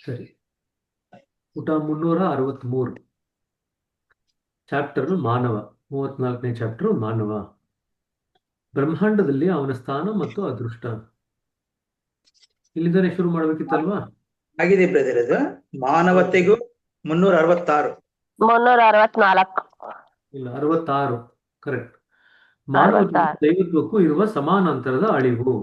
ಸರಿ. ಪುಟ 363 ಚಾಪ್ಟರ್ ಮಾನವ. 34ನೇ ಚಾಪ್ಟರ್ ಮಾನವ. ಬ್ರಹ್ಮಾಂಡದಲ್ಲಿ ಅವನ ಸ್ಥಾನ ಮತ್ತು ಅದೃಷ್ಟ. ಇಲ್ಲಿಂದನೇ ಶುರು ಮಾಡ್ಬೇಕಿತ್ತಲ್ವಾ? ಆಗಿದೆ ಬ್ರದರ್. ಅದು ಮಾನವತೆಗೂ 366. 364. ಇಲ್ಲ, 66. ಕರೆಕ್ಟ್. ಮಾನವತೆಗೂ 66. ದೈವತ್ವಕ್ಕೂ ಇರುವ ಸಮಾನಾಂತರದ ಅಳಿವು.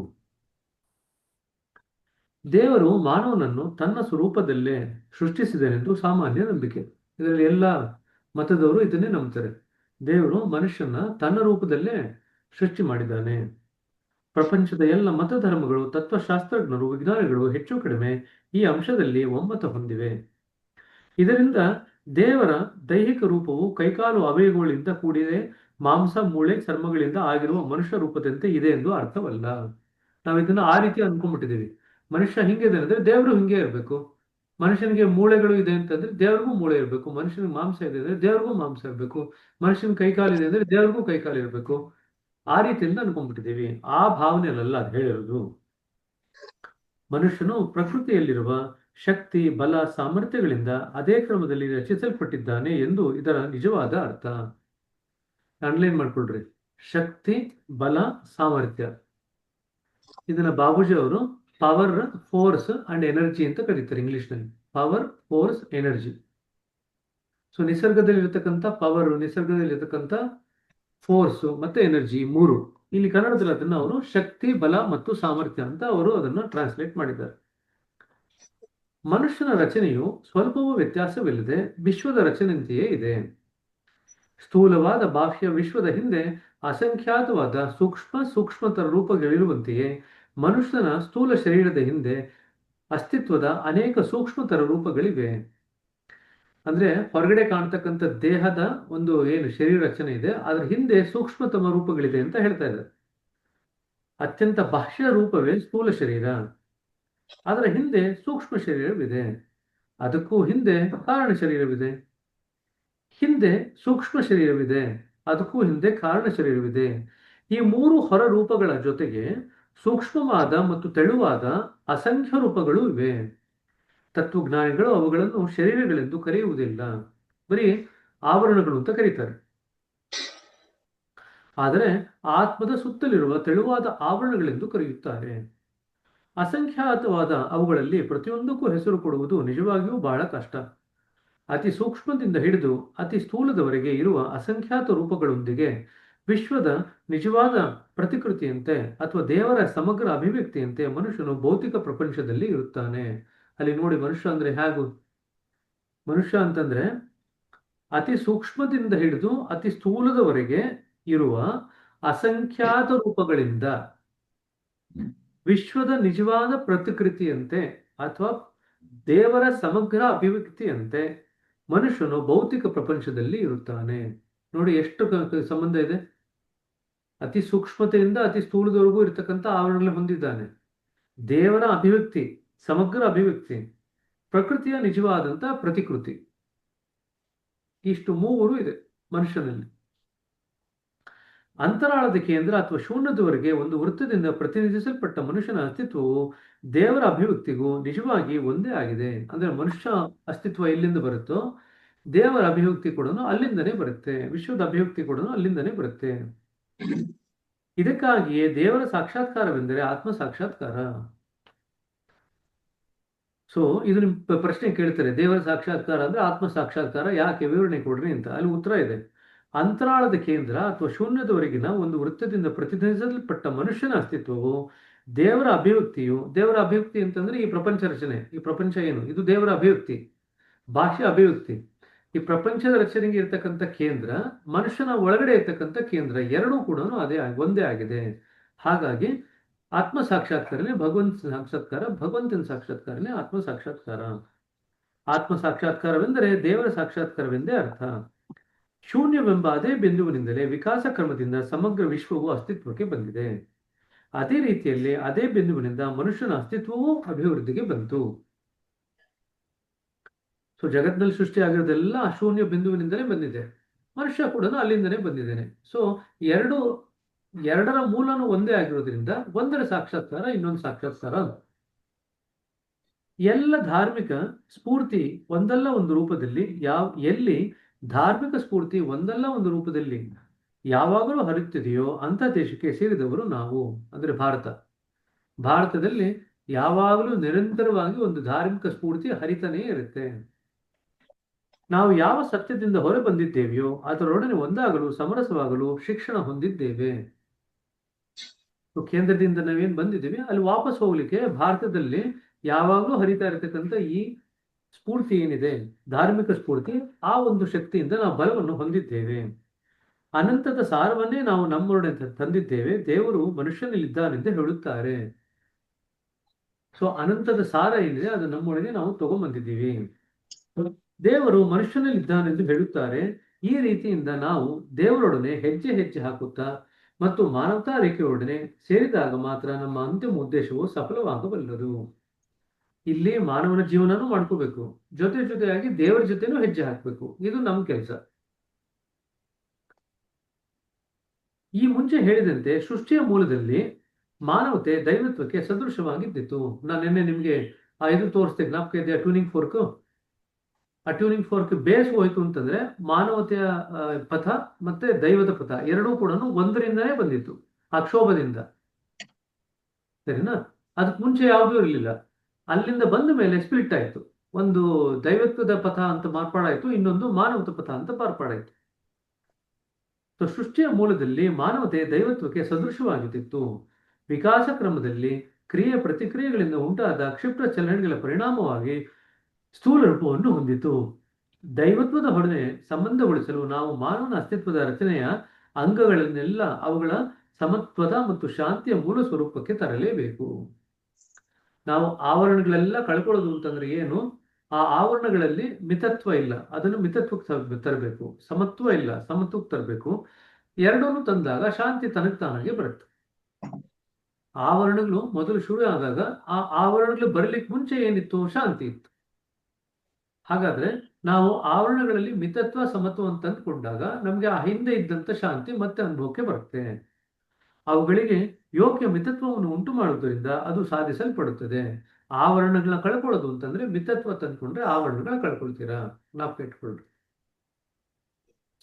ದೇವರು ಮಾನವನನ್ನು ತನ್ನ ಸ್ವರೂಪದಲ್ಲೇ ಸೃಷ್ಟಿಸಿದನೆಂದು ಸಾಮಾನ್ಯ ನಂಬಿಕೆ. ಇದರಲ್ಲಿ ಎಲ್ಲ ಮತದವರು ಇದನ್ನೇ ನಂಬ್ತಾರೆ. ದೇವರು ಮನುಷ್ಯನ ತನ್ನ ರೂಪದಲ್ಲೇ ಸೃಷ್ಟಿ ಮಾಡಿದ್ದಾನೆ. ಪ್ರಪಂಚದ ಎಲ್ಲ ಮತಧರ್ಮಗಳು, ತತ್ವಶಾಸ್ತ್ರಜ್ಞರು, ವಿಜ್ಞಾನಿಗಳು ಹೆಚ್ಚು ಕಡಿಮೆ ಈ ಅಂಶದಲ್ಲಿ ಒಮ್ಮತ ಹೊಂದಿವೆ. ಇದರಿಂದ ದೇವರ ದೈಹಿಕ ರೂಪವು ಕೈಕಾಲು ಅವಯವಗಳಿಂದ ಕೂಡಿದೆ, ಮಾಂಸ, ಮೂಳೆ, ಚರ್ಮಗಳಿಂದ ಆಗಿರುವ ಮನುಷ್ಯ ರೂಪದಂತೆ ಇದೆ ಎಂದು ಅರ್ಥವಲ್ಲ. ನಾವು ಇದನ್ನ ಆ ರೀತಿ ಅನ್ಕೊಂಡ್ಬಿಟ್ಟಿದ್ದೀವಿ. ಮನುಷ್ಯ ಹಿಂಗಿದೆ ಅಂದ್ರೆ ದೇವರು ಹಿಂಗೆ ಇರಬೇಕು. ಮನುಷ್ಯನಿಗೆ ಮೂಳೆಗಳು ಇದೆ ಅಂತಂದ್ರೆ ದೇವ್ರಿಗೂ ಮೂಳೆ ಇರಬೇಕು. ಮನುಷ್ಯನಿಗೆ ಮಾಂಸ ಇದೆ ಅಂದ್ರೆ ದೇವ್ರಿಗೂ ಮಾಂಸ ಇರಬೇಕು. ಮನುಷ್ಯನ ಕೈಕಾಲಿದೆ ಅಂದ್ರೆ ದೇವ್ರಿಗೂ ಕೈಕಾಲು ಇರಬೇಕು. ಆ ರೀತಿಯಿಂದ ಅನ್ಕೊಂಡ್ಬಿಟ್ಟಿದ್ದೀವಿ. ಆ ಭಾವನೆಯಲ್ಲ ಅದು ಹೇಳಿರೋದು. ಮನುಷ್ಯನು ಪ್ರಕೃತಿಯಲ್ಲಿರುವ ಶಕ್ತಿ, ಬಲ, ಸಾಮರ್ಥ್ಯಗಳಿಂದ ಅದೇ ಕ್ರಮದಲ್ಲಿ ರಚಿಸಲ್ಪಟ್ಟಿದ್ದಾನೆ ಎಂದು ಇದರ ನಿಜವಾದ ಅರ್ಥ. ಅಂಡರ್ಲೈನ್ ಮಾಡ್ಕೊಳ್ರಿ. ಶಕ್ತಿ, ಬಲ, ಸಾಮರ್ಥ್ಯ. ಇದನ್ನ ಬಾಬೂಜಿ ಅವರು ಪವರ್, ಫೋರ್ಸ್ ಅಂಡ್ ಎನರ್ಜಿ ಅಂತ ಕರೀತಾರೆ ಇಂಗ್ಲಿಷ್ನಲ್ಲಿ. Power, force, energy. ಸೊ ನಿಸರ್ಗದಲ್ಲಿರ್ತಕ್ಕಂಥ ಪವರ್, ನಿಸರ್ಗದಲ್ಲಿರ್ತಕ್ಕಂಥ ಫೋರ್ಸ್ ಮತ್ತೆ ಎನರ್ಜಿ, ಮೂರು. ಇಲ್ಲಿ ಕನ್ನಡದಲ್ಲಿ ಅದನ್ನ ಅವರು ಶಕ್ತಿ, ಬಲ ಮತ್ತು ಸಾಮರ್ಥ್ಯ ಅಂತ ಅವರು ಅದನ್ನ ಟ್ರಾನ್ಸ್ಲೇಟ್ ಮಾಡಿದ್ದಾರೆ. ಮನುಷ್ಯನ ರಚನೆಯು ಸ್ವಲ್ಪವೂ ವ್ಯತ್ಯಾಸವಿಲ್ಲದೆ ವಿಶ್ವದ ರಚನೆಯಂತೆಯೇ ಇದೆ. ಸ್ಥೂಲವಾದ ಬಾಹ್ಯ ವಿಶ್ವದ ಹಿಂದೆ ಅಸಂಖ್ಯಾತವಾದ ಸೂಕ್ಷ್ಮತರ ರೂಪಗಳಿರುವಂತೆಯೇ ಮನುಷ್ಯನ ಸ್ಥೂಲ ಶರೀರದ ಹಿಂದೆ ಅಸ್ತಿತ್ವದ ಅನೇಕ ಸೂಕ್ಷ್ಮತರ ರೂಪಗಳಿವೆ. ಅಂದ್ರೆ ಹೊರಗಡೆ ಕಾಣ್ತಕ್ಕಂಥ ದೇಹದ ಒಂದು ಏನು ಶರೀರ ರಚನೆ ಇದೆ, ಅದ್ರ ಹಿಂದೆ ಸೂಕ್ಷ್ಮತಮ ರೂಪಗಳಿದೆ ಅಂತ ಹೇಳ್ತಾ ಇದ್ದಾರೆ. ಅತ್ಯಂತ ಬಾಹ್ಯ ರೂಪವೇ ಸ್ಥೂಲ ಶರೀರ. ಅದರ ಹಿಂದೆ ಸೂಕ್ಷ್ಮ ಶರೀರವಿದೆ. ಅದಕ್ಕೂ ಹಿಂದೆ ಕಾರಣ ಶರೀರವಿದೆ. ಹಿಂದೆ ಸೂಕ್ಷ್ಮ ಶರೀರವಿದೆ. ಅದಕ್ಕೂ ಹಿಂದೆ ಕಾರಣ ಶರೀರವಿದೆ. ಈ ಮೂರು ಹೊರ ರೂಪಗಳ ಜೊತೆಗೆ ಸೂಕ್ಷ್ಮವಾದ ಮತ್ತು ತೆಳುವಾದ ಅಸಂಖ್ಯ ರೂಪಗಳು ಇವೆ. ತತ್ವಜ್ಞಾನಿಗಳು ಅವುಗಳನ್ನು ಶರೀರಗಳೆಂದು ಕರೆಯುವುದಿಲ್ಲ, ಬರೀ ಆವರಣಗಳು ಅಂತ ಕರೀತಾರೆ. ಆದರೆ ಆತ್ಮದ ಸುತ್ತಲಿರುವ ತೆಳುವಾದ ಆವರಣಗಳೆಂದು ಕರೆಯುತ್ತಾರೆ. ಅಸಂಖ್ಯಾತವಾದ ಅವುಗಳಲ್ಲಿ ಪ್ರತಿಯೊಂದಕ್ಕೂ ಹೆಸರು ಕೊಡುವುದು ನಿಜವಾಗಿಯೂ ಬಹಳ ಕಷ್ಟ. ಅತಿ ಸೂಕ್ಷ್ಮದಿಂದ ಹಿಡಿದು ಅತಿ ಸ್ಥೂಲದವರೆಗೆ ಇರುವ ಅಸಂಖ್ಯಾತ ರೂಪಗಳೊಂದಿಗೆ ವಿಶ್ವದ ನಿಜವಾದ ಪ್ರತಿಕೃತಿಯಂತೆ ಅಥವಾ ದೇವರ ಸಮಗ್ರ ಅಭಿವ್ಯಕ್ತಿಯಂತೆ ಮನುಷ್ಯನು ಭೌತಿಕ ಪ್ರಪಂಚದಲ್ಲಿ ಇರುತ್ತಾನೆ. ಅಲ್ಲಿ ನೋಡಿ, ಮನುಷ್ಯ ಅಂದ್ರೆ ಹೇಗೂ? ಮನುಷ್ಯ ಅಂತಂದ್ರೆ ಅತಿ ಸೂಕ್ಷ್ಮದಿಂದ ಹಿಡಿದು ಅತಿ ಸ್ಥೂಲದವರೆಗೆ ಇರುವ ಅಸಂಖ್ಯಾತ ರೂಪಗಳಿಂದ ವಿಶ್ವದ ನಿಜವಾದ ಪ್ರತಿಕೃತಿಯಂತೆ ಅಥವಾ ದೇವರ ಸಮಗ್ರ ಅಭಿವ್ಯಕ್ತಿಯಂತೆ ಮನುಷ್ಯನು ಭೌತಿಕ ಪ್ರಪಂಚದಲ್ಲಿ ಇರುತ್ತಾನೆ. ನೋಡಿ ಎಷ್ಟು ಸಂಬಂಧ ಇದೆ. ಅತಿ ಸೂಕ್ಷ್ಮತೆಯಿಂದ ಅತಿ ಸ್ಥೂಲದವರೆಗೂ ಇರತಕ್ಕಂಥ ಆವರಣಗಳನ್ನು ಹೊಂದಿದ್ದಾನೆ. ದೇವರ ಅಭಿವ್ಯಕ್ತಿ, ಸಮಗ್ರ ಅಭಿವ್ಯಕ್ತಿ, ಪ್ರಕೃತಿಯ ನಿಜವಾದಂತ ಪ್ರತಿಕೃತಿ. ಇಷ್ಟು ಮೂವರು ಇದೆ ಮನುಷ್ಯನಲ್ಲಿ. ಅಂತರಾಳದ ಕೇಂದ್ರ ಅಥವಾ ಶೂನ್ಯದವರೆಗೆ ಒಂದು ವೃತ್ತದಿಂದ ಪ್ರತಿನಿಧಿಸಲ್ಪಟ್ಟ ಮನುಷ್ಯನ ಅಸ್ತಿತ್ವವು ದೇವರ ಅಭಿವ್ಯಕ್ತಿಗೂ ನಿಜವಾಗಿ ಒಂದೇ ಆಗಿದೆ. ಅಂದ್ರೆ ಮನುಷ್ಯ ಅಸ್ತಿತ್ವ ಎಲ್ಲಿಂದ ಬರುತ್ತೋ ದೇವರ ಅಭಿವ್ಯಕ್ತಿ ಕೂಡ ಅಲ್ಲಿಂದನೇ ಬರುತ್ತೆ. ವಿಶ್ವದ ಅಭಿವ್ಯಕ್ತಿ ಕೂಡ ಅಲ್ಲಿಂದನೇ ಬರುತ್ತೆ. ಇದಕ್ಕಾಗಿಯೇ ದೇವರ ಸಾಕ್ಷಾತ್ಕಾರವೆಂದರೆ ಆತ್ಮ ಸಾಕ್ಷಾತ್ಕಾರ. ಸೊ ಇದು ನಿಮ್ ಪ್ರಶ್ನೆ ಕೇಳ್ತಾರೆ, ದೇವರ ಸಾಕ್ಷಾತ್ಕಾರ ಅಂದ್ರೆ ಆತ್ಮ ಸಾಕ್ಷಾತ್ಕಾರ ಯಾಕೆ, ವಿವರಣೆ ಕೊಡ್ರಿ ಅಂತ. ಅಲ್ಲಿ ಉತ್ತರ ಇದೆ. ಅಂತರಾಳದ ಕೇಂದ್ರ ಅಥವಾ ಶೂನ್ಯದವರೆಗಿನ ಒಂದು ವೃತ್ತದಿಂದ ಪ್ರತಿನಿಧಿಸಲ್ಪಟ್ಟ ಮನುಷ್ಯನ ಅಸ್ತಿತ್ವವು ದೇವರ ಅಭಿವ್ಯಕ್ತಿಯು. ದೇವರ ಅಭಿವ್ಯಕ್ತಿ ಅಂತಂದ್ರೆ ಈ ಪ್ರಪಂಚ ರಚನೆ, ಈ ಪ್ರಪಂಚ ಏನು, ಇದು ದೇವರ ಅಭಿವ್ಯಕ್ತಿ, ಬಾಹ್ಯ ಅಭಿವ್ಯಕ್ತಿ. ಈ ಪ್ರಪಂಚದ ರಚನೆಗೆ ಇರ್ತಕ್ಕಂಥ ಕೇಂದ್ರ, ಮನುಷ್ಯನ ಒಳಗಡೆ ಇರ್ತಕ್ಕಂಥ ಕೇಂದ್ರ, ಎರಡೂ ಕೂಡ ಅದೇ ಒಂದೇ ಆಗಿದೆ. ಹಾಗಾಗಿ ಆತ್ಮ ಸಾಕ್ಷಾತ್ಕಾರನೇ ಭಗವಂತ ಸಾಕ್ಷಾತ್ಕಾರ, ಭಗವಂತನ ಸಾಕ್ಷಾತ್ಕಾರನೇ ಆತ್ಮ ಸಾಕ್ಷಾತ್ಕಾರ. ಆತ್ಮ ಸಾಕ್ಷಾತ್ಕಾರವೆಂದರೆ ದೇವರ ಸಾಕ್ಷಾತ್ಕಾರವೆಂದೇ ಅರ್ಥ. ಶೂನ್ಯವೆಂಬ ಅದೇ ಬಿಂದುವಿನಿಂದಲೇ ವಿಕಾಸ ಕ್ರಮದಿಂದ ಸಮಗ್ರ ವಿಶ್ವವು ಅಸ್ತಿತ್ವಕ್ಕೆ ಬಂದಿದೆ. ಅದೇ ರೀತಿಯಲ್ಲಿ ಅದೇ ಬಿಂದುವಿನಿಂದ ಮನುಷ್ಯನ ಅಸ್ತಿತ್ವವೂ ಅಭಿವೃದ್ಧಿಗೆ ಬಂತು. ಸೊ ಜಗತ್ತಿನಲ್ಲಿ ಸೃಷ್ಟಿ ಆಗಿರೋದೆಲ್ಲ ಶೂನ್ಯ ಬಿಂದುವಿನಿಂದಲೇ ಬಂದಿದೆ. ಮನುಷ್ಯ ಕೂಡ ಅಲ್ಲಿಂದನೇ ಬಂದಿದ್ದೇನೆ. ಸೊ ಎರಡರ ಮೂಲನು ಒಂದೇ ಆಗಿರೋದ್ರಿಂದ ಒಂದರ ಸಾಕ್ಷಾತ್ಕಾರ ಇನ್ನೊಂದು ಸಾಕ್ಷಾತ್ಕಾರ. ಎಲ್ಲ ಧಾರ್ಮಿಕ ಸ್ಫೂರ್ತಿ ಒಂದಲ್ಲ ಒಂದು ರೂಪದಲ್ಲಿ ಎಲ್ಲಿ ಧಾರ್ಮಿಕ ಸ್ಫೂರ್ತಿ ಒಂದಲ್ಲ ಒಂದು ರೂಪದಲ್ಲಿ ಯಾವಾಗಲೂ ಹರಿಯುತ್ತಿದೆಯೋ ಅಂಥ ದೇಶಕ್ಕೆ ಸೇರಿದವರು ನಾವು. ಅಂದ್ರೆ ಭಾರತದಲ್ಲಿ ಯಾವಾಗಲೂ ನಿರಂತರವಾಗಿ ಒಂದು ಧಾರ್ಮಿಕ ಸ್ಫೂರ್ತಿ ಹರಿತಾನೇ ಇರುತ್ತೆ. ನಾವು ಯಾವ ಸತ್ಯದಿಂದ ಹೊರ ಬಂದಿದ್ದೇವೆಯೋ ಅದರೊಡನೆ ಒಂದಾಗಲು ಸಮರಸವಾಗಲು ಶಿಕ್ಷಣ ಹೊಂದಿದ್ದೇವೆ. ಕೇಂದ್ರದಿಂದ ನಾವೇನ್ ಬಂದಿದ್ದೀವಿ ಅಲ್ಲಿ ವಾಪಸ್ ಹೋಗ್ಲಿಕ್ಕೆ ಭಾರತದಲ್ಲಿ ಯಾವಾಗಲೂ ಹರಿತಾ ಇರತಕ್ಕಂಥ ಈ ಸ್ಫೂರ್ತಿ ಏನಿದೆ, ಧಾರ್ಮಿಕ ಸ್ಫೂರ್ತಿ, ಆ ಒಂದು ಶಕ್ತಿಯಿಂದ ನಾವು ಬಲವನ್ನು ಹೊಂದಿದ್ದೇವೆ. ಅನಂತದ ಸಾರವನ್ನೇ ನಾವು ನಮ್ಮೊಡನೆ ತಂದಿದ್ದೇವೆ. ದೇವರು ಮನುಷ್ಯನಲ್ಲಿದ್ದಾನೆಂದು ಹೇಳುತ್ತಾರೆ. ಸೊ ಅನಂತದ ಸಾರ ಏನಿದೆ ಅದು ನಮ್ಮೊಳಗೆ ನಾವು ತಗೊಂಡ್ಬಂದಿದ್ದೀವಿ. ದೇವರು ಮನುಷ್ಯನಲ್ಲಿದ್ದಾನೆಂದು ಹೇಳುತ್ತಾರೆ. ಈ ರೀತಿಯಿಂದ ನಾವು ದೇವರೊಡನೆ ಹೆಜ್ಜೆ ಹೆಜ್ಜೆ ಹಾಕುತ್ತಾ ಮತ್ತು ಮಾನವತಾ ರೇಖೆಯೊಡನೆ ಸೇರಿದಾಗ ಮಾತ್ರ ನಮ್ಮ ಅಂತಿಮ ಉದ್ದೇಶವು ಸಫಲವಾಗಬಲ್ಲದು. ಇಲ್ಲಿ ಮಾನವನ ಜೀವನನೂ ಮಾಡ್ಕೋಬೇಕು, ಜೊತೆಯಾಗಿ ದೇವರ ಜೊತೆನೂ ಹೆಜ್ಜೆ ಹಾಕಬೇಕು. ಇದು ನಮ್ಮ ಕೆಲಸ. ಈ ಮುಂಚೆ ಹೇಳಿದಂತೆ ಸೃಷ್ಟಿಯ ಮೂಲದಲ್ಲಿ ಮಾನವತೆ ದೈವತ್ವಕ್ಕೆ ಸದೃಶವಾಗಿದ್ದಿತ್ತು. ನಾನು ನಿನ್ನೆ ನಿಮ್ಗೆ ಇದು ತೋರಿಸ್ತೆ, ಜ್ಞಾಪಕ ಇದೆಯಾ? Tuning fork. ಆ ಟ್ಯೂನಿಂಗ್ ಫೋರ್ಕ್ ಬೇಸ್ ಹೋಯ್ತು ಅಂತಂದ್ರೆ ಮಾನವತೆಯ ಪಥ ಮತ್ತೆ ದೈವದ ಪಥ ಎರಡೂ ಕೂಡ ಒಂದರಿಂದನೇ ಬಂದಿತ್ತು, ಅಕ್ಷೋಭದಿಂದ. ಸರಿನಾ? ಅದಕ್ಕೆ ಮುಂಚೆ ಯಾವುದೂ ಇರಲಿಲ್ಲ. ಅಲ್ಲಿಂದ ಬಂದ ಮೇಲೆ ಸ್ಪ್ಲಿಟ್ ಆಯ್ತು. ಒಂದು ದೈವತ್ವದ ಪಥ ಅಂತ ಮಾರ್ಪಾಡಾಯ್ತು, ಇನ್ನೊಂದು ಮಾನವತ ಪಥ ಅಂತ ಮಾರ್ಪಾಡಾಯ್ತು. ಸೊ ಸೃಷ್ಟಿಯ ಮೂಲದಲ್ಲಿ ಮಾನವತೆ ದೈವತ್ವಕ್ಕೆ ಸದೃಶವಾಗಿದ್ದಿತ್ತು. ವಿಕಾಸ ಕ್ರಮದಲ್ಲಿ ಕ್ರಿಯೆ ಪ್ರತಿಕ್ರಿಯೆಗಳಿಂದ ಉಂಟಾದ ಕ್ಷಿಪ್ರ ಚಲನೆಗಳ ಪರಿಣಾಮವಾಗಿ ಸ್ಥೂಲ ರೂಪವನ್ನು ಹೊಂದಿತು. ದೈವತ್ವದ ಹೊಡನೆ ಸಂಬಂಧಗೊಳಿಸಲು ನಾವು ಮಾನವನ ಅಸ್ತಿತ್ವದ ರಚನೆಯ ಅಂಗಗಳನ್ನೆಲ್ಲ ಅವುಗಳ ಸಮತ್ವದ ಮತ್ತು ಶಾಂತಿಯ ಮೂಲ ಸ್ವರೂಪಕ್ಕೆ ತರಲೇಬೇಕು. ನಾವು ಆವರಣಗಳೆಲ್ಲ ಕಳ್ಕೊಳ್ಳೋದು ಅಂತಂದ್ರೆ ಏನು? ಆ ಆವರಣಗಳಲ್ಲಿ ಮಿತತ್ವ ಇಲ್ಲ, ಅದನ್ನು ಮಿತತ್ವಕ್ಕೆ ತರಬೇಕು. ಸಮತ್ವ ಇಲ್ಲ, ಸಮತ್ವಕ್ಕೆ ತರಬೇಕು. ಎರಡನ್ನೂ ತಂದಾಗ ಶಾಂತಿ ತನಗೆ ತಾನಾಗೆ ಬರುತ್ತೆ. ಆವರಣಗಳು ಮೊದಲು ಶುರು ಆದಾಗ ಆ ಆವರಣಗಳು ಬರಲಿಕ್ಕೆ ಮುಂಚೆ ಏನಿತ್ತು? ಶಾಂತಿ ಇತ್ತು. ಹಾಗಾದ್ರೆ ನಾವು ಆವರಣಗಳಲ್ಲಿ ಮಿತತ್ವ ಸಮತ್ವ ಅಂತ ಅಂದ್ಕೊಂಡಾಗ ನಮ್ಗೆ ಆ ಹಿಂದೆ ಇದ್ದಂತ ಶಾಂತಿ ಮತ್ತೆ ಅನುಭವಕ್ಕೆ ಬರುತ್ತೆ. ಅವುಗಳಿಗೆ ಯೋಗ್ಯ ಮಿತತ್ವವನ್ನು ಉಂಟು ಮಾಡುವುದರಿಂದ ಅದು ಸಾಧಿಸಲ್ಪಡುತ್ತದೆ. ಆವರಣಗಳನ್ನ ಕಳ್ಕೊಳ್ಳೋದು ಅಂತಂದ್ರೆ ಮಿತತ್ವ ತಂದ್ಕೊಂಡ್ರೆ ಆವರಣಗಳನ್ನ ಕಳ್ಕೊಳ್ತೀರಾ, ಜ್ಞಾಪಕ ಇಟ್ಕೊಳ್ರಿ.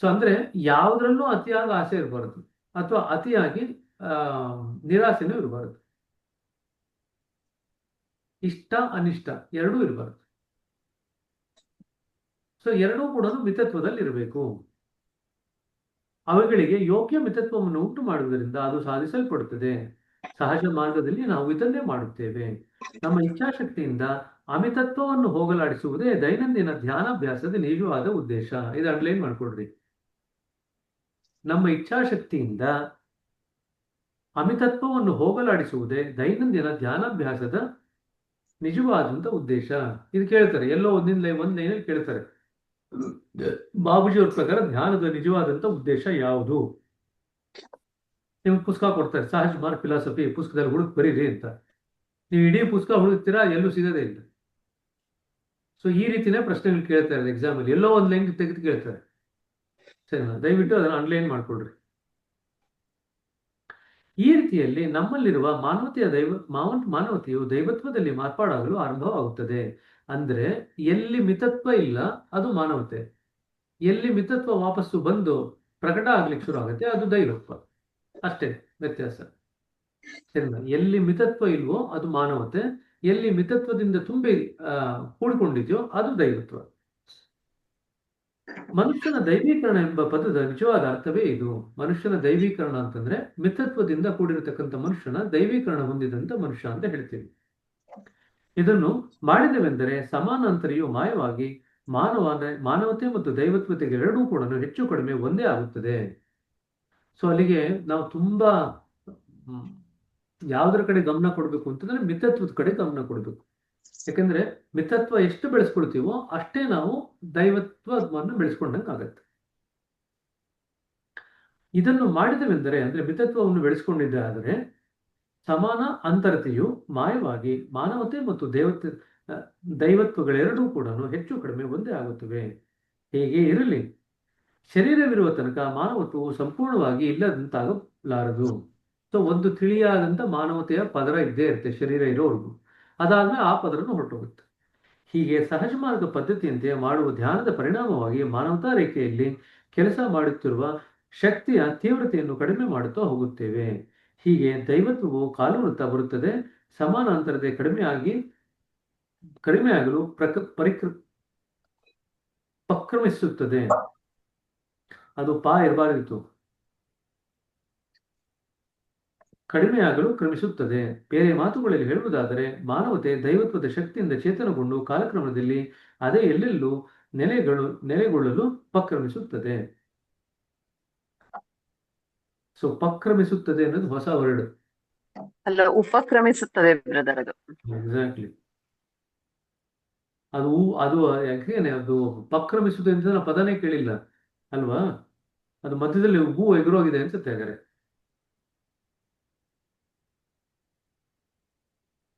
ಸೊ ಅಂದ್ರೆ ಯಾವುದ್ರಲ್ಲೂ ಅತಿಯಾಗಿ ಆಸೆ ಇರಬಾರದು, ಅಥವಾ ಅತಿಯಾಗಿ ನಿರಾಸೆನೂ ಇರಬಾರದು. ಇಷ್ಟ ಅನಿಷ್ಟ ಎರಡೂ ಇರಬಾರದು. ಸೊ ಎರಡೂ ಕೂಡ ಮಿತತ್ವದಲ್ಲಿ ಇರಬೇಕು. ಅವುಗಳಿಗೆ ಯೋಗ್ಯ ಮಿತತ್ವವನ್ನು ಉಂಟು ಮಾಡುವುದರಿಂದ ಅದು ಸಾಧಿಸಲ್ಪಡುತ್ತದೆ. ಸಹಜ ಮಾರ್ಗದಲ್ಲಿ ನಾವು ಇದನ್ನೇ ಮಾಡುತ್ತೇವೆ. ನಮ್ಮ ಇಚ್ಛಾಶಕ್ತಿಯಿಂದ ಅಮಿತತ್ವವನ್ನು ಹೋಗಲಾಡಿಸುವುದೇ ದೈನಂದಿನ ಧ್ಯಾನಾಭ್ಯಾಸದ ನಿಜವಾದ ಉದ್ದೇಶ. ಇದು ಅಂಡರ್ಲೈನ್ ಮಾಡ್ಕೊಡ್ರಿ. ನಮ್ಮ ಇಚ್ಛಾಶಕ್ತಿಯಿಂದ ಅಮಿತತ್ವವನ್ನು ಹೋಗಲಾಡಿಸುವುದೇ ದೈನಂದಿನ ಧ್ಯಾನಾಭ್ಯಾಸದ ನಿಜವಾದಂತ ಉದ್ದೇಶ. ಇದು ಕೇಳ್ತಾರೆ ಎಲ್ಲೋ ಒಂದ್ ಲೈನಲ್ಲಿ ಕೇಳ್ತಾರೆ, ಬಾಬುಜಿಯವ್ರ ಪ್ರಕಾರ ಧ್ಯಾನದ ನಿಜವಾದಂತ ಉದ್ದೇಶ ಯಾವುದು? ನಿಮ್ಗೆ ಪುಸ್ತಕ ಕೊಡ್ತಾರೆ, ಸಹಜ ಮಾರ್ಗ ಫಿಲಾಸಫಿ ಪುಸ್ತಕದಲ್ಲಿ ಹುಡುಕ್ ಬರೀರಿ ಅಂತ. ನೀವು ಇಡೀ ಪುಸ್ತಕ ಹುಡುಕ್ತೀರಾ, ಎಲ್ಲೂ ಸಿಗೋದೇ ಇಲ್ಲ. ಸೊ ಈ ರೀತಿನೇ ಪ್ರಶ್ನೆಗಳು ಕೇಳ್ತಾ ಇರೋದು ಎಕ್ಸಾಮ್ ಅಲ್ಲಿ, ಎಲ್ಲೋ ಒಂದ್ ಲೈನ್ ತೆಗೆದು ಕೇಳ್ತಾರೆ. ಸರಿನಾ? ದಯವಿಟ್ಟು ಅದನ್ನ ಆನ್ಲೈನ್ ಮಾಡ್ಕೊಡ್ರಿ. ಈ ರೀತಿಯಲ್ಲಿ ನಮ್ಮಲ್ಲಿರುವ ಮಾನವತೆಯು ದೈವತ್ವದಲ್ಲಿ ಮಾರ್ಪಾಡಾಗಲು ಆರಂಭವಾಗುತ್ತದೆ. ಅಂದ್ರೆ ಎಲ್ಲಿ ಮಿತತ್ವ ಇಲ್ಲ ಅದು ಮಾನವತೆ, ಎಲ್ಲಿ ಮಿತತ್ವ ವಾಪಸ್ಸು ಬಂದು ಪ್ರಕಟ ಆಗ್ಲಿಕ್ಕೆ ಶುರು ಆಗುತ್ತೆ ಅದು ದೈವತ್ವ. ಅಷ್ಟೇ ವ್ಯತ್ಯಾಸ. ಸರಿನಾ? ಎಲ್ಲಿ ಮಿತತ್ವ ಇಲ್ವೋ ಅದು ಮಾನವತೆ, ಎಲ್ಲಿ ಮಿತತ್ವದಿಂದ ತುಂಬಿ ಕೂಡಿಕೊಂಡಿದ್ಯೋ ಅದು ದೈವತ್ವ. ಮನುಷ್ಯನ ದೈವೀಕರಣ ಎಂಬ ಪದದ ನಿಜವಾದ ಅರ್ಥವೇ ಇದು. ಮನುಷ್ಯನ ದೈವೀಕರಣ ಅಂತಂದ್ರೆ ಮಿತತ್ವದಿಂದ ಕೂಡಿರತಕ್ಕಂಥ ಮನುಷ್ಯನ ದೈವೀಕರಣ ಹೊಂದಿದಂತ ಮನುಷ್ಯ ಅಂತ ಹೇಳ್ತೀವಿ. ಇದನ್ನು ಮಾಡಿದವೆಂದರೆ ಸಮಾನಾಂತರಿಯು ಮಾಯವಾಗಿ ಮಾನವತೆ ಮತ್ತು ದೈವತ್ವತೆಗೆ ಎರಡೂ ಕೂಡ ಹೆಚ್ಚು ಕಡಿಮೆ ಒಂದೇ ಆಗುತ್ತದೆ. ಸೊ ಅಲ್ಲಿಗೆ ನಾವು ತುಂಬಾ ಯಾವುದರ ಕಡೆ ಗಮನ ಕೊಡಬೇಕು ಅಂತಂದ್ರೆ ಮಿತತ್ವದ ಕಡೆ ಗಮನ ಕೊಡಬೇಕು. ಯಾಕಂದ್ರೆ ಮಿತತ್ವ ಎಷ್ಟು ಬೆಳೆಸ್ಕೊಳ್ತೀವೋ ಅಷ್ಟೇ ನಾವು ದೈವತ್ವವನ್ನು ಬೆಳೆಸ್ಕೊಂಡಂಗೆ ಆಗತ್ತೆ. ಇದನ್ನು ಮಾಡಿದವೆಂದರೆ ಅಂದ್ರೆ ಮಿತತ್ವವನ್ನು ಬೆಳೆಸ್ಕೊಂಡಿದ್ದೆ ಆದರೆ ಸಮಾನ ಅಂತರತೆಯು ಮಾಯವಾಗಿ ಮಾನವತೆ ಮತ್ತು ದೈವತ್ವಗಳೆರಡೂ ಕೂಡ ಹೆಚ್ಚು ಕಡಿಮೆ ಒಂದೇ ಆಗುತ್ತವೆ. ಹೇಗೆ ಇರಲಿ, ಶರೀರವಿರುವ ತನಕ ಮಾನವತ್ವವು ಸಂಪೂರ್ಣವಾಗಿ ಇಲ್ಲದಂತಾಗಲಾರದು. ಸೊ ಒಂದು ತಿಳಿಯಾದಂತ ಮಾನವತೆಯ ಪದರ ಇದ್ದೇ ಇರುತ್ತೆ ಶರೀರ ಇರೋವರೆಗೂ. ಅದಾದ್ಮೇಲೆ ಆ ಪದರನು ಹೊರಟೋಗುತ್ತೆ. ಹೀಗೆ ಸಹಜ ಮಾರ್ಗ ಪದ್ಧತಿಯಂತೆ ಮಾಡುವ ಧ್ಯಾನದ ಪರಿಣಾಮವಾಗಿ ಮಾನವತಾ ರೇಖೆಯಲ್ಲಿ ಕೆಲಸ ಮಾಡುತ್ತಿರುವ ಶಕ್ತಿಯ ತೀವ್ರತೆಯನ್ನು ಕಡಿಮೆ ಮಾಡುತ್ತಾ ಹೋಗುತ್ತೇವೆ. ಹೀಗೆ ದೈವತ್ವವು ಕಾಲುವೃತ್ತ ಬರುತ್ತದೆ, ಸಮಾನಾಂತರತೆ ಕಡಿಮೆಯಾಗಲು ಪಕ್ರಮಿಸುತ್ತದೆ. ಅದು ಇರಬಾರದಿತ್ತು. ಕಡಿಮೆಯಾಗಲು ಕ್ರಮಿಸುತ್ತದೆ. ಬೇರೆ ಮಾತುಗಳಲ್ಲಿ ಹೇಳುವುದಾದರೆ ಮಾನವತೆ ದೈವತ್ವದ ಶಕ್ತಿಯಿಂದ ಚೇತನಗೊಂಡು ಕಾಲಕ್ರಮದಲ್ಲಿ ಅದೇ ಎಲ್ಲೆಲ್ಲೂ ನೆಲೆಗೊಳ್ಳಲು ಉಪಕ್ರಮಿಸುತ್ತದೆ. ಸೊ ಪಕ್ರಮಿಸುತ್ತದೆ ಅನ್ನೋದು ಹೊಸ ವರ್ಡ್. ಅಲ್ಲ, ಉಪಕ್ರಮಿಸುತ್ತದೆ ಬ್ರದರ್. ಅದು ಎಕ್ಸಾಕ್ಟ್ಲಿ. ಅದು ಯಾಕೆನೆ ಅದು ಪಕ್ರಮಿಸುತ್ತದೆ ಅಂತ ನಾನು ಪದನೇ ಕೇಳಿಲ್ಲ ಅಲ್ವಾ? ಅದು ಮಧ್ಯದಲ್ಲಿ ಹೂ ಎದುರೋಗಿದೆ ಅನ್ಸುತ್ತೆ. ಹಾಗಾದ್ರೆ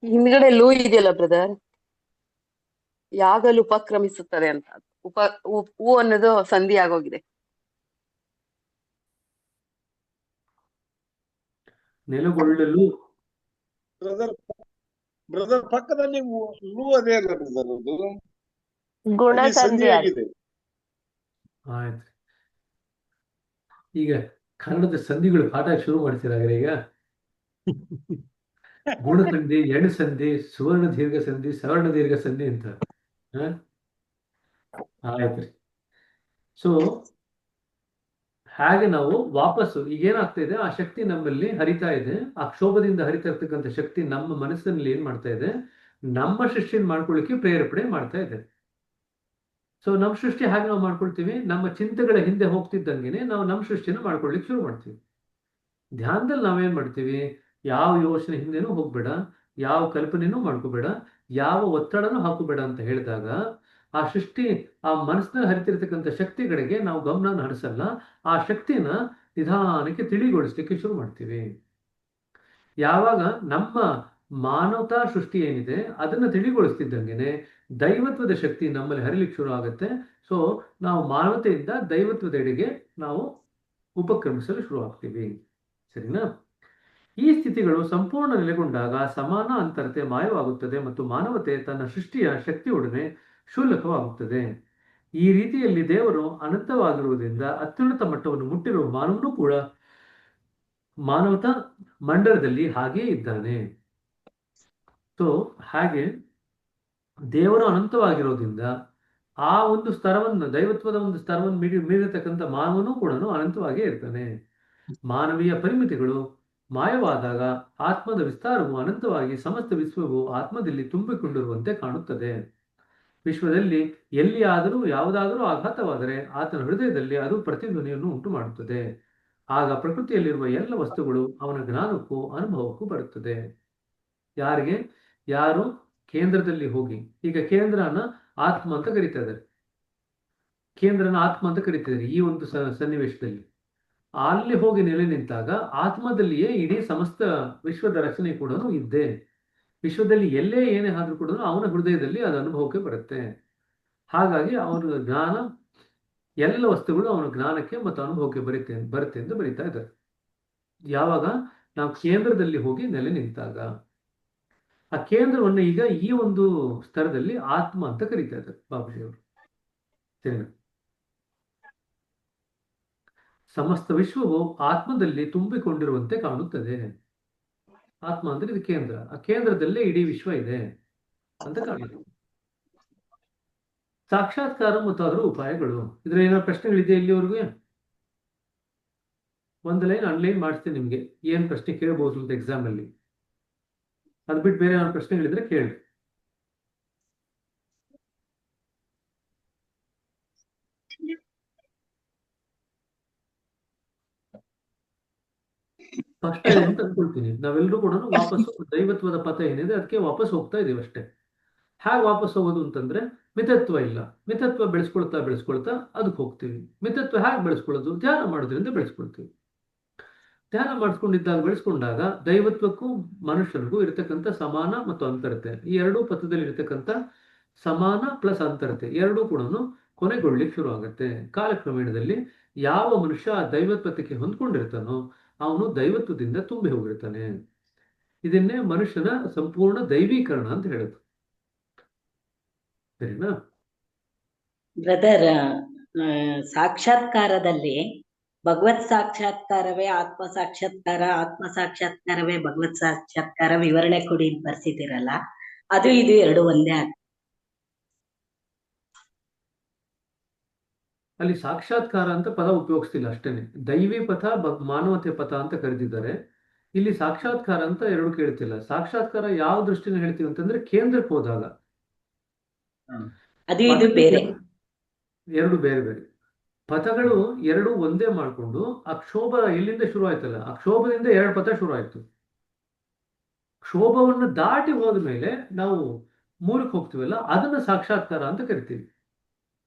ಹಿಂದ್ಗಡೆ ಲೂ ಇದೆಯಲ್ಲ ಬ್ರದರ್, ಯಾಗಲು ಉಪಕ್ರಮಿಸುತ್ತದೆ ಅಂತ. ಹೂ ಅನ್ನೋದು ಸಂಧಿ ಆಗೋಗಿದೆ. ನೆಲೆಗೊಳ್ಳಲು ಬ್ರದರ್ ಪಕ್ಕದಲ್ಲಿ ಲೂ ಅದೇ ಅಲ್ಲ ಬ್ರದರ್, ಅದು ಗುಣ ಅಲ್ಲಿ ಸಂಧಿ ಸಂಧಿ ಆಗಿದೆ. ಆಯ್ತು. ಈಗ ಕನ್ನಡದ ಸಂಧಿಗಳು ಪಾಠ ಶುರು ಮಾಡ್ತೀರಾಗ್ರೆ ಈಗ. ಗುಣ ಸಂಧಿ, ಎಣು ಸಂಧಿ, ಸುವರ್ಣ ದೀರ್ಘ ಸಂಧಿ, ಸವರ್ಣ ದೀರ್ಘ ಸಂಧಿ ಅಂತ. ಆಯ್ತ್ರಿ. ಸೊ ಹಾಗೆ ನಾವು ವಾಪಸ್ಸು ಈಗೇನಾಗ್ತಾ ಇದೆ, ಆ ಶಕ್ತಿ ನಮ್ಮಲ್ಲಿ ಹರಿತಾ ಇದೆ. ಆ ಕ್ಷೋಭದಿಂದ ಹರಿತಾ ಇರ್ತಕ್ಕಂಥ ಶಕ್ತಿ ನಮ್ಮ ಮನಸ್ಸಿನಲ್ಲಿ ಏನ್ ಮಾಡ್ತಾ ಇದೆ, ನಮ್ಮ ಸೃಷ್ಟಿಯನ್ನು ಮಾಡ್ಕೊಳ್ಳಿಕ್ಕೆ ಪ್ರೇರೇಪಣೆ ಮಾಡ್ತಾ ಇದೆ. ಸೊ ನಮ್ಮ ಸೃಷ್ಟಿ ಹಾಗೆ ನಾವು ಮಾಡ್ಕೊಳ್ತೀವಿ. ನಮ್ಮ ಚಿಂತೆಗಳ ಹಿಂದೆ ಹೋಗ್ತಿದ್ದಂಗೆನೆ ನಾವು ನಮ್ಮ ಸೃಷ್ಟಿಯನ್ನು ಮಾಡ್ಕೊಳ್ಲಿಕ್ಕೆ ಶುರು ಮಾಡ್ತೀವಿ. ಧ್ಯಾನದಲ್ಲಿ ನಾವೇನ್ ಮಾಡ್ತೀವಿ, ಯಾವ ಯೋಚನೆ ಹಿಂದೆನೂ ಹೋಗ್ಬೇಡ, ಯಾವ ಕಲ್ಪನೆನೂ ಮಾಡ್ಕೋಬೇಡ, ಯಾವ ಒತ್ತಡನೂ ಹಾಕೋಬೇಡ ಅಂತ ಹೇಳಿದಾಗ ಆ ಸೃಷ್ಟಿ, ಆ ಮನಸ್ಸಿನಲ್ಲಿ ಹರಿತಿರ್ತಕ್ಕಂಥ ಶಕ್ತಿಗಳಿಗೆ ನಾವು ಗಮನ ಹರಿಸಲ್ಲ. ಆ ಶಕ್ತಿನ ನಿಧಾನಕ್ಕೆ ತಿಳಿಗೊಳಿಸ್ಲಿಕ್ಕೆ ಶುರು ಮಾಡ್ತೀವಿ. ಯಾವಾಗ ನಮ್ಮ ಮಾನವತಾ ಸೃಷ್ಟಿ ಏನಿದೆ ಅದನ್ನ ತಿಳಿಗೊಳಿಸ್ತಿದ್ದಂಗೆನೆ ದೈವತ್ವದ ಶಕ್ತಿ ನಮ್ಮಲ್ಲಿ ಹರಿಲಿಕ್ಕೆ ಶುರು ಆಗುತ್ತೆ. ಸೊ ನಾವು ಮಾನವತೆಯಿಂದ ದೈವತ್ವದೆಡೆಗೆ ನಾವು ಉಪಕ್ರಮಿಸಲು ಶುರು ಆಗ್ತೀವಿ. ಸರಿನಾ? ಈ ಸ್ಥಿತಿಗಳು ಸಂಪೂರ್ಣ ನೆಲೆಗೊಂಡಾಗ ಸಮಾನ ಅಂತರತೆ ಮಾಯವಾಗುತ್ತದೆ ಮತ್ತು ಮಾನವತೆ ತನ್ನ ಸೃಷ್ಟಿಯ ಶಕ್ತಿಯೊಡನೆ ಕ್ಷುಲ್ಲಕವಾಗುತ್ತದೆ. ಈ ರೀತಿಯಲ್ಲಿ ದೇವರು ಅನಂತವಾಗಿರುವುದರಿಂದ ಅತ್ಯುನ್ನತ ಮಟ್ಟವನ್ನು ಮುಟ್ಟಿರುವ ಮಾನವನು ಕೂಡ ಮಾನವತಾ ಮಂಡಲದಲ್ಲಿ ಹಾಗೇ ಇದ್ದಾನೆ. ಸೊ ಹಾಗೆ ದೇವರು ಅನಂತವಾಗಿರೋದ್ರಿಂದ ಆ ಒಂದು ಸ್ತರವನ್ನು, ದೈವತ್ವದ ಒಂದು ಸ್ತರವನ್ನು ಮೀರಿರ್ತಕ್ಕಂಥ ಮಾನವನೂ ಕೂಡ ಅನಂತವಾಗೇ ಇರ್ತಾನೆ. ಮಾನವೀಯ ಪರಿಮಿತಿಗಳು ಮಾಯವಾದಾಗ ಆತ್ಮದ ವಿಸ್ತಾರವು ಅನಂತವಾಗಿ ಸಮಸ್ತ ವಿಶ್ವವು ಆತ್ಮದಲ್ಲಿ ತುಂಬಿಕೊಂಡಿರುವಂತೆ ಕಾಣುತ್ತದೆ. ವಿಶ್ವದಲ್ಲಿ ಎಲ್ಲಿಯಾದರೂ ಯಾವುದಾದರೂ ಆಘಾತವಾದರೆ ಆತನ ಹೃದಯದಲ್ಲಿ ಅದು ಪ್ರತಿಧ್ವನಿಯನ್ನು ಉಂಟು ಮಾಡುತ್ತದೆ. ಆಗ ಪ್ರಕೃತಿಯಲ್ಲಿರುವ ಎಲ್ಲ ವಸ್ತುಗಳು ಅವನ ಜ್ಞಾನಕ್ಕೂ ಅನುಭವಕ್ಕೂ ಬರುತ್ತದೆ. ಯಾರು ಕೇಂದ್ರದಲ್ಲಿ ಹೋಗಿ, ಈಗ ಕೇಂದ್ರನ ಆತ್ಮ ಅಂತ ಕರೀತಾ ಇದ್ದಾರೆ, ಕೇಂದ್ರನ ಆತ್ಮ ಅಂತ ಕರೀತಿದ್ದಾರೆ ಈ ಒಂದು ಸನ್ನಿವೇಶದಲ್ಲಿ. ಅಲ್ಲಿ ಹೋಗಿ ನೆಲೆ ನಿಂತಾಗ ಆತ್ಮದಲ್ಲಿಯೇ ಇಡೀ ಸಮಸ್ತ ವಿಶ್ವದ ರಚನೆ ಕೂಡ ಇದ್ದೆ. ವಿಶ್ವದಲ್ಲಿ ಎಲ್ಲೇ ಏನೇ ಆದ್ರೂ ಕೂಡ ಅವನ ಹೃದಯದಲ್ಲಿ ಅದು ಅನುಭವಕ್ಕೆ ಬರುತ್ತೆ. ಹಾಗಾಗಿ ಅವನ ಜ್ಞಾನ, ಎಲ್ಲ ವಸ್ತುಗಳು ಅವನ ಜ್ಞಾನಕ್ಕೆ ಮತ್ತು ಅನುಭವಕ್ಕೆ ಬರುತ್ತೆ ಎಂದು ಬರೀತಾ ಇದ್ದಾರೆ. ಯಾವಾಗ ನಾವು ಕೇಂದ್ರದಲ್ಲಿ ಹೋಗಿ ನೆಲೆ ನಿಂತಾಗ, ಆ ಕೇಂದ್ರವನ್ನು ಈಗ ಈ ಒಂದು ಸ್ತರದಲ್ಲಿ ಆತ್ಮ ಅಂತ ಕರೀತಾ ಇದ್ದಾರೆ ಬಾಬುಜಿಯವರು. ಸರಿನಾ? ಸಮಸ್ತ ವಿಶ್ವವು ಆತ್ಮದಲ್ಲಿ ತುಂಬಿಕೊಂಡಿರುವಂತೆ ಕಾಣುತ್ತದೆ. ಆತ್ಮ ಅಂದ್ರೆ ಇದು ಕೇಂದ್ರ, ಆ ಕೇಂದ್ರದಲ್ಲೇ ಇಡೀ ವಿಶ್ವ ಇದೆ ಅಂತ ಕಾಣುತ್ತೆ. ಸಾಕ್ಷಾತ್ಕಾರ ಮತ್ತು ಅದರ ಉಪಾಯಗಳು, ಇದ್ರ ಏನೋ ಪ್ರಶ್ನೆಗಳಿದೆ ಇಲ್ಲಿವರೆಗೂ? ಒಂದು ಲೈನ್ ಅನ್ಲೈನ್ ಮಾಡಿಸ್ತೀನಿ ನಿಮ್ಗೆ, ಏನ್ ಪ್ರಶ್ನೆ ಕೇಳಬಹುದು ಅಂತ ಎಕ್ಸಾಮ್ ಅಲ್ಲಿ. ಅದ್ ಬಿಟ್ಟು ಬೇರೆ ಏನಾದ್ರು ಪ್ರಶ್ನೆಗಳಿದ್ರೆ ಕೇಳಿ. ಕಷ್ಟ ಇದೆ ಅಂತ ಅನ್ಕೊಳ್ತೀನಿ. ನಾವೆಲ್ಲರೂ ಕೂಡ ವಾಪಸ್ಸು ದೈವತ್ವದ ಪಥ ಏನಿದೆ ಅದಕ್ಕೆ ವಾಪಸ್ ಹೋಗ್ತಾ ಇದೀವಿ ಅಷ್ಟೇ. ಹೇಗೆ ವಾಪಸ್ ಹೋಗೋದು ಅಂತಂದ್ರೆ, ಮಿತತ್ವ ಇಲ್ಲ. ಮಿತತ್ವ ಬೆಳೆಸ್ಕೊಳ್ತಾ ಅದಕ್ಕೆ ಹೋಗ್ತೀವಿ. ಮಿತತ್ವ ಹೇಗೆ ಬೆಳೆಸ್ಕೊಳ್ಳೋದು? ಧ್ಯಾನ ಮಾಡೋದ್ರಿಂದ ಬೆಳೆಸ್ಕೊಳ್ತೀವಿ. ಧ್ಯಾನ ಬೆಳೆಸ್ಕೊಂಡಾಗ ದೈವತ್ವಕ್ಕೂ ಮನುಷ್ಯನಿಗೂ ಇರತಕ್ಕಂಥ ಸಮಾನ ಮತ್ತು ಅಂತರತೆ, ಈ ಎರಡೂ ಪಥದಲ್ಲಿ ಇರತಕ್ಕಂಥ ಸಮಾನ ಪ್ಲಸ್ ಅಂತರತೆ ಎರಡೂ ಕೂಡ ಕೊನೆಗೊಳ್ಳಿಕ್ಕೆ ಶುರು ಆಗುತ್ತೆ. ಕಾಲಕ್ರಮೇಣದಲ್ಲಿ ಯಾವ ಮನುಷ್ಯ ದೈವತ್ವಕ್ಕೆ ಹೊಂದ್ಕೊಂಡಿರ್ತಾನೋ ಅವನು ದೈವತ್ವದಿಂದ ತುಂಬಿ ಹೋಗಿರ್ತಾನೆ. ಇದನ್ನೇ ಮನುಷ್ಯನ ಸಂಪೂರ್ಣ ದೈವೀಕರಣ ಅಂತ ಹೇಳುದು. ಸರಿನಾ? ಬ್ರದರ್, ಸಾಕ್ಷಾತ್ಕಾರದಲ್ಲಿ ಭಗವತ್ ಸಾಕ್ಷಾತ್ಕಾರವೇ ಆತ್ಮ ಸಾಕ್ಷಾತ್ಕಾರ, ಆತ್ಮ ಸಾಕ್ಷಾತ್ಕಾರವೇ ಭಗವತ್ ಸಾಕ್ಷಾತ್ಕಾರ ವಿವರಣೆ ಕೊಡಿ ಅಂತ ಬರ್ಸಿದ್ದೀರಲ್ಲ, ಅದು ಇದು ಎರಡು ಒಂದೇ ಅಲ್ಲಿ ಸಾಕ್ಷಾತ್ಕಾರ ಅಂತ ಪದ ಉಪಯೋಗಿಸ್ತಿಲ್ಲ ಅಷ್ಟೇನೆ. ದೈವಿ ಪಥ ಮಾನವತೆ ಪಥ ಅಂತ ಕರೆದಿದ್ದಾರೆ. ಇಲ್ಲಿ ಸಾಕ್ಷಾತ್ಕಾರ ಅಂತ ಎರಡು ಕೇಳ್ತಿಲ್ಲ. ಸಾಕ್ಷಾತ್ಕಾರ ಯಾವ ದೃಷ್ಟಿನ ಹೇಳ್ತೀವಿ ಅಂತಂದ್ರೆ ಕೇಂದ್ರಕ್ಕೆ ಹೋದಾಗ. ಅದು ಇದು ಬೇರೆ. ಎರಡು ಬೇರೆ ಬೇರೆ ಪಥಗಳು ಎರಡು ಒಂದೇ ಮಾಡಿಕೊಂಡು ಆ ಕ್ಷೋಭ ಎಲ್ಲಿಂದ ಶುರು ಆಯ್ತಲ್ಲ, ಆ ಕ್ಷೋಭದಿಂದ ಎರಡು ಪಥ ಶುರು ಆಯ್ತು. ಕ್ಷೋಭವನ್ನು ದಾಟಿ ಹೋದ ಮೇಲೆ ನಾವು ಮೂಲಕ್ಕೆ ಹೋಗ್ತೀವಲ್ಲ, ಅದನ್ನ ಸಾಕ್ಷಾತ್ಕಾರ ಅಂತ ಕರಿತೀವಿ.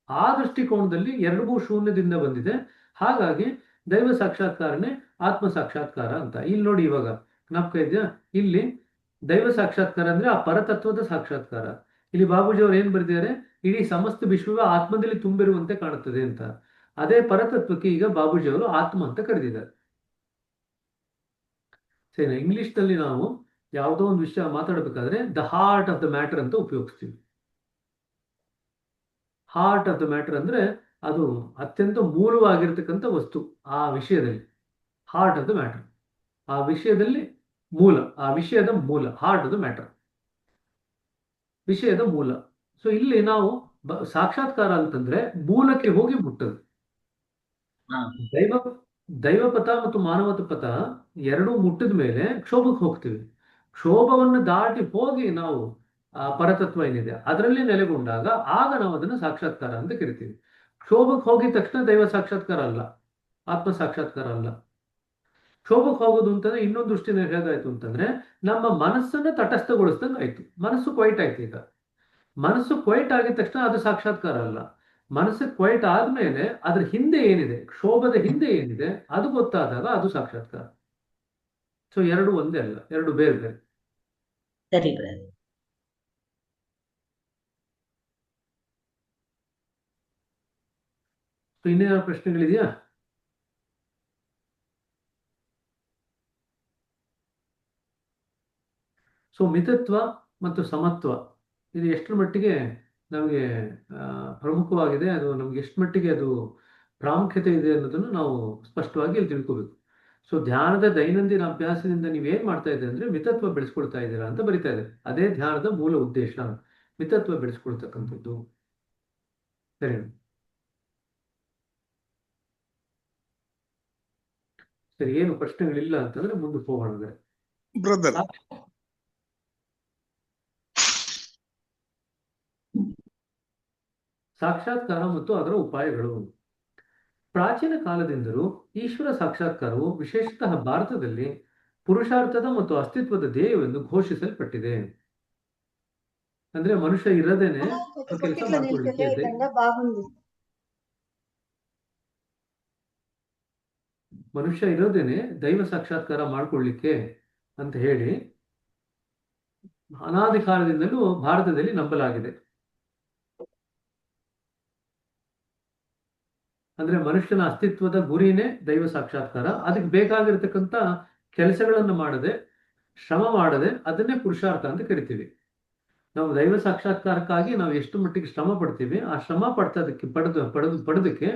ಆ ದೃಷ್ಟಿಕೋನದಲ್ಲಿ ಎರಡೂ ಶೂನ್ಯದಿಂದ ಬಂದಿದೆ. ಹಾಗಾಗಿ ದೈವ ಸಾಕ್ಷಾತ್ಕಾರನೇ ಆತ್ಮ ಸಾಕ್ಷಾತ್ಕಾರ ಅಂತ. ಇಲ್ಲಿ ನೋಡಿ, ಇವಾಗ ಜ್ಞಾಪಕ ಇದೆಯಾ? ಇಲ್ಲಿ ದೈವ ಸಾಕ್ಷಾತ್ಕಾರ ಅಂದ್ರೆ ಆ ಪರತತ್ವದ ಸಾಕ್ಷಾತ್ಕಾರ. ಇಲ್ಲಿ ಬಾಬೂಜಿ ಅವ್ರು ಏನ್ ಬರೆದಿದ್ದಾರೆ? ಇಡೀ ಸಮಸ್ತ ವಿಶ್ವವೇ ಆತ್ಮದಲ್ಲಿ ತುಂಬಿರುವಂತೆ ಕಾಣುತ್ತದೆ ಅಂತ. ಅದೇ ಪರತತ್ವಕ್ಕೆ ಈಗ ಬಾಬೂಜಿ ಅವರು ಆತ್ಮ ಅಂತ ಕರೆದಿದ್ದಾರೆ. ಸರಿ, ಇಂಗ್ಲಿಷ್ ನಲ್ಲಿ ನಾವು ಯಾವುದೋ ಒಂದು ವಿಷಯ ಮಾತಾಡಬೇಕಾದ್ರೆ the heart of the matter ಅಂತ ಉಪಯೋಗಿಸ್ತೀವಿ. ಹಾರ್ಟ್ ಆಫ್ ದ ಮ್ಯಾಟರ್ ಅಂದ್ರೆ ಅದು ಅತ್ಯಂತ ಮೂಲವಾಗಿರ್ತಕ್ಕಂಥ ವಸ್ತು. ಆ ವಿಷಯದಲ್ಲಿ ಹಾರ್ಟ್ ಆಫ್ ದ ಮ್ಯಾಟರ್, ಆ ವಿಷಯದಲ್ಲಿ ಮೂಲ, ಆ ವಿಷಯದ ಮೂಲ, ಹಾರ್ಟ್ ಆಫ್ ದ ಮ್ಯಾಟರ್, ವಿಷಯದ ಮೂಲ. ಸೊ ಇಲ್ಲಿ ನಾವು ಸಾಕ್ಷಾತ್ಕಾರ ಅಂತಂದ್ರೆ ಮೂಲಕ್ಕೆ ಹೋಗಿ ಮುಟ್ಟದು. ದೈವಪಥ ಮತ್ತು ಮಾನವತ ಪಥ ಎರಡೂ ಮುಟ್ಟಿದ ಮೇಲೆ ಕ್ಷೋಭಕ್ಕೆ ಹೋಗ್ತೀವಿ. ಕ್ಷೋಭವನ್ನು ದಾಟಿ ಹೋಗಿ ನಾವು ಆ ಪರತತ್ವ ಏನಿದೆ ಅದರಲ್ಲಿ ನೆಲೆಗೊಂಡಾಗ ಆಗ ನಾವು ಅದನ್ನು ಸಾಕ್ಷಾತ್ಕಾರ ಅಂತ ಕರಿತೀವಿ. ಕ್ಷೋಭಕ್ಕೆ ಹೋಗಿದ ತಕ್ಷಣ ದೈವ ಸಾಕ್ಷಾತ್ಕಾರ ಅಲ್ಲ, ಆತ್ಮ ಸಾಕ್ಷಾತ್ಕಾರ ಅಲ್ಲ. ಕ್ಷೋಭಕ್ಕೆ ಹೋಗೋದು ಅಂತಂದ್ರೆ ಇನ್ನೊಂದು ದೃಷ್ಟಿನ ಹೇಗಾಯ್ತು ಅಂತಂದ್ರೆ ನಮ್ಮ ಮನಸ್ಸನ್ನ ತಟಸ್ಥಗೊಳಿಸ್ದಂಗೆ ಆಯ್ತು. ಮನಸ್ಸು ಕ್ವೈಟ್ ಆಯ್ತು. ಈಗ ಮನಸ್ಸು ಕ್ವೈಟ್ ಆಗಿದ ತಕ್ಷಣ ಅದು ಸಾಕ್ಷಾತ್ಕಾರ ಅಲ್ಲ. ಮನಸ್ಸು ಕ್ವೈಟ್ ಆದ್ಮೇಲೆ ಅದ್ರ ಹಿಂದೆ ಏನಿದೆ, ಕ್ಷೋಭದ ಹಿಂದೆ ಏನಿದೆ ಅದು ಗೊತ್ತಾದಾಗ ಅದು ಸಾಕ್ಷಾತ್ಕಾರ. ಸೊ ಎರಡು ಒಂದೇ ಅಲ್ಲ, ಎರಡು ಬೇರೆ ಬೇರೆ. ಸರಿ ಬ್ರದರ್. ಸೊ ಇನ್ನೇನಾದ್ರು ಪ್ರಶ್ನೆಗಳಿದೆಯಾ? ಸೊ ಮಿತತ್ವ ಮತ್ತು ಸಮತ್ವ ಇದು ಎಷ್ಟರ ಮಟ್ಟಿಗೆ ನಮಗೆ ಪ್ರಮುಖವಾಗಿದೆ, ಅದು ನಮ್ಗೆ ಎಷ್ಟು ಮಟ್ಟಿಗೆ ಅದು ಪ್ರಾಮುಖ್ಯತೆ ಇದೆ ಅನ್ನೋದನ್ನು ನಾವು ಸ್ಪಷ್ಟವಾಗಿ ಇಲ್ಲಿ ತಿಳ್ಕೋಬೇಕು. ಸೊ ಧ್ಯಾನದ ದೈನಂದಿನ ಅಭ್ಯಾಸದಿಂದ ನೀವೇನ್ ಮಾಡ್ತಾ ಇದ್ದೀರಿ ಅಂದ್ರೆ ಮಿತತ್ವ ಬೆಳೆಸ್ಕೊಳ್ತಾ ಇದ್ದೀರಾ ಅಂತ ಬರಿತಾ ಇದೆ. ಅದೇ ಧ್ಯಾನದ ಮೂಲ ಉದ್ದೇಶ, ಮಿತತ್ವ ಬೆಳೆಸ್ಕೊಳ್ತಕ್ಕಂಥದ್ದು. ಸರಿ ಸರಿ, ಏನು ಪ್ರಶ್ನೆಗಳಿಲ್ಲ ಅಂತಂದ್ರೆ ಮುಂದಕ್ಕೆ ಹೋಗೋಣ. ಬ್ರದರ್, ಸಾಕ್ಷಾತ್ಕಾರ ಮತ್ತು ಅದರ ಉಪಾಯಗಳು. ಪ್ರಾಚೀನ ಕಾಲದಿಂದಲೂ ಈಶ್ವರ ಸಾಕ್ಷಾತ್ಕಾರವು ವಿಶೇಷತಃ ಭಾರತದಲ್ಲಿ ಪುರುಷಾರ್ಥದ ಮತ್ತು ಅಸ್ತಿತ್ವದ ಧ್ಯೇಯವೆಂದು ಘೋಷಿಸಲ್ಪಟ್ಟಿದೆ. ಅಂದ್ರೆ ಮನುಷ್ಯ ಇರದೇನೆ ಕೆಲಸ ಮಾಡ್ಕೊಳ್ಳಿಕ್ಕೆ ಮನುಷ್ಯ ಇರೋದೇನೆ ದೈವ ಸಾಕ್ಷಾತ್ಕಾರ ಮಾಡ್ಕೊಳ್ಳಿಕ್ಕೆ ಅಂತ ಹೇಳಿ ಅನಾದಿ ಕಾಲದಿಂದಲೂ ಭಾರತದಲ್ಲಿ ನಂಬಲಾಗಿದೆ. ಅಂದ್ರೆ ಮನುಷ್ಯನ ಅಸ್ತಿತ್ವದ ಗುರಿನೇ ದೈವ ಸಾಕ್ಷಾತ್ಕಾರ. ಅದಕ್ಕೆ ಬೇಕಾಗಿರ್ತಕ್ಕಂಥ ಕೆಲಸಗಳನ್ನು ಮಾಡದೆ, ಶ್ರಮ ಮಾಡದೆ ಅದನ್ನೇ ಪುರುಷಾರ್ಥ ಅಂತ ಕರಿತೀವಿ. ನಾವು ದೈವ ಸಾಕ್ಷಾತ್ಕಾರಕ್ಕಾಗಿ ನಾವು ಎಷ್ಟು ಮಟ್ಟಿಗೆ ಶ್ರಮ ಪಡ್ತೀವಿ, ಆ ಶ್ರಮ ಪಡೆದಕ್ಕೆ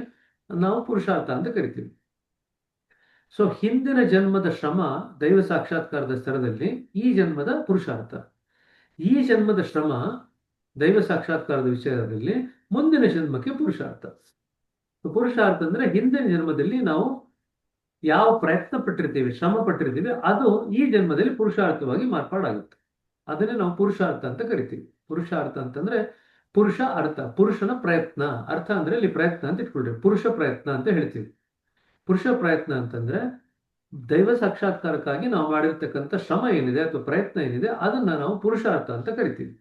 ನಾವು ಪುರುಷಾರ್ಥ ಅಂತ ಕರಿತೀವಿ. ಸೊ ಹಿಂದಿನ ಜನ್ಮದ ಶ್ರಮ ದೈವ ಸಾಕ್ಷಾತ್ಕಾರದ ಸ್ತರದಲ್ಲಿ ಈ ಜನ್ಮದ ಪುರುಷಾರ್ಥ. ಈ ಜನ್ಮದ ಶ್ರಮ ದೈವ ಸಾಕ್ಷಾತ್ಕಾರದ ವಿಷಯದಲ್ಲಿ ಮುಂದಿನ ಜನ್ಮಕ್ಕೆ ಪುರುಷಾರ್ಥ. ಪುರುಷಾರ್ಥ ಅಂದ್ರೆ ಹಿಂದಿನ ಜನ್ಮದಲ್ಲಿ ನಾವು ಯಾವ ಪ್ರಯತ್ನ ಪಟ್ಟಿರ್ತೀವಿ, ಶ್ರಮ ಪಟ್ಟಿರ್ತೀವಿ, ಅದು ಈ ಜನ್ಮದಲ್ಲಿ ಪುರುಷಾರ್ಥವಾಗಿ ಮಾರ್ಪಾಡಾಗುತ್ತೆ. ಅದನ್ನೇ ನಾವು ಪುರುಷಾರ್ಥ ಅಂತ ಕರಿತೀವಿ. ಪುರುಷಾರ್ಥ ಅಂತಂದ್ರೆ ಪುರುಷ ಅರ್ಥ, ಪುರುಷನ ಪ್ರಯತ್ನ. ಅರ್ಥ ಅಂದ್ರೆ ಇಲ್ಲಿ ಪ್ರಯತ್ನ ಅಂತ ಇಟ್ಕೊಳ್ರಿ, ಪುರುಷ ಪ್ರಯತ್ನ ಅಂತ ಹೇಳ್ತೀವಿ. ಪುರುಷ ಪ್ರಯತ್ನ ಅಂತಂದ್ರೆ ದೈವ ಸಾಕ್ಷಾತ್ಕಾರಕ್ಕಾಗಿ ನಾವು ಮಾಡಿರ್ತಕ್ಕಂಥ ಶ್ರಮ ಏನಿದೆ ಅಥವಾ ಪ್ರಯತ್ನ ಏನಿದೆ ಅದನ್ನ ನಾವು ಪುರುಷಾರ್ಥ ಅಂತ ಕರಿತೀವಿ.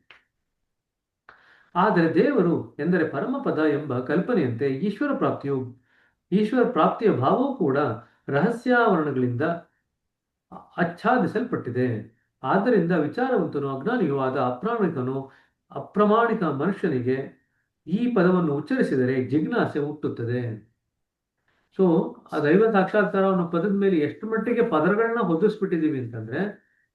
ಆದರೆ ದೇವರು ಎಂದರೆ ಪರಮಪದ ಎಂಬ ಕಲ್ಪನೆಯಂತೆ ಈಶ್ವರ ಪ್ರಾಪ್ತಿಯ ಭಾವವೂ ಕೂಡ ರಹಸ್ಯಾವರಣಗಳಿಂದ ಆಚ್ಛಾದಿಸಲ್ಪಟ್ಟಿದೆ. ಆದ್ದರಿಂದ ವಿಚಾರವಂತನು ಅಜ್ಞಾನಿಯೂ ಆದ ಅಪ್ರಾಮಾಣಿಕ ಮನುಷ್ಯನಿಗೆ ಈ ಪದವನ್ನು ಉಚ್ಚರಿಸಿದರೆ ಜಿಜ್ಞಾಸೆ ಹುಟ್ಟುತ್ತದೆ. ಸೊ ಆ ದೈವ ಸಾಕ್ಷಾತ್ಕಾರ ಅನ್ನೋ ಪದದ ಮೇಲೆ ಎಷ್ಟು ಮಟ್ಟಿಗೆ ಪದಗಳನ್ನ ಹೊದಿಸ್ಬಿಟ್ಟಿದೀವಿ ಅಂತಂದ್ರೆ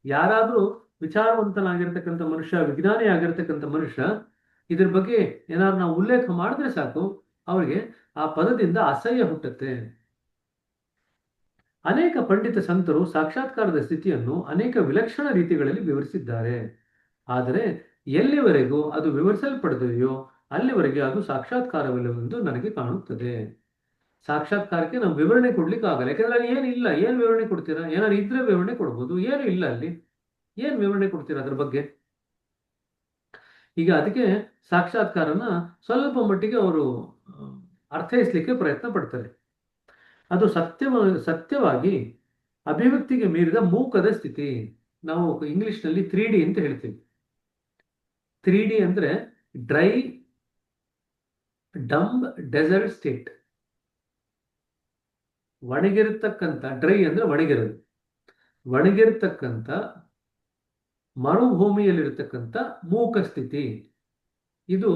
ಯಾರಾದ್ರೂ ವಿಚಾರವಂತನಾಗಿರ್ತಕ್ಕಂಥ ಮನುಷ್ಯ, ವಿಜ್ಞಾನಿ ಆಗಿರ್ತಕ್ಕಂಥ ಮನುಷ್ಯ ಇದ್ರ ಬಗ್ಗೆ ಏನಾದ್ರು ನಾವು ಉಲ್ಲೇಖ ಮಾಡಿದ್ರೆ ಸಾಕು, ಅವರಿಗೆ ಆ ಪದದಿಂದ ಅಸಹ್ಯ ಹುಟ್ಟುತ್ತೆ. ಅನೇಕ ಪಂಡಿತ ಸಂತರು ಸಾಕ್ಷಾತ್ಕಾರದ ಸ್ಥಿತಿಯನ್ನು ಅನೇಕ ವಿಲಕ್ಷಣ ರೀತಿಗಳಲ್ಲಿ ವಿವರಿಸಿದ್ದಾರೆ. ಆದರೆ ಎಲ್ಲಿವರೆಗೂ ಅದು ವಿವರಿಸಲ್ಪಡದೆಯೋ ಅಲ್ಲಿವರೆಗೆ ಅದು ಸಾಕ್ಷಾತ್ಕಾರವಿಲ್ಲವೆಂದು ನನಗೆ ಕಾಣುತ್ತದೆ. ಸಾಕ್ಷಾತ್ಕಾರಕ್ಕೆ ನಾವು ವಿವರಣೆ ಕೊಡ್ಲಿಕ್ಕೆ ಆಗಲ್ಲ, ಯಾಕಂದ್ರೆ ಅಲ್ಲಿ ಏನಿಲ್ಲ. ಏನ್ ವಿವರಣೆ ಕೊಡ್ತೀರಾ? ಏನಾದ್ರು ಇದ್ರೆ ವಿವರಣೆ ಕೊಡ್ಬೋದು, ಏನು ಇಲ್ಲ ಅಲ್ಲಿ. ಏನ್ ವಿವರಣೆ ಕೊಡ್ತೀರಾ ಅದ್ರ ಬಗ್ಗೆ? ಈಗ ಅದಕ್ಕೆ ಸಾಕ್ಷಾತ್ಕಾರನ ಸ್ವಲ್ಪ ಮಟ್ಟಿಗೆ ಅವರು ಅರ್ಥೈಸ್ಲಿಕ್ಕೆ ಪ್ರಯತ್ನ ಪಡ್ತಾರೆ. ಅದು ಸತ್ಯವಾಗಿ ಅಭಿವ್ಯಕ್ತಿಗೆ ಮೀರಿದ ಮೂಕದ ಸ್ಥಿತಿ. ನಾವು ಇಂಗ್ಲಿಷ್ನಲ್ಲಿ 3D ಅಂತ ಹೇಳ್ತೀವಿ. 3D ಅಂದ್ರೆ ಡ್ರೈ, ಡಂಬ್, ಡೆಸರ್ಟ್ ಸ್ಟೇಟ್. ಒಣಗಿರತಕ್ಕಂಥ, ಡ್ರೈ ಅಂದ್ರೆ ಒಣಗಿರೋದು, ಒಣಗಿರತಕ್ಕಂಥ ಮರುಭೂಮಿಯಲ್ಲಿರತಕ್ಕಂಥ ಮೂಕ ಸ್ಥಿತಿ. ಇದು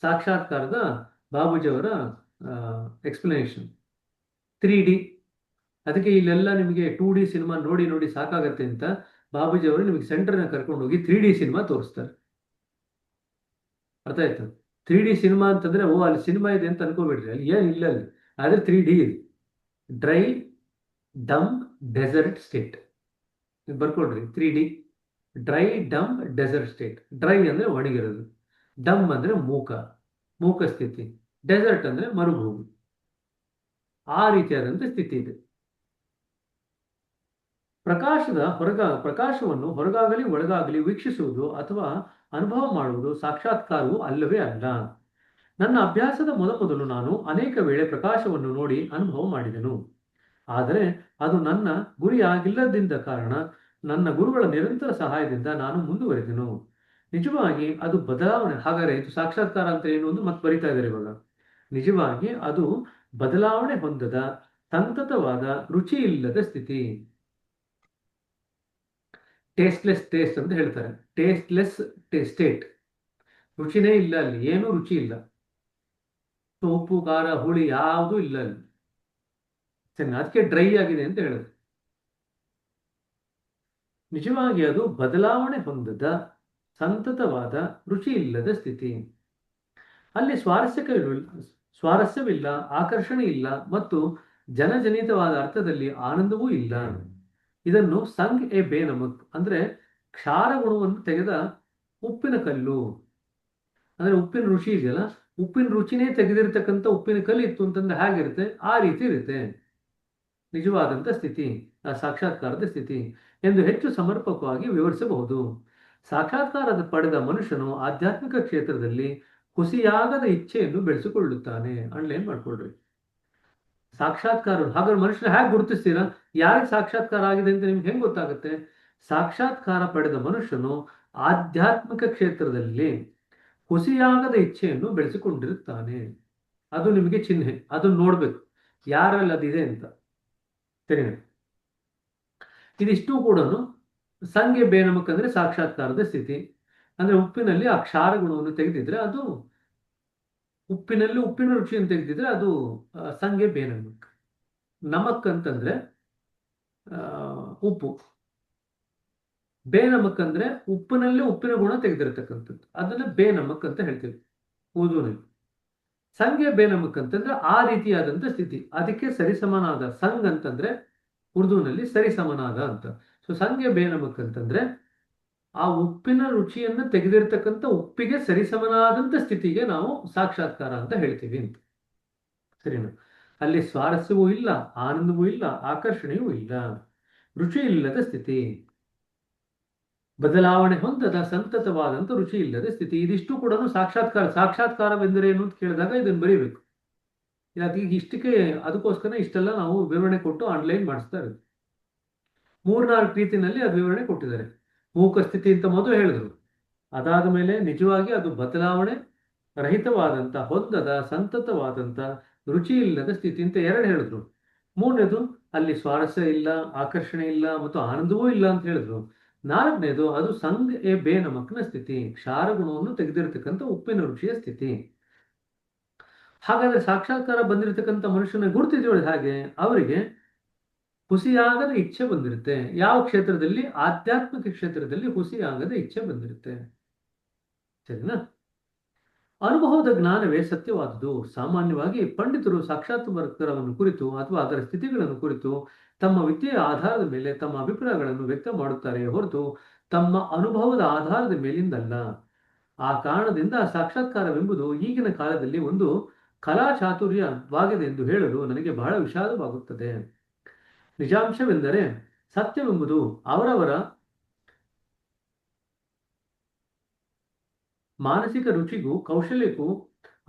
ಸಾಕ್ಷಾತ್ಕಾರದ ಬಾಬೂಜಿಯವರ ಎಕ್ಸ್ಪ್ಲನೇಷನ್. 3D. ಅದಕ್ಕೆ ಇಲ್ಲೆಲ್ಲ ನಿಮಗೆ 2D ಸಿನಿಮಾ ನೋಡಿ ನೋಡಿ ಸಾಕಾಗತ್ತೆ ಅಂತ ಬಾಬೂಜಿ ಅವರು ನಿಮಗೆ ಸೆಂಟರ್ನ ಕರ್ಕೊಂಡು ಹೋಗಿ 3D ಸಿನಿಮಾ ತೋರಿಸ್ತಾರೆ. ಅರ್ಥ ಆಯ್ತು? 3D ಸಿನಿಮಾ ಅಂತಂದ್ರೆ ಓ ಅಲ್ಲಿ ಸಿನಿಮಾ ಇದೆ ಅಂತ ಅನ್ಕೋಬೇಡ್ರಿ, ಅಲ್ಲಿ ಏನಿಲ್ಲ. ಅಲ್ಲಿ ಆದ್ರೆ 3D ಇದೆ. ಡ್ರೈ, ಡಂಬ್, ಡೆಸರ್ಟ್ ಸ್ಟೇಟ್ ಬರ್ಕೊಡ್ರಿ. 3D dry, dumb, desert state. Dry ಅಂದ್ರೆ ಒಣಗಿರೋದು, ಡಂಬ್ ಅಂದ್ರೆ ಮೂಕ ಸ್ಥಿತಿ, ಡೆಸರ್ಟ್ ಅಂದ್ರೆ ಮರುಭೂಮಿ. ಆ ರೀತಿಯಾದಂಥ ಸ್ಥಿತಿ ಇದೆ. ಪ್ರಕಾಶವನ್ನು ಹೊರಗಾಗಲಿ ಒಳಗಾಗಲಿ ವೀಕ್ಷಿಸುವುದು ಅಥವಾ ಅನುಭವ ಮಾಡುವುದು ಸಾಕ್ಷಾತ್ಕಾರವು ಅಲ್ಲವೇ ಅಲ್ಲ. ನನ್ನ ಅಭ್ಯಾಸದ ಮೊದಲು ನಾನು ಅನೇಕ ವೇಳೆ ಪ್ರಕಾಶವನ್ನು ನೋಡಿ ಅನುಭವ ಮಾಡಿದೆನು. ಆದರೆ ಅದು ನನ್ನ ಗುರಿಯಾಗಿಲ್ಲದಿಂದ ಕಾರಣ ನನ್ನ ಗುರುಗಳ ನಿರಂತರ ಸಹಾಯದಿಂದ ನಾನು ಮುಂದುವರೆದೆನು. ನಿಜವಾಗಿ ಅದು ಬದಲಾವಣೆ. ಹಾಗಾದರೆ ಇದು ಸಾಕ್ಷಾತ್ಕಾರ ಅಂತ ಏನು ಅಂತ ಮತ್ತೆ ಬರಿತಾ ಇದ್ದಾರೆ ಇವಾಗ. ನಿಜವಾಗಿ ಅದು ಬದಲಾವಣೆ ಹೊಂದದ ಸಂತತವಾದ ರುಚಿ ಇಲ್ಲದ ಸ್ಥಿತಿ. ಟೇಸ್ಟ್ಲೆಸ್ ಟೇಸ್ಟ್ ಅಂತ ಹೇಳ್ತಾರೆ. Tasteless state. ರುಚಿನೇ ಇಲ್ಲ ಅಲ್ಲಿ, ಏನೂ ರುಚಿ ಇಲ್ಲ. ಉಪ್ಪು, ಖಾರ, ಹುಳಿ ಯಾವುದೂ ಇಲ್ಲ ಅಲ್ಲಿ. ಸರಿ, ಅದಕ್ಕೆ ಡ್ರೈ ಆಗಿದೆ ಅಂತ ಹೇಳೋದು. ನಿಜವಾಗಿ ಅದು ಬದಲಾವಣೆ ಹೊಂದದ ಸಂತತವಾದ ರುಚಿ ಇಲ್ಲದ ಸ್ಥಿತಿ. ಅಲ್ಲಿ ಸ್ವಾರಸ್ಯವಿಲ್ಲ, ಆಕರ್ಷಣೆ ಇಲ್ಲ ಮತ್ತು ಜನಜನಿತವಾದ ಅರ್ಥದಲ್ಲಿ ಆನಂದವೂ ಇಲ್ಲ. ಇದನ್ನು ಸಂಗ್ ಎ ಬೇನಮಕ್ ಅಂದ್ರೆ ಕ್ಷಾರ ಗುಣವನ್ನು ತೆಗೆದ ಉಪ್ಪಿನ ಕಲ್ಲು. ಅಂದ್ರೆ ಉಪ್ಪಿನ ರುಚಿ ಇದೆಯಲ್ಲ, ಉಪ್ಪಿನ ರುಚಿನೇ ತೆಗೆದಿರ್ತಕ್ಕಂಥ ಉಪ್ಪಿನ ಕಲ್ಲು ಇತ್ತು ಅಂತಂದ್ರೆ ಹೇಗಿರುತ್ತೆ, ಆ ರೀತಿ ಇರುತ್ತೆ ನಿಜವಾದಂಥ ಸ್ಥಿತಿ, ಆ ಸಾಕ್ಷಾತ್ಕಾರದ ಸ್ಥಿತಿ ಎಂದು ಹೆಚ್ಚು ಸಮರ್ಪಕವಾಗಿ ವಿವರಿಸಬಹುದು. ಸಾಕ್ಷಾತ್ಕಾರದ ಪಡೆದ ಮನುಷ್ಯನು ಆಧ್ಯಾತ್ಮಿಕ ಕ್ಷೇತ್ರದಲ್ಲಿ ಹುಸಿಯಾಗದ ಇಚ್ಛೆಯನ್ನು ಬೆಳೆಸಿಕೊಳ್ಳುತ್ತಾನೆ. ಅಂಡ್ಲೈನ್ ಮಾಡ್ಕೊಳ್ರಿ. ಸಾಕ್ಷಾತ್ಕಾರ ಹಾಗಾದ್ರೆ ಮನುಷ್ಯನ ಹೇಗೆ ಗುರುತಿಸ್ತೀರಾ? ಯಾರಿಗೆ ಸಾಕ್ಷಾತ್ಕಾರ ಆಗಿದೆ ಅಂತ ನಿಮ್ಗೆ ಹೆಂಗೆ ಗೊತ್ತಾಗುತ್ತೆ? ಸಾಕ್ಷಾತ್ಕಾರ ಪಡೆದ ಮನುಷ್ಯನು ಆಧ್ಯಾತ್ಮಿಕ ಕ್ಷೇತ್ರದಲ್ಲಿ ಹುಸಿಯಾಗದ ಇಚ್ಛೆಯನ್ನು ಬೆಳೆಸಿಕೊಂಡಿರುತ್ತಾನೆ. ಅದು ನಿಮಗೆ ಚಿಹ್ನೆ, ಅದನ್ನು ನೋಡ್ಬೇಕು ಯಾರಲ್ಲಿ ಅದಿದೆ ಅಂತ. ಸರಿನಾ? ಇದಿಷ್ಟು ಕೂಡ ಸಂಗೆ ಬೇನಮಕ್ ಅಂದ್ರೆ ಸಾಕ್ಷಾತ್ಕಾರದ ಸ್ಥಿತಿ. ಅಂದ್ರೆ ಉಪ್ಪಿನಲ್ಲಿ ಆ ಕ್ಷಾರ ಗುಣವನ್ನು ತೆಗೆದಿದ್ರೆ ಅದು ಉಪ್ಪಿನ ರುಚಿಯನ್ನು ತೆಗೆದಿದ್ರೆ ಅದು ಸಂಗೆ ಬೇನಮಕ್. ನಮಕ್ ಅಂತಂದ್ರೆ ಉಪ್ಪು, ಬೇನಮಕ್ ಅಂದ್ರೆ ಉಪ್ಪಿನಲ್ಲಿ ಉಪ್ಪಿನ ಗುಣ ತೆಗೆದಿರತಕ್ಕಂಥದ್ದು, ಅದನ್ನ ಬೇನಮಕ್ ಅಂತ ಹೇಳ್ತೀವಿ ಉರ್ದುನಲ್ಲಿ. ಸಂಗೆ ಬೇನಮಕ್ ಅಂತಂದ್ರೆ ಆ ರೀತಿಯಾದಂಥ ಸ್ಥಿತಿ, ಅದಕ್ಕೆ ಸರಿಸಮನಾದ. ಸಂಗ್ ಅಂತಂದ್ರೆ ಉರ್ದುನಲ್ಲಿ ಸರಿಸಮನಾದ ಅಂತ. ಸೊ ಸಂಗೆ ಬೇನಮಕ್ ಅಂತಂದ್ರೆ ಆ ಉಪ್ಪಿನ ರುಚಿಯನ್ನು ತೆಗೆದಿರ್ತಕ್ಕಂಥ ಉಪ್ಪಿಗೆ ಸರಿಸಮನಾದಂಥ ಸ್ಥಿತಿಗೆ ನಾವು ಸಾಕ್ಷಾತ್ಕಾರ ಅಂತ ಹೇಳ್ತೀವಿ ಅಂತ. ಸರಿನಾ? ಅಲ್ಲಿ ಸ್ವಾರಸ್ಯವೂ ಇಲ್ಲ, ಆನಂದವೂ ಇಲ್ಲ, ಆಕರ್ಷಣೆಯೂ ಇಲ್ಲ, ರುಚಿ ಇಲ್ಲದ ಸ್ಥಿತಿ, ಬದಲಾವಣೆ ಹೊಂದದ ಸಂತತವಾದಂಥ ರುಚಿ ಇಲ್ಲದ ಸ್ಥಿತಿ. ಇದಿಷ್ಟು ಕೂಡ ಸಾಕ್ಷಾತ್ಕಾರವೆಂದರೇನು ಅಂತ ಕೇಳಿದಾಗ ಇದನ್ನು ಬರೀಬೇಕು. ಈಗ ಇಷ್ಟಕ್ಕೆ ಅದಕ್ಕೋಸ್ಕರ ಇಷ್ಟೆಲ್ಲ ನಾವು ವಿವರಣೆ ಕೊಟ್ಟು ಆನ್ಲೈನ್ ಮಾಡಿಸ್ತಾ ಇರೋದು. 3-4 ರೀತಿಯಲ್ಲಿ ಅದು ವಿವರಣೆ ಕೊಟ್ಟಿದ್ದಾರೆ. ಮೂಕ ಸ್ಥಿತಿ ಅಂತ ಮೊದಲು ಹೇಳಿದ್ರು. ಅದಾದ ಮೇಲೆ ನಿಜವಾಗಿ ಅದು ಬದಲಾವಣೆ ರಹಿತವಾದಂಥ ಹೊಂದದ ಸಂತತವಾದಂಥ ರುಚಿ ಇಲ್ಲದ ಸ್ಥಿತಿ ಅಂತ 2 ಹೇಳಿದ್ರು. 3ನೇದು ಅಲ್ಲಿ ಸ್ವಾರಸ್ಯ ಇಲ್ಲ, ಆಕರ್ಷಣೆ ಇಲ್ಲ ಮತ್ತು ಆನಂದವೂ ಇಲ್ಲ ಅಂತ ಹೇಳಿದ್ರು. 4ನೇದು ಅದು ಸಂಗ್ ಎ ಬೇನಮಕ್ನ ಸ್ಥಿತಿ, ಕ್ಷಾರ ಗುಣವನ್ನು ತೆಗೆದಿರ್ತಕ್ಕಂಥ ಉಪ್ಪಿನ ರುಚಿಯ ಸ್ಥಿತಿ. ಹಾಗಾದ್ರೆ ಸಾಕ್ಷಾತ್ಕಾರ ಬಂದಿರತಕ್ಕಂಥ ಮನುಷ್ಯನ ಗುರುತಿದೆಯೋ ಹಾಗೆ ಅವರಿಗೆ ಹುಸಿಯಾಗದ ಇಚ್ಛೆ ಬಂದಿರುತ್ತೆ. ಯಾವ ಕ್ಷೇತ್ರದಲ್ಲಿ? ಆಧ್ಯಾತ್ಮಿಕ ಕ್ಷೇತ್ರದಲ್ಲಿ ಹುಸಿಯಾಗದ ಇಚ್ಛೆ ಬಂದಿರುತ್ತೆ. ಸರಿನಾ? ಅನುಭವದ ಜ್ಞಾನವೇ ಸತ್ಯವಾದುದು. ಸಾಮಾನ್ಯವಾಗಿ ಪಂಡಿತರು ಸಾಕ್ಷಾತ್ಕಾರವನ್ನು ಕುರಿತು ಅಥವಾ ಅದರ ಸ್ಥಿತಿಗಳನ್ನು ಕುರಿತು ತಮ್ಮ ವಿದ್ಯೆಯ ಆಧಾರದ ಮೇಲೆ ತಮ್ಮ ಅಭಿಪ್ರಾಯಗಳನ್ನು ವ್ಯಕ್ತ ಮಾಡುತ್ತಾರೆ ಹೊರತು ತಮ್ಮ ಅನುಭವದ ಆಧಾರದ ಮೇಲಿಂದಲ್ಲ. ಆ ಕಾರಣದಿಂದ ಸಾಕ್ಷಾತ್ಕಾರವೆಂಬುದು ಈಗಿನ ಕಾಲದಲ್ಲಿ ಒಂದು ಕಲಾ ಚಾತುರ್ಯವಾಗಿದೆ ಎಂದು ಹೇಳಲು ನನಗೆ ಬಹಳ ವಿಷಾದವಾಗುತ್ತದೆ. ನಿಜಾಂಶವೆಂದರೆ ಸತ್ಯವೆಂಬುದು ಅವರವರ ಮಾನಸಿಕ ರುಚಿಗೂ ಕೌಶಲ್ಯಕ್ಕೂ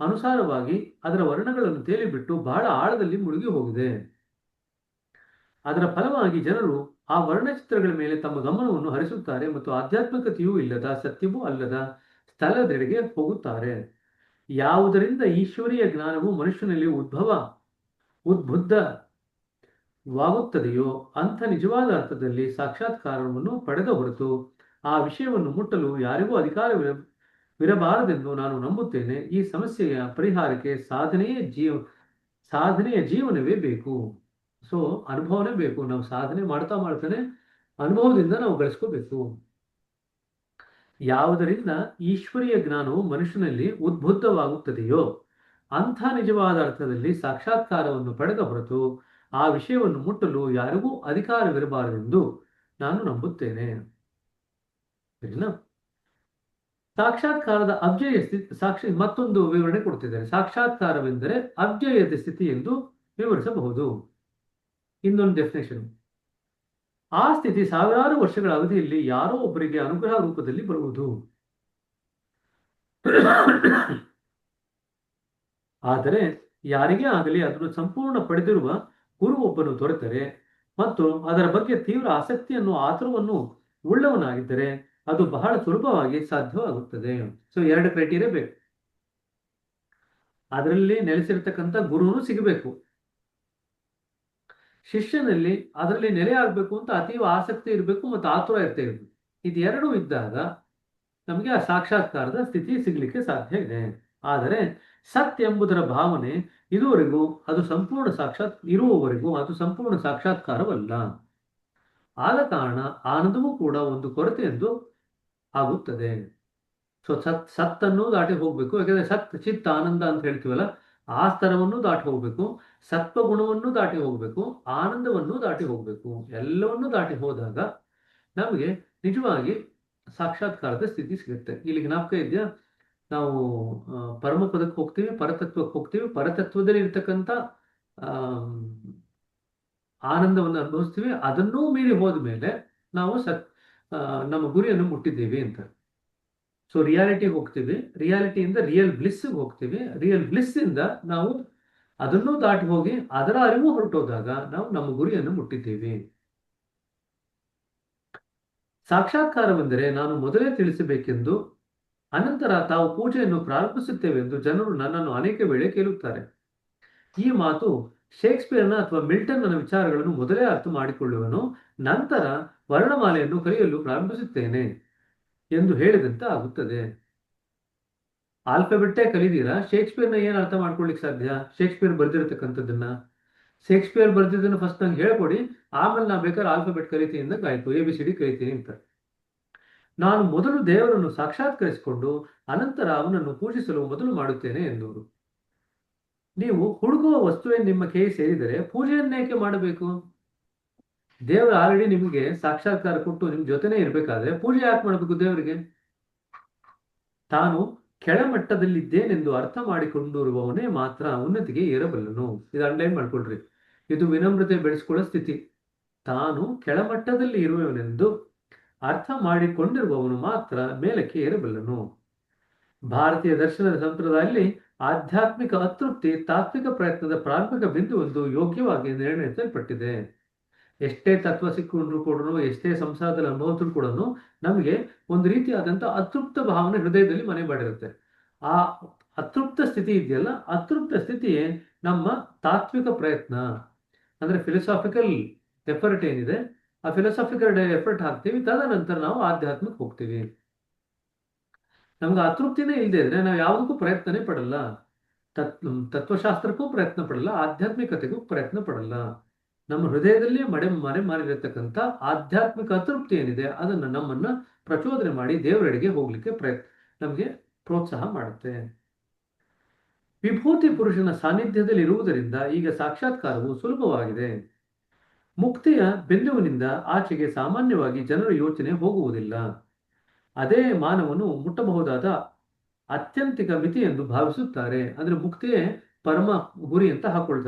ಅನುಸಾರವಾಗಿ ಅದರ ವರ್ಣಗಳನ್ನು ತೇಲಿಬಿಟ್ಟು ಬಹಳ ಆಳದಲ್ಲಿ ಮುಳುಗಿ ಹೋಗಿದೆ. ಅದರ ಫಲವಾಗಿ ಜನರು ಆ ವರ್ಣಚಿತ್ರಗಳ ಮೇಲೆ ತಮ್ಮ ಗಮನವನ್ನು ಹರಿಸುತ್ತಾರೆ ಮತ್ತು ಆಧ್ಯಾತ್ಮಿಕತೆಯೂ ಇಲ್ಲದ ಸತ್ಯವೂ ಅಲ್ಲದ ಸ್ಥಳದೆಡೆಗೆ ಹೋಗುತ್ತಾರೆ. ಯಾವುದರಿಂದ ಈಶ್ವರೀಯ ಜ್ಞಾನವು ಮನುಷ್ಯನಲ್ಲಿ ಉದ್ಬುದ್ಧವಾಗುತ್ತದೆಯೋ ಅಂಥ ನಿಜವಾದ ಅರ್ಥದಲ್ಲಿ ಸಾಕ್ಷಾತ್ಕಾರವನ್ನು ಪಡೆದ ಹೊರತು ಆ ವಿಷಯವನ್ನು ಮುಟ್ಟಲು ಯಾರಿಗೂ ಅಧಿಕಾರವಿರಬಾರದೆಂದು ನಾನು ನಂಬುತ್ತೇನೆ. ಈ ಸಮಸ್ಯೆಯ ಪರಿಹಾರಕ್ಕೆ ಸಾಧನೆಯ ಜೀವನವೇ ಬೇಕು. ಸೊ ಅನುಭವನೇ ಬೇಕು. ನಾವು ಸಾಧನೆ ಮಾಡ್ತಾ ಮಾಡ್ತಾನೆ ಅನುಭವದಿಂದ ನಾವು ಗಳಿಸ್ಕೋಬೇಕು. ಯಾವುದರಿಂದ ಈಶ್ವರೀಯ ಜ್ಞಾನವು ಮನುಷ್ಯನಲ್ಲಿ ಉದ್ಬುದ್ಧವಾಗುತ್ತದೆಯೋ ಅಂಥ ನಿಜವಾದ ಅರ್ಥದಲ್ಲಿ ಸಾಕ್ಷಾತ್ಕಾರವನ್ನು ಪಡೆದ ಹೊರತು ಆ ವಿಷಯವನ್ನು ಮುಟ್ಟಲು ಯಾರಿಗೂ ಅಧಿಕಾರವಿರಬಾರದೆಂದು ನಾನು ನಂಬುತ್ತೇನೆ. ಸರಿನಾ? ಸಾಕ್ಷಾತ್ಕಾರದ ಅವ್ಯಯ ಸ್ಥಿತಿ ಮತ್ತೊಂದು ವಿವರಣೆ ಕೊಡ್ತಿದ್ದಾರೆ. ಸಾಕ್ಷಾತ್ಕಾರವೆಂದರೆ ಅವ್ಯಯದ ಸ್ಥಿತಿ ಎಂದು ವಿವರಿಸಬಹುದು. ಇನ್ನೊಂದು ಡೆಫಿನೇಷನ್, ಆ ಸ್ಥಿತಿ ಸಾವಿರಾರು ವರ್ಷಗಳ ಅವಧಿಯಲ್ಲಿ ಯಾರೋ ಒಬ್ಬರಿಗೆ ಅನುಗ್ರಹ ರೂಪದಲ್ಲಿ ಬರುವುದು. ಆದರೆ ಯಾರಿಗೇ ಆಗಲಿ ಅದನ್ನು ಸಂಪೂರ್ಣ ಪಡೆದಿರುವ ಗುರು ಒಬ್ಬನು ದೊರೆತರೆ ಮತ್ತು ಅದರ ಬಗ್ಗೆ ತೀವ್ರ ಆಸಕ್ತಿಯನ್ನು ಆತುರವನ್ನು ಉಳ್ಳವನಾಗಿದ್ದರೆ ಅದು ಬಹಳ ಸುಲಭವಾಗಿ ಸಾಧ್ಯವಾಗುತ್ತದೆ. ಸೊ 2 ಕ್ರೈಟೀರಿಯಾ ಬೇಕು. ಅದರಲ್ಲಿ ನೆಲೆಸಿರ್ತಕ್ಕಂಥ ಗುರುನು ಸಿಗಬೇಕು, ಶಿಷ್ಯನಲ್ಲಿ ಅದರಲ್ಲಿ ನೆಲೆ ಆಗ್ಬೇಕು ಅಂತ ಅತೀವ ಆಸಕ್ತಿ ಇರಬೇಕು ಮತ್ತು ಆತುರ ಇರಬೇಕು. ಇದೆರಡೂ ಇದ್ದಾಗ ನಮಗೆ ಆ ಸಾಕ್ಷಾತ್ಕಾರದ ಸ್ಥಿತಿ ಸಿಗ್ಲಿಕ್ಕೆ ಸಾಧ್ಯ ಇದೆ. ಆದರೆ ಸತ್ ಎಂಬುದರ ಭಾವನೆ ಇರುವವರೆಗೂ ಅದು ಸಂಪೂರ್ಣ ಸಾಕ್ಷಾತ್ಕಾರವಲ್ಲ. ಆದ ಕಾರಣ ಆನಂದವೂ ಕೂಡ ಒಂದು ಕೊರತೆ ಎಂದು ಆಗುತ್ತದೆ. ಸೊ ಸತ್ತನ್ನು ದಾಟಿ ಹೋಗ್ಬೇಕು. ಯಾಕಂದ್ರೆ ಸತ್ ಚಿತ್ತ ಆನಂದ ಅಂತ ಹೇಳ್ತೀವಲ್ಲ, ಆ ಸ್ತರವನ್ನು ದಾಟಿ ಹೋಗ್ಬೇಕು, ಸತ್ವಗುಣವನ್ನು ದಾಟಿ ಹೋಗ್ಬೇಕು, ಆನಂದವನ್ನು ದಾಟಿ ಹೋಗ್ಬೇಕು. ಎಲ್ಲವನ್ನೂ ದಾಟಿ ಹೋದಾಗ ನಮಗೆ ನಿಜವಾಗಿ ಸಾಕ್ಷಾತ್ಕಾರದ ಸ್ಥಿತಿ ಸಿಗುತ್ತೆ. ಇಲ್ಲಿ ಜ್ಞಾಪಕ ಇದೆಯಾ? ನಾವು ಪರಮಪದಕ್ಕೆ ಹೋಗ್ತೀವಿ, ಪರತತ್ವಕ್ಕೆ ಹೋಗ್ತೀವಿ, ಪರತತ್ವದಲ್ಲಿ ಇರ್ತಕ್ಕಂಥ ಆನಂದವನ್ನು ಅನುಭವಿಸ್ತೀವಿ. ಅದನ್ನೂ ಮೀರಿ ಹೋದ ಮೇಲೆ ನಾವು ನಮ್ಮ ಗುರಿಯನ್ನು ಮುಟ್ಟಿದ್ದೀವಿ ಅಂತ. ಸೊ ರಿಯಾಲಿಟಿಗೆ ಹೋಗ್ತೀವಿ, ರಿಯಾಲಿಟಿಯಿಂದ ರಿಯಲ್ ಬ್ಲಿಸ್ಗೆ ಹೋಗ್ತೀವಿ, ರಿಯಲ್ ಬ್ಲಿಸ್ ಇಂದ ನಾವು ಅದನ್ನೂ ದಾಟಿ ಹೋಗಿ ಅದರ ಅರಿವು ಹೊರಟೋದಾಗ ನಾವು ನಮ್ಮ ಗುರಿಯನ್ನು ಮುಟ್ಟಿದ್ದೀವಿ. ಸಾಕ್ಷಾತ್ಕಾರವೆಂದರೆ ನಾನು ಮೊದಲೇ ತಿಳಿಸಬೇಕೆಂದು ಅನಂತರ ತಾವು ಪೂಜೆಯನ್ನು ಪ್ರಾರಂಭಿಸುತ್ತೇವೆ ಎಂದು ಜನರು ನನ್ನನ್ನು ಅನೇಕ ವೇಳೆ ಕೇಳುತ್ತಾರೆ. ಈ ಮಾತು ಶೇಕ್ಸ್ಪಿಯರ್ನ ಅಥವಾ ಮಿಲ್ಟನ್ನ ವಿಚಾರಗಳನ್ನು ಮೊದಲೇ ಅರ್ಥ ಮಾಡಿಕೊಳ್ಳುವನು, ನಂತರ ವರ್ಣಮಾಲೆಯನ್ನು ಕಲಿಯಲು ಪ್ರಾರಂಭಿಸುತ್ತೇನೆ ಎಂದು ಹೇಳಿದಂತೆ ಆಗುತ್ತದೆ. ಆಲ್ಫಾಬೆಟ್ಟೇ ಕಲಿದೀರಾ, ಶೇಕ್ಸ್ಪಿಯರ್ನ ಏನು ಅರ್ಥ ಮಾಡ್ಕೊಳ್ಳಿಕ್ಕೆ ಸಾಧ್ಯ? ಶೇಕ್ಸ್ಪಿಯರ್ ಬರ್ದಿರತಕ್ಕಂಥದ್ದನ್ನ, ಶೇಕ್ಸ್ಪಿಯರ್ ಬರ್ದಿದ್ದನ್ನು ಫಸ್ಟ್ ನಂಗೆ ಹೇಳ್ಕೊಡಿ, ಆಮೇಲೆ ನಾ ಬೇಕಾದ್ರೆ ಆಲ್ಫಾಬೆಟ್ ಕಲಿತೀನಿ ಅಂತ ಆಯ್ತು, ABCD ಕಲಿತೀನಿ ಅಂತ. ನಾನು ಮೊದಲು ದೇವರನ್ನು ಸಾಕ್ಷಾತ್ಕರಿಸಿಕೊಂಡು ಅನಂತರ ಅವನನ್ನು ಪೂಜಿಸಲು ಮೊದಲು ಮಾಡುತ್ತೇನೆ ಎಂದವರು. ನೀವು ಹುಡುಕುವ ವಸ್ತುವೇ ನಿಮ್ಮ ಕೈ ಸೇರಿದರೆ ಪೂಜೆಯನ್ನೇಕೆ ಮಾಡಬೇಕು? ದೇವರು ಆಲ್ರೆಡಿ ನಿಮಗೆ ಸಾಕ್ಷಾತ್ಕಾರ ಕೊಟ್ಟು ನಿಮ್ ಜೊತೆನೇ ಇರಬೇಕಾದ್ರೆ ಪೂಜೆ ಯಾಕೆ ಮಾಡಬೇಕು ದೇವರಿಗೆ? ತಾನು ಕೆಳಮಟ್ಟದಲ್ಲಿದ್ದೇನೆಂದು ಅರ್ಥ ಮಾಡಿಕೊಂಡಿರುವವನೇ ಮಾತ್ರ ಉನ್ನತಿಗೆ ಏರಬಲ್ಲನು. ಇದು ಅಂಡರ್ಲೈನ್ ಮಾಡ್ಕೊಳ್ರಿ. ಇದು ವಿನಮ್ರತೆ ಬೆಳೆಸ್ಕೊಳ್ಳೋ ಸ್ಥಿತಿ. ತಾನು ಕೆಳಮಟ್ಟದಲ್ಲಿ ಇರುವವನೆಂದು ಅರ್ಥ ಮಾಡಿಕೊಂಡಿರುವವನು ಮಾತ್ರ ಮೇಲಕ್ಕೆ ಏರಬಲ್ಲನು. ಭಾರತೀಯ ದರ್ಶನದ ಸಂಪ್ರದಾಯದಲ್ಲಿ ಆಧ್ಯಾತ್ಮಿಕ ಅತೃಪ್ತಿ ತಾತ್ವಿಕ ಪ್ರಯತ್ನದ ಪ್ರಾರಂಭಿಕ ಬಿಂದುವೊಂದು ಯೋಗ್ಯವಾಗಿ ನಿರ್ಣಯಿಸಲ್ಪಟ್ಟಿದೆ. ಎಷ್ಟೇ ತತ್ವ ಸಿಕ್ಕೊಂಡ್ರು ಕೂಡ, ಎಷ್ಟೇ ಸಂಸಾರದಲ್ಲಿ ಅನುಭವಿಸಿದ್ರು ಕೂಡ ನಮಗೆ ಒಂದು ರೀತಿಯಾದಂಥ ಅತೃಪ್ತ ಭಾವನೆ ಹೃದಯದಲ್ಲಿ ಮನೆ ಮಾಡಿರುತ್ತೆ. ಆ ಅತೃಪ್ತ ಸ್ಥಿತಿ ಇದೆಯಲ್ಲ, ಅತೃಪ್ತ ಸ್ಥಿತಿಯೇ ನಮ್ಮ ತಾತ್ವಿಕ ಪ್ರಯತ್ನ. ಅಂದ್ರೆ ಫಿಲಸಾಫಿಕಲ್ ಎಫರ್ಟ್ ಏನಿದೆ, ಆ ಫಿಲಸಾಫಿಕಲ್ ಎಫರ್ಟ್ ಹಾಕ್ತೀವಿ, ತದನಂತರ ನಾವು ಆಧ್ಯಾತ್ಮಕ್ಕೆ ಹೋಗ್ತೀವಿ. ನಮ್ಗೆ ಅತೃಪ್ತಿನೇ ಇಲ್ಲದೆ ಇದ್ರೆ ನಾವು ಯಾವುದಕ್ಕೂ ಪ್ರಯತ್ನನೇ ಪಡಲ್ಲ. ತತ್ವಶಾಸ್ತ್ರಕ್ಕೂ ಪ್ರಯತ್ನ ಪಡಲ್ಲ, ಆಧ್ಯಾತ್ಮಿಕತೆಗೂ ಪ್ರಯತ್ನ ಪಡಲ್ಲ. ನಮ್ಮ ಹೃದಯದಲ್ಲಿ ಮರೆ ಮಾರಿರತಕ್ಕಂಥ ಆಧ್ಯಾತ್ಮಿಕ ಅತೃಪ್ತಿ ಏನಿದೆ ಅದನ್ನು ನಮ್ಮನ್ನ ಪ್ರಚೋದನೆ ಮಾಡಿ ದೇವರೆಡೆಗೆ ಹೋಗ್ಲಿಕ್ಕೆ ನಮಗೆ ಪ್ರೋತ್ಸಾಹ ಮಾಡುತ್ತೆ. ವಿಭೂತಿ ಪುರುಷನ ಸಾನ್ನಿಧ್ಯದಲ್ಲಿ ಇರುವುದರಿಂದ ಈಗ ಸಾಕ್ಷಾತ್ಕಾರವು ಸುಲಭವಾಗಿದೆ. ಮುಕ್ತಿಯ ಬಿಂದುವಿನಿಂದ ಆಚೆಗೆ ಸಾಮಾನ್ಯವಾಗಿ ಜನರ ಯೋಚನೆ ಹೋಗುವುದಿಲ್ಲ. ಅದೇ ಮಾನವನು ಮುಟ್ಟಬಹುದಾದ ಅತ್ಯಂತಿಕ ಮಿತಿ ಎಂದು ಭಾವಿಸುತ್ತಾರೆ. ಅಂದ್ರೆ ಮುಕ್ತಿಯೇ ಪರಮ ಗುರಿ ಅಂತ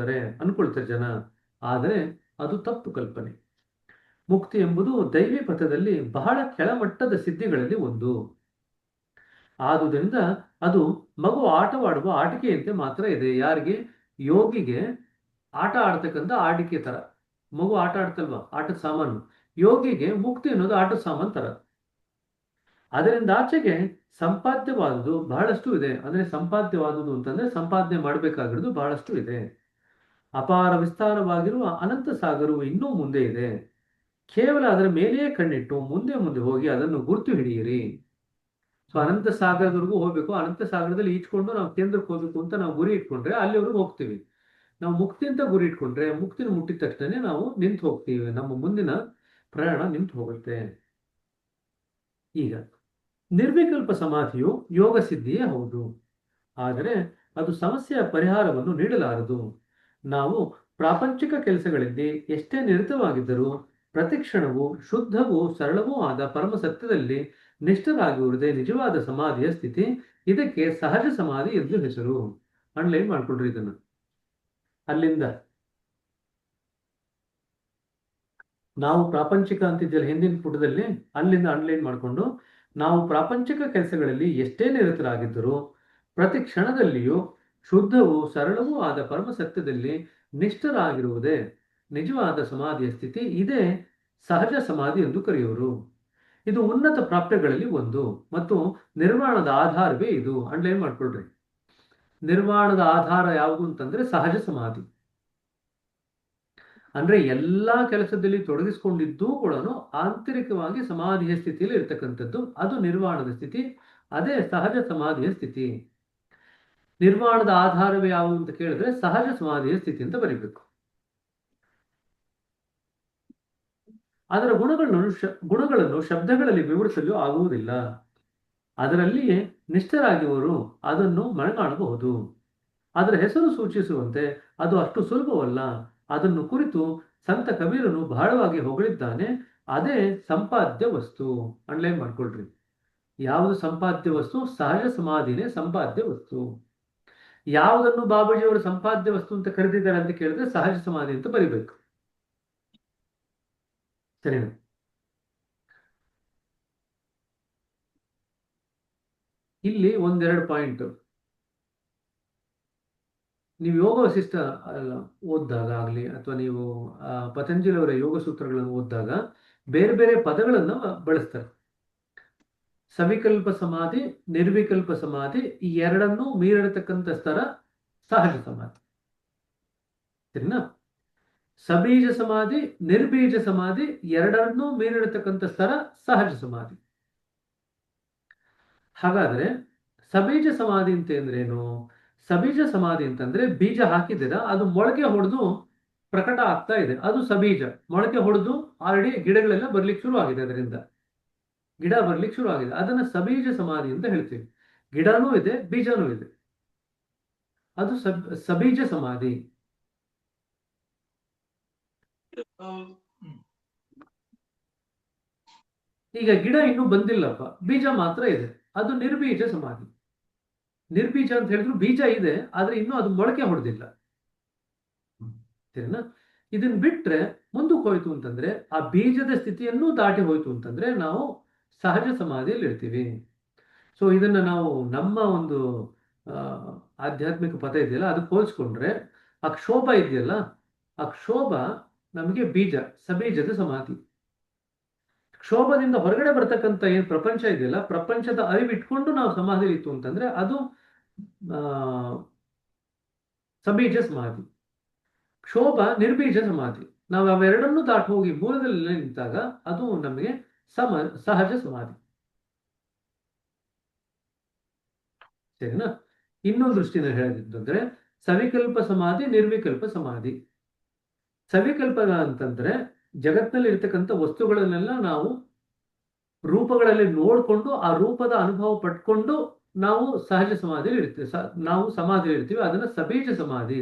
ಅನ್ಕೊಳ್ತಾರೆ ಜನ. ಆದರೆ ಅದು ತಪ್ಪು ಕಲ್ಪನೆ. ಮುಕ್ತಿ ಎಂಬುದು ದೈವಿ ಪಥದಲ್ಲಿ ಬಹಳ ಕೆಳಮಟ್ಟದ ಸಿದ್ಧಿಗಳಲ್ಲಿ ಒಂದು. ಆದುದರಿಂದ ಅದು ಮಗು ಆಟವಾಡುವ ಆಟಿಕೆಯಂತೆ ಮಾತ್ರ ಇದೆ. ಯಾರಿಗೆ? ಯೋಗಿಗೆ ಆಟ ಆಡ್ತಕ್ಕಂಥ ಆಟಿಕೆ ತರ. ಮಗು ಆಟ ಆಡ್ತಲ್ವಾ, ಆಟದ ಸಾಮಾನು. ಯೋಗಿಗೆ ಮುಕ್ತಿ ಅನ್ನೋದು ಆಟದ ಸಾಮಾನು ತರ. ಅದರಿಂದ ಆಚೆಗೆ ಸಂಪಾದ್ಯವಾದುದು ಬಹಳಷ್ಟು ಇದೆ. ಅಂದ್ರೆ ಸಂಪಾದ್ಯವಾದುದು ಅಂತಂದ್ರೆ ಸಂಪಾದನೆ ಮಾಡಬೇಕಾಗಿರೋದು ಬಹಳಷ್ಟು ಇದೆ. ಅಪಾರ ವಿಸ್ತಾರವಾಗಿರುವ ಅನಂತ ಸಾಗರವು ಇನ್ನೂ ಮುಂದೆ ಇದೆ. ಕೇವಲ ಅದರ ಮೇಲೆಯೇ ಕಣ್ಣಿಟ್ಟು ಮುಂದೆ ಮುಂದೆ ಹೋಗಿ ಅದನ್ನು ಗುರ್ತು ಹಿಡಿಯಿರಿ. ಸೊ ಅನಂತ ಸಾಗರದವರೆಗೂ ಹೋಗ್ಬೇಕು. ಅನಂತ ಸಾಗರದಲ್ಲಿ ಈಚ್ಕೊಂಡು ನಾವು ಕೇಂದ್ರಕ್ಕೆ ಹೋಗ್ಬೇಕು ಅಂತ ನಾವು ಗುರಿ ಇಟ್ಕೊಂಡ್ರೆ ಅಲ್ಲಿವರೆಗೂ ಹೋಗ್ತೀವಿ. ನಾವು ಮುಕ್ತಿ ಅಂತ ಗುರಿ ಇಟ್ಕೊಂಡ್ರೆ ಮುಕ್ತಿನ ಮುಟ್ಟಿದ ತಕ್ಷಣ ನಾವು ನಿಂತು ಹೋಗ್ತೀವಿ. ನಮ್ಮ ಮುಂದಿನ ಪ್ರಯಾಣ ನಿಂತು ಹೋಗುತ್ತೆ. ಈಗ ನಿರ್ವಿಕಲ್ಪ ಸಮಾಧಿಯು ಯೋಗ ಸಿದ್ಧಿಯೇ ಹೌದು, ಆದರೆ ಅದು ಸಮಸ್ಯೆಯ ಪರಿಹಾರವನ್ನು ನೀಡಲಾರದು. ನಾವು ಪ್ರಾಪಂಚಿಕ ಕೆಲಸಗಳಲ್ಲಿ ಎಷ್ಟೇ ನಿರತವಾಗಿದ್ದರೂ ಪ್ರತಿಕ್ಷಣವೂ ಶುದ್ಧವೂ ಸರಳವೂ ಆದ ಪರಮ ಸತ್ಯದಲ್ಲಿ ನಿಷ್ಠರಾಗಿರುವುದೇ ನಿಜವಾದ ಸಮಾಧಿಯ ಸ್ಥಿತಿ. ಇದಕ್ಕೆ ಸಹಜ ಸಮಾಧಿ ಎಂದು ಹೆಸರು. ಅಂಡ್ಲೈನ್ ಮಾಡ್ಕೊಳ್ರಿ ಇದನ್ನು. ಅಲ್ಲಿಂದ ನಾವು ಪ್ರಾಪಂಚಿಕ ಅಂತಿದ್ದಲ್ಲ ಹಿಂದಿನ ಪುಟದಲ್ಲಿ, ಅಲ್ಲಿಂದ ಅಂಡ್ಲೈನ್ ಮಾಡಿಕೊಂಡು, ನಾವು ಪ್ರಾಪಂಚಿಕ ಕೆಲಸಗಳಲ್ಲಿ ಎಷ್ಟೇ ನಿರತರಾಗಿದ್ದರೂ ಪ್ರತಿ ಕ್ಷಣದಲ್ಲಿಯೂ ಶುದ್ಧವೂ ಸರಳವೂ ಆದ ಪರಮ ಸತ್ಯದಲ್ಲಿ ನಿಷ್ಠರಾಗಿರುವುದೇ ನಿಜವಾದ ಸಮಾಧಿಯ ಸ್ಥಿತಿ. ಇದೇ ಸಹಜ ಸಮಾಧಿ ಎಂದು ಕರೆಯುವರು. ಇದು ಉನ್ನತ ಪ್ರಾಪ್ಯಗಳಲ್ಲಿ ಒಂದು ಮತ್ತು ನಿರ್ವಾಣದ ಆಧಾರವೇ ಇದು. ಅಂಡ್ಲೈನ್ ಮಾಡ್ಕೊಳ್ರಿ. ನಿರ್ವಾಣದ ಆಧಾರ ಯಾವುದು ಅಂತಂದ್ರೆ ಸಹಜ ಸಮಾಧಿ. ಅಂದ್ರೆ ಎಲ್ಲಾ ಕೆಲಸದಲ್ಲಿ ತೊಡಗಿಸಿಕೊಂಡಿದ್ದೂ ಕೂಡ ಆಂತರಿಕವಾಗಿ ಸಮಾಧಿಯ ಸ್ಥಿತಿಯಲ್ಲಿ ಇರ್ತಕ್ಕಂಥದ್ದು ಅದು ನಿರ್ವಾಣದ ಸ್ಥಿತಿ. ಅದೇ ಸಹಜ ಸಮಾಧಿಯ ಸ್ಥಿತಿ. ನಿರ್ವಾಣದ ಆಧಾರವೇ ಯಾವುದು ಅಂತ ಕೇಳಿದ್ರೆ ಸಹಜ ಸಮಾಧಿಯ ಸ್ಥಿತಿ ಅಂತ ಬರೀಬೇಕು. ಅದರ ಗುಣಗಳನ್ನು ಶಬ್ದಗಳಲ್ಲಿ ವಿವರಿಸಲು ಆಗುವುದಿಲ್ಲ. ಅದರಲ್ಲಿಯೇ ನಿಷ್ಠರಾಗಿರುವವರು ಅದನ್ನು ಮನಗಾಣಬಹುದು. ಅದರ ಹೆಸರು ಸೂಚಿಸುವಂತೆ ಅದು ಅಷ್ಟು ಸುಲಭವಲ್ಲ. ಅದನ್ನು ಕುರಿತು ಸಂತ ಕಬೀರನು ಬಹಳವಾಗಿ ಹೊಗಳಿದ್ದಾನೆ. ಅದೇ ಸಂಪಾದ್ಯ ವಸ್ತು. ಅಂಡ್ಲೈನ್ ಮಾಡ್ಕೊಳ್ರಿ. ಯಾವುದು ಸಂಪಾದ್ಯ ವಸ್ತು? ಸಹಜ ಸಮಾಧಿನೇ ಸಂಪಾದ್ಯ ವಸ್ತು. ಯಾವುದನ್ನು ಬಾಬಾಜಿಯವರು ಸಂಪಾದ್ಯ ವಸ್ತು ಅಂತ ಕರೆದಿದ್ದಾರೆ ಅಂತ ಕೇಳಿದ್ರೆ ಸಹಜ ಸಮಾಧಿ ಅಂತ ಬರಿಬೇಕು. ಸರಿನಾ? ಇಲ್ಲಿ ಒಂದೆರಡು ಪಾಯಿಂಟ್. ನೀವು ಯೋಗ ವಸಿಷ್ಠ ಓದಿದಾಗ ಆಗಲಿ ಅಥವಾ ನೀವು ಪತಂಜಲಿ ಅವರ ಯೋಗ ಸೂತ್ರಗಳನ್ನು ಓದಿದಾಗ ಬೇರೆ ಬೇರೆ ಪದಗಳನ್ನು ಬಳಸ್ತಾರೆ. ಸವಿಕಲ್ಪ ಸಮಾಧಿ, ನಿರ್ವಿಕಲ್ಪ ಸಮಾಧಿ, ಈ ಎರಡನ್ನೂ ಮೀರಿರತಕ್ಕಂಥ ಸ್ತರ ಸಹಜ ಸಮಾಧಿ. ಸರಿನಾ? ಸಬೀಜ ಸಮಾಧಿ, ನಿರ್ಬೀಜ ಸಮಾಧಿ ಎರಡನ್ನೂ ಮೀರಿರತಕ್ಕಂಥ ಸ್ತರ ಸಹಜ ಸಮಾಧಿ. ಹಾಗಾದ್ರೆ ಸಬೀಜ ಸಮಾಧಿ ಅಂತ ಅಂದ್ರೇನು? ಸಬೀಜ ಸಮಾಧಿ ಅಂತಂದ್ರೆ ಬೀಜ ಹಾಕಿದ್ದೀರ, ಅದು ಮೊಳಕೆ ಹೊಡೆದು ಪ್ರಕಟ ಆಗ್ತಾ ಇದೆ, ಅದು ಸಬೀಜ. ಮೊಳಕೆ ಹೊಡೆದು ಆಲ್ರೆಡಿ ಗಿಡಗಳೆಲ್ಲ ಬರ್ಲಿಕ್ಕೆ ಶುರು ಆಗಿದೆ. ಅದರಿಂದ ಗಿಡ ಬರ್ಲಿಕ್ಕೆ ಶುರು ಆಗಿದೆ. ಅದನ್ನ ಸಬೀಜ ಸಮಾಧಿ ಅಂತ ಹೇಳ್ತೀವಿ. ಗಿಡನೂ ಇದೆ, ಬೀಜನೂ ಇದೆ, ಅದು ಸಬೀಜ ಸಮಾಧಿ. ಈಗ ಗಿಡ ಇನ್ನೂ ಬಂದಿಲ್ಲಪ್ಪ, ಬೀಜ ಮಾತ್ರ ಇದೆ, ಅದು ನಿರ್ಬೀಜ ಸಮಾಧಿ. ನಿರ್ಬೀಜ ಅಂತ ಹೇಳಿದ್ರು ಬೀಜ ಇದೆ, ಆದ್ರೆ ಇನ್ನೂ ಅದು ಮೊಳಕೆ ಹೊಡೆದಿಲ್ಲ. ಸರಿನಾ? ಇದನ್ನ ಬಿಟ್ರೆ ಮುಂದಕ್ಕೆ ಹೋಯ್ತು ಅಂತಂದ್ರೆ ಆ ಬೀಜದ ಸ್ಥಿತಿಯನ್ನು ದಾಟಿ ಹೋಯ್ತು ಅಂತಂದ್ರೆ ನಾವು ಸಹಜ ಸಮಾಧಿಯಲ್ಲಿ ಇರ್ತೀವಿ. ಸೊ ಇದನ್ನ ನಾವು ನಮ್ಮ ಒಂದು ಆಧ್ಯಾತ್ಮಿಕ ಪಥ ಇದೆಯಲ್ಲ ಅದಕ್ಕೆ ಹೋಲಿಸ್ಕೊಂಡ್ರೆ ಆ ಕ್ಷೋಭ ಇದೆಯಲ್ಲ, ಆ ಕ್ಷೋಭ ನಮಗೆ ಬೀಜ, ಸಬೀಜದ ಸಮಾಧಿ. ಕ್ಷೋಭದಿಂದ ಹೊರಗಡೆ ಬರ್ತಕ್ಕಂಥ ಏನ್ ಪ್ರಪಂಚ ಇದೆಯಲ್ಲ, ಪ್ರಪಂಚದ ಅರಿವಿಟ್ಕೊಂಡು ನಾವು ಸಮಾಧಿ ಇತ್ತು ಅಂತಂದ್ರೆ ಅದು ಸಬೀಜ ಸಮಾಧಿ. ಕ್ಷೋಭ ನಿರ್ಬೀಜ ಸಮಾಧಿ. ನಾವು ಅವೆರಡನ್ನೂ ದಾಟಿ ಹೋಗಿ ಮೂಲದಲ್ಲಿ ನಿಂತಾಗ ಅದು ನಮಗೆ ಸಹಜ ಸಮಾಧಿ. ಸರಿನಾ? ಇನ್ನೊಂದು ದೃಷ್ಟಿನ ಹೇಳಿದ್ರೆ ಸವಿಕಲ್ಪ ಸಮಾಧಿ, ನಿರ್ವಿಕಲ್ಪ ಸಮಾಧಿ. ಸವಿಕಲ್ಪ ಅಂತಂದ್ರೆ ಜಗತ್ತಿನಲ್ಲಿ ಇರ್ತಕ್ಕಂಥ ವಸ್ತುಗಳನ್ನೆಲ್ಲ ನಾವು ರೂಪಗಳಲ್ಲಿ ನೋಡಿಕೊಂಡು ಆ ರೂಪದ ಅನುಭವ ಪಟ್ಕೊಂಡು ನಾವು ಸಹಜ ಸಮಾಧಿಯಲ್ಲಿ ಇರ್ತೀವಿ, ನಾವು ಸಮಾಧಿಯಲ್ಲಿ ಇರ್ತೀವಿ. ಅದನ್ನ ಸಬೀಜ ಸಮಾಧಿ,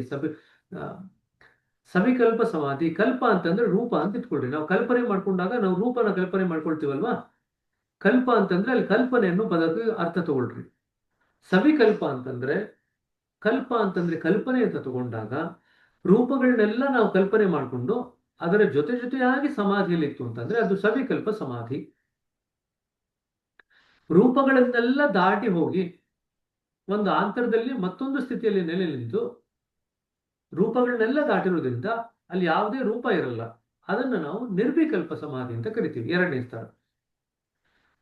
ಸವಿಕಲ್ಪ ಸಮಾಧಿ. ಕಲ್ಪ ಅಂತಂದ್ರೆ ರೂಪ ಅಂತ ಇಟ್ಕೊಳ್ರಿ. ನಾವು ಕಲ್ಪನೆ ಮಾಡ್ಕೊಂಡಾಗ ನಾವು ರೂಪನ ಕಲ್ಪನೆ ಮಾಡ್ಕೊಳ್ತೀವಲ್ವಾ. ಕಲ್ಪ ಅಂತಂದ್ರೆ ಅಲ್ಲಿ ಕಲ್ಪನೆ ಅನ್ನೋ ಪದಕ್ಕೆ ಅರ್ಥ ತಗೊಳ್ರಿ. ಸವಿಕಲ್ಪ ಅಂತಂದ್ರೆ ಕಲ್ಪ ಅಂತಂದ್ರೆ ಕಲ್ಪನೆ ಅಂತ ತಗೊಂಡಾಗ ರೂಪಗಳನ್ನೆಲ್ಲ ನಾವು ಕಲ್ಪನೆ ಮಾಡಿಕೊಂಡು ಅದರ ಜೊತೆಯಾಗಿ ಸಮಾಧಿಯಲ್ಲಿ ಇತ್ತು ಅಂತಂದ್ರೆ ಅದು ಸವಿಕಲ್ಪ ಸಮಾಧಿ. ರೂಪಗಳನ್ನೆಲ್ಲ ದಾಟಿ ಹೋಗಿ ಒಂದು ಆಂತರದಲ್ಲಿ ಮತ್ತೊಂದು ಸ್ಥಿತಿಯಲ್ಲಿ ನೆಲೆ ನಿಂತು ರೂಪಗಳನ್ನೆಲ್ಲ ದಾಟಿರೋದ್ರಿಂದ ಅಲ್ಲಿ ಯಾವುದೇ ರೂಪ ಇರಲ್ಲ. ಅದನ್ನ ನಾವು ನಿರ್ವಿಕಲ್ಪ ಸಮಾಧಿ ಅಂತ ಕರಿತೀವಿ, ಎರಡನೇ ಸ್ಥಳ.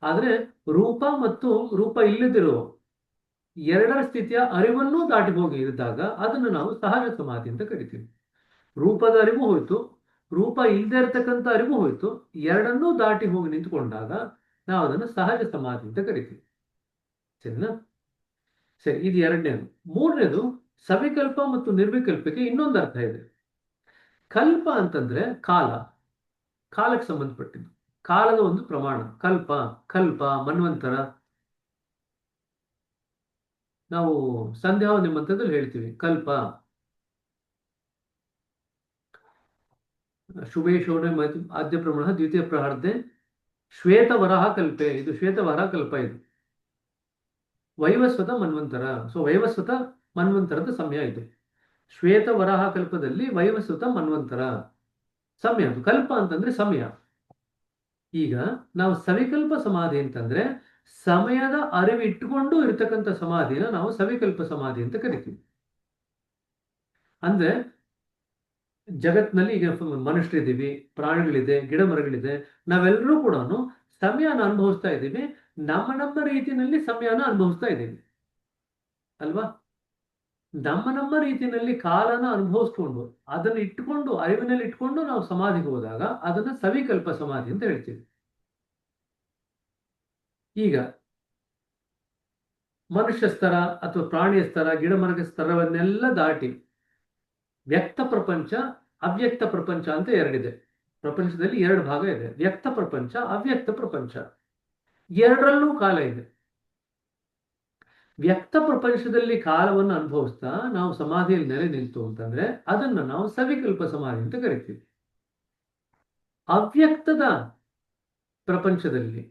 ಆದ್ರೆ ರೂಪ ಮತ್ತು ರೂಪ ಇಲ್ಲದಿರೋ ಎರಡರ ಸ್ಥಿತಿಯ ಅರಿವನ್ನೂ ದಾಟಿ ಹೋಗಿ ಇದ್ದಾಗ ಅದನ್ನು ನಾವು ಸಹಜ ಸಮಾಧಿ ಅಂತ ಕರಿತೀವಿ. ರೂಪದ ಅರಿವು ಹೋಯ್ತು, ರೂಪ ಇಲ್ಲದೆ ಇರತಕ್ಕಂಥ ಅರಿವು ಹೋಯ್ತು, ಎರಡನ್ನೂ ದಾಟಿ ಹೋಗಿ ನಿಂತುಕೊಂಡಾಗ ನಾವು ಅದನ್ನು ಸಹಜ ಸಮಾಧಿ ಅಂತ ಕರಿತೀವಿ. ಸರಿನಾ? ಸರಿ, ಇದು ಎರಡನೇದು. ಮೂರನೇದು, ಸವಿಕಲ್ಪ ಮತ್ತು ನಿರ್ವಿಕಲ್ಪಕ್ಕೆ ಇನ್ನೊಂದು ಅರ್ಥ ಇದೆ. ಕಲ್ಪ ಅಂತಂದ್ರೆ ಕಾಲಕ್ಕೆ ಸಂಬಂಧಪಟ್ಟಿದ್ದು, ಕಾಲದ ಒಂದು ಪ್ರಮಾಣ. ಕಲ್ಪ ಮನ್ವಂತರ. ನಾವು ಸಂಧ್ಯಾವಂದನೆ ಮಂತ್ರದಲ್ಲಿ ಹೇಳ್ತೀವಿ ಕಲ್ಪ. ಶುಭೇ ಶೋಣೆ ಆದ್ಯ ಪ್ರಮಾಣ ದ್ವಿತೀಯ ಪ್ರಹಾರ್ಧೆ ಶ್ವೇತ ವರಾಹ ಕಲ್ಪೆ. ಇದು ಶ್ವೇತ ವರಾಹ ಕಲ್ಪ. ಇದು ವೈವಸ್ವತ ಮನ್ವಂತರ. ಸೊ ವೈವಸ್ವತ ಮನ್ವಂತರದ ಸಮಯ ಇದು. ಶ್ವೇತ ವರಾಹ ಕಲ್ಪದಲ್ಲಿ ವೈವಸ್ವತ ಮನ್ವಂತರ ಸಮಯ. ಅದು ಕಲ್ಪ ಅಂತಂದ್ರೆ ಸಮಯ. ಈಗ ನಾವು ಸವಿಕಲ್ಪ ಸಮಾಧಿ ಅಂತಂದ್ರೆ ಸಮಯದ ಅರಿವು ಇಟ್ಟುಕೊಂಡು ಇರ್ತಕ್ಕಂಥ ಸಮಾಧಿನ ನಾವು ಸವಿಕಲ್ಪ ಸಮಾಧಿ ಅಂತ ಕರಿತೀವಿ. ಅಂದ್ರೆ ಜಗತ್ನಲ್ಲಿ ಈಗ ಮನುಷ್ಯರಿದ್ದೀವಿ, ಪ್ರಾಣಿಗಳಿದೆ, ಗಿಡ ಮರಗಳಿದೆ, ನಾವೆಲ್ಲರೂ ಕೂಡ ಸಮಯನ ಅನುಭವಿಸ್ತಾ ಇದ್ದೀವಿ. ನಮ್ಮ ರೀತಿಯಲ್ಲಿ ಸಮಯನ ಅನುಭವಿಸ್ತಾ ಇದ್ದೀವಿ ಅಲ್ವಾ. ನಮ್ಮ ರೀತಿಯಲ್ಲಿ ಕಾಲನ ಅನುಭವಿಸ್ಕೊಂಡು ಅದನ್ನ ಇಟ್ಕೊಂಡು ಅರಿವಿನಲ್ಲಿ ಇಟ್ಕೊಂಡು ನಾವು ಸಮಾಧಿಗೆ ಹೋದಾಗ ಅದನ್ನ ಸವಿಕಲ್ಪ ಸಮಾಧಿ ಅಂತ ಹೇಳ್ತೀವಿ. ಈಗ ಮನುಷ್ಯ ಸ್ತರ ಅಥವಾ ಪ್ರಾಣಿಯ ಸ್ತರ, ಗಿಡ ಮರದ ಸ್ತರವನ್ನೆಲ್ಲ ದಾಟಿ ವ್ಯಕ್ತ ಪ್ರಪಂಚ, ಅವ್ಯಕ್ತ ಪ್ರಪಂಚ ಅಂತ ಎರಡಿದೆ. ಪ್ರಪಂಚದಲ್ಲಿ ಎರಡು ಭಾಗ ಇದೆ, ವ್ಯಕ್ತ ಪ್ರಪಂಚ, ಅವ್ಯಕ್ತ ಪ್ರಪಂಚ. ಎರಡರಲ್ಲೂ ಕಾಲ ಇದೆ. ವ್ಯಕ್ತ ಪ್ರಪಂಚದಲ್ಲಿ ಕಾಲವನ್ನು ಅನುಭವಿಸ್ತಾ ನಾವು ಸಮಾಧಿಯಲ್ಲಿ ನೆಲೆ ನಿಂತು ಅಂತಂದ್ರೆ ಅದನ್ನ ನಾವು ಸವಿಕಲ್ಪ ಸಮಾಧಿ ಅಂತ ಕರಿತೀವಿ. ಅವ್ಯಕ್ತದ ಪ್ರಪಂಚದಲ್ಲಿ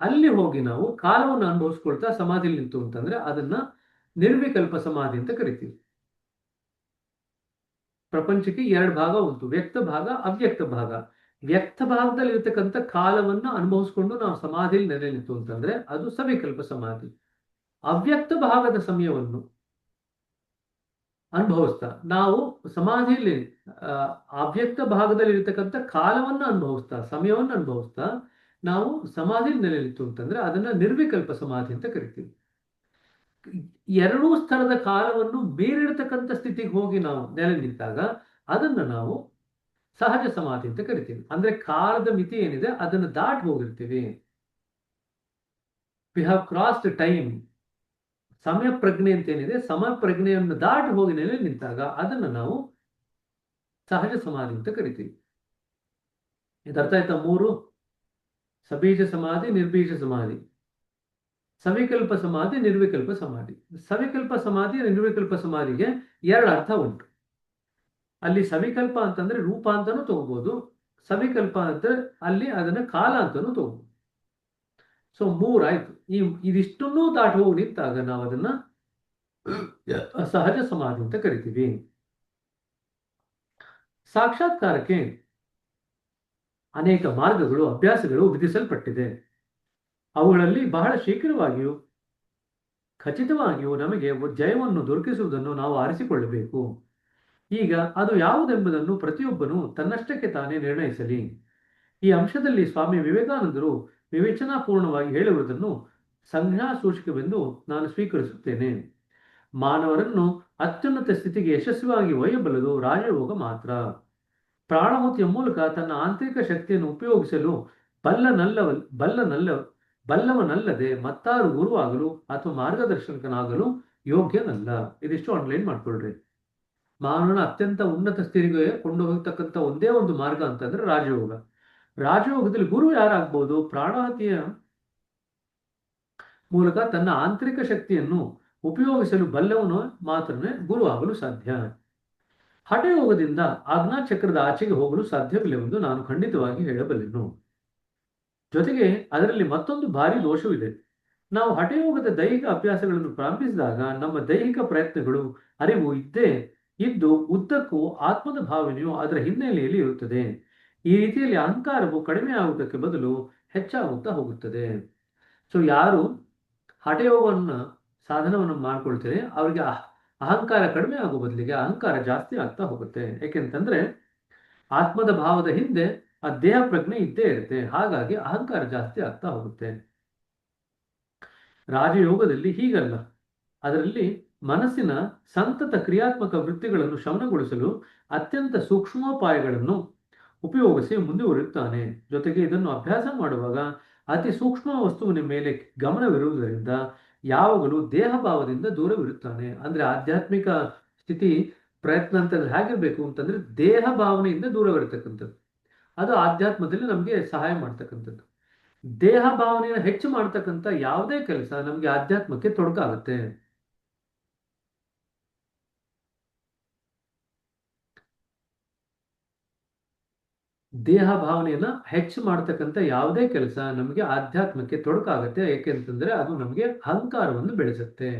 ಅಲ್ಲಿ ಹೋಗಿ ನಾವು ಕಾಲವನ್ನು ಅನುಭವಿಸ್ಕೊಳ್ತಾ ಸಮಾಧಿಯಲ್ಲಿ ನಿಂತು ಅಂತಂದ್ರೆ ಅದನ್ನ ನಿರ್ವಿಕಲ್ಪ ಸಮಾಧಿ ಅಂತ ಕರಿತೀವಿ. ಪ್ರಪಂಚಕ್ಕೆ ಎರಡು ಭಾಗ ಉಂಟು, ವ್ಯಕ್ತ ಭಾಗ, ಅವ್ಯಕ್ತ ಭಾಗ. ವ್ಯಕ್ತ ಭಾಗದಲ್ಲಿ ಇರತಕ್ಕಂಥ ಕಾಲವನ್ನು ಅನುಭವಿಸ್ಕೊಂಡು ನಾವು ಸಮಾಧಿಯಲ್ಲಿ ನೆಲೆ ನಿಂತು ಅಂತಂದ್ರೆ ಅದು ಸವಿಕಲ್ಪ ಸಮಾಧಿ. ಅವ್ಯಕ್ತ ಭಾಗದ ಸಮಯವನ್ನು ಅನುಭವಿಸ್ತಾ ನಾವು ಸಮಾಧಿಯಲ್ಲಿ ಅವ್ಯಕ್ತ ಭಾಗದಲ್ಲಿ ಇರತಕ್ಕಂಥ ಕಾಲವನ್ನು ಅನುಭವಿಸ್ತಾ, ಸಮಯವನ್ನು ಅನುಭವಿಸ್ತಾ ನಾವು ಸಮಾಧಿಯಲ್ಲಿ ನೆಲೆ ನಿಂತು ಅಂತಂದ್ರೆ ಅದನ್ನ ನಿರ್ವಿಕಲ್ಪ ಸಮಾಧಿ ಅಂತ ಕರಿತೀವಿ. ಎರಡೂ ಸ್ಥಳದ ಕಾಲವನ್ನು ಬೇರಿರತಕ್ಕಂಥ ಸ್ಥಿತಿಗೆ ಹೋಗಿ ನಾವು ನೆಲೆ ನಿಂತಾಗ ಅದನ್ನ ನಾವು ಸಹಜ ಸಮಾಧಿ ಅಂತ ಕರಿತೀವಿ. ಅಂದ್ರೆ ಕಾಲದ ಮಿತಿ ಏನಿದೆ ಅದನ್ನು ದಾಟಿ ಹೋಗಿರ್ತೀವಿ. We have crossed time. ಸಮಯ ಪ್ರಜ್ಞೆ ಅಂತ ಏನಿದೆ, ಸಮಯ ಪ್ರಜ್ಞೆಯನ್ನು ದಾಟಿ ಹೋಗಿ ನೆಲೆ ನಿಂತಾಗ ಅದನ್ನು ನಾವು ಸಹಜ ಸಮಾಧಿ ಅಂತ ಕರಿತೀವಿ. ಇದು ಅರ್ಥ ಆಯ್ತಾ? ಮೂರು: ಸಬೀಜ ಸಮಾಧಿ, ನಿರ್ಬೀಜ ಸಮಾಧಿ, ಸವಿಕಲ್ಪ ಸಮಾಧಿ, ನಿರ್ವಿಕಲ್ಪ ಸಮಾಧಿ. ಸವಿಕಲ್ಪ ಸಮಾಧಿ, ನಿರ್ವಿಕಲ್ಪ ಸಮಾಧಿಗೆ ಎರಡು ಅರ್ಥ ಉಂಟು. ಅಲ್ಲಿ ಸವಿಕಲ್ಪ ಅಂತಂದ್ರೆ ರೂಪ ಅಂತಾನೂ ತಗೋಬಹುದು, ಸವಿಕಲ್ಪ ಅಂದ್ರೆ ಅಲ್ಲಿ ಅದನ್ನ ಕಾಲ ಅಂತಾನೂ ತಗೋಬಹುದು. ಸೊ ಮೂರಾಯ್ತು. ಇದಿಷ್ಟನ್ನೂ ದಾಟಿ ಹೋಗಿ ನಿಂತಾಗ ನಾವು ಅದನ್ನ ಸಹಜ ಸಮಾಧಿ ಅಂತ ಕರಿತೀವಿ. ಸಾಕ್ಷಾತ್ಕಾರಕ್ಕೆ ಅನೇಕ ಮಾರ್ಗಗಳು, ಅಭ್ಯಾಸಗಳು ವಿಧಿಸಲ್ಪಟ್ಟಿದೆ. ಅವುಗಳಲ್ಲಿ ಬಹಳ ಶೀಘ್ರವಾಗಿಯೂ ಖಚಿತವಾಗಿಯೂ ನಮಗೆ ಜಯವನ್ನು ದೊರಕಿಸುವುದನ್ನು ನಾವು ಆರಿಸಿಕೊಳ್ಳಬೇಕು. ಈಗ ಅದು ಯಾವುದೆಂಬುದನ್ನು ಪ್ರತಿಯೊಬ್ಬನು ತನ್ನಷ್ಟಕ್ಕೆ ತಾನೇ ನಿರ್ಣಯಿಸಲಿ. ಈ ಅಂಶದಲ್ಲಿ ಸ್ವಾಮಿ ವಿವೇಕಾನಂದರು ವಿವೇಚನಾಪೂರ್ಣವಾಗಿ ಹೇಳಿರುವುದನ್ನು ಸಂಜ್ಞಾ ಸೂಚಕವೆಂದು ನಾನು ಸ್ವೀಕರಿಸುತ್ತೇನೆ. ಮಾನವರನ್ನು ಅತ್ಯುನ್ನತ ಸ್ಥಿತಿಗೆ ಯಶಸ್ವಿಯಾಗಿ ಒಯ್ಯಬಲ್ಲದು ರಾಜಯೋಗ ಮಾತ್ರ. ಪ್ರಾಣಹುತಿಯ ಮೂಲಕ ತನ್ನ ಆಂತರಿಕ ಶಕ್ತಿಯನ್ನು ಉಪಯೋಗಿಸಲು ಬಲ್ಲವನಲ್ಲದೆ ಮತ್ತಾರು ಗುರುವಾಗಲು ಅಥವಾ ಮಾರ್ಗದರ್ಶಕನಾಗಲು ಯೋಗ್ಯನಲ್ಲ. ಇದಿಷ್ಟು ಆನ್ಲೈನ್ ಮಾಡ್ಕೊಳ್ರಿ. ಮಾನವನ ಅತ್ಯಂತ ಉನ್ನತ ಸ್ಥಿತಿಗೆ ಕೊಂಡೊಯ್ತಕ್ಕಂಥ ಒಂದೇ ಒಂದು ಮಾರ್ಗ ಅಂತಂದ್ರೆ ರಾಜಯೋಗ. ರಾಜಯೋಗದಲ್ಲಿ ಗುರು ಯಾರಾಗ್ಬೋದು? ಪ್ರಾಣಾಹತಿಯ ಮೂಲಕ ತನ್ನ ಆಂತರಿಕ ಶಕ್ತಿಯನ್ನು ಉಪಯೋಗಿಸಲು ಬಲ್ಲವನು ಮಾತ್ರನೇ ಗುರು ಆಗಲು ಸಾಧ್ಯ. ಹಠಯೋಗದಿಂದ ಆಜ್ಞಾಚಕ್ರದ ಆಚೆಗೆ ಹೋಗಲು ಸಾಧ್ಯವಿಲ್ಲವೆಂದು ನಾನು ಖಂಡಿತವಾಗಿ ಹೇಳಬಲ್ಲೆನು. ಜೊತೆಗೆ ಅದರಲ್ಲಿ ಮತ್ತೊಂದು ಭಾರಿ ದೋಷವಿದೆ. ನಾವು ಹಠಯೋಗದ ದೈಹಿಕ ಅಭ್ಯಾಸಗಳನ್ನು ಪ್ರಾರಂಭಿಸಿದಾಗ ನಮ್ಮ ದೈಹಿಕ ಪ್ರಯತ್ನಗಳು ಅರಿವು ಇದ್ದು ಉದ್ದಕ್ಕೂ ಆತ್ಮದ ಭಾವನೆಯು ಅದರ ಹಿನ್ನೆಲೆಯಲ್ಲಿ ಇರುತ್ತದೆ. ಈ ರೀತಿಯಲ್ಲಿ ಅಹಂಕಾರವು ಕಡಿಮೆ ಆಗುವುದಕ್ಕೆ ಬದಲು ಹೆಚ್ಚಾಗುತ್ತಾ ಹೋಗುತ್ತದೆ. ಸೊ ಯಾರು ಹಠಯೋಗವನ್ನು ಸಾಧನವನ್ನು ಮಾಡ್ಕೊಳ್ತಾರೆ ಅವರಿಗೆ ಅಹಂಕಾರ ಕಡಿಮೆ ಆಗೋ ಬದಲಿಗೆ ಅಹಂಕಾರ ಜಾಸ್ತಿ ಆಗ್ತಾ ಹೋಗುತ್ತೆ. ಯಾಕೆಂತಂದ್ರೆ ಆತ್ಮದ ಭಾವದ ಹಿಂದೆ ಆ ದೇಹ ಪ್ರಜ್ಞೆ ಇದ್ದೇ ಇರುತ್ತೆ. ಹಾಗಾಗಿ ಅಹಂಕಾರ ಜಾಸ್ತಿ ಆಗ್ತಾ ಹೋಗುತ್ತೆ. ರಾಜಯೋಗದಲ್ಲಿ ಹೀಗಲ್ಲ. ಅದರಲ್ಲಿ ಮನಸ್ಸಿನ ಸಂತತ ಕ್ರಿಯಾತ್ಮಕ ವೃತ್ತಿಗಳನ್ನು ಶಮನಗೊಳಿಸಲು ಅತ್ಯಂತ ಸೂಕ್ಷ್ಮೋಪಾಯಗಳನ್ನು ಉಪಯೋಗಿಸಿ ಮುಂದುವರಿಯುತ್ತಾನೆ. ಜೊತೆಗೆ ಇದನ್ನು ಅಭ್ಯಾಸ ಮಾಡುವಾಗ ಅತಿ ಸೂಕ್ಷ್ಮ ವಸ್ತುವಿನ ಮೇಲೆ ಗಮನವಿರುವುದರಿಂದ ಯಾವಾಗಲೂ ದೇಹ ಭಾವದಿಂದ ದೂರವಿರುತ್ತಾನೆ. ಅಂದ್ರೆ ಆಧ್ಯಾತ್ಮಿಕ ಸ್ಥಿತಿ ಪ್ರಯತ್ನ ಅಂತಂದ್ರೆ ಹೇಗಿರ್ಬೇಕು ಅಂತಂದ್ರೆ ದೇಹ ಭಾವನೆಯಿಂದ ದೂರವಿರತಕ್ಕಂಥದ್ದು. ಅದು ಆಧ್ಯಾತ್ಮದಲ್ಲಿ ನಮಗೆ ಸಹಾಯ ಮಾಡ್ತಕ್ಕಂಥದ್ದು. ದೇಹ ಭಾವನೆಯನ್ನು ಹೆಚ್ಚು ಮಾಡ್ತಕ್ಕಂಥ ಯಾವುದೇ ಕೆಲಸ ನಮಗೆ ಆಧ್ಯಾತ್ಮಕ್ಕೆ ತೊಡಕಾಗುತ್ತೆ. ದೇಹ ಭಾವನೆಯನ್ನ ಹೆಚ್ಚು ಮಾಡ್ತಕ್ಕಂಥ ಯಾವುದೇ ಕೆಲಸ ನಮಗೆ ಆಧ್ಯಾತ್ಮಕ್ಕೆ ತೊಡಕಾಗುತ್ತೆ. ಏಕೆಂತಂದ್ರೆ ಅದು ನಮಗೆ ಅಹಂಕಾರವನ್ನು ಬೆಳೆಸುತ್ತೆ.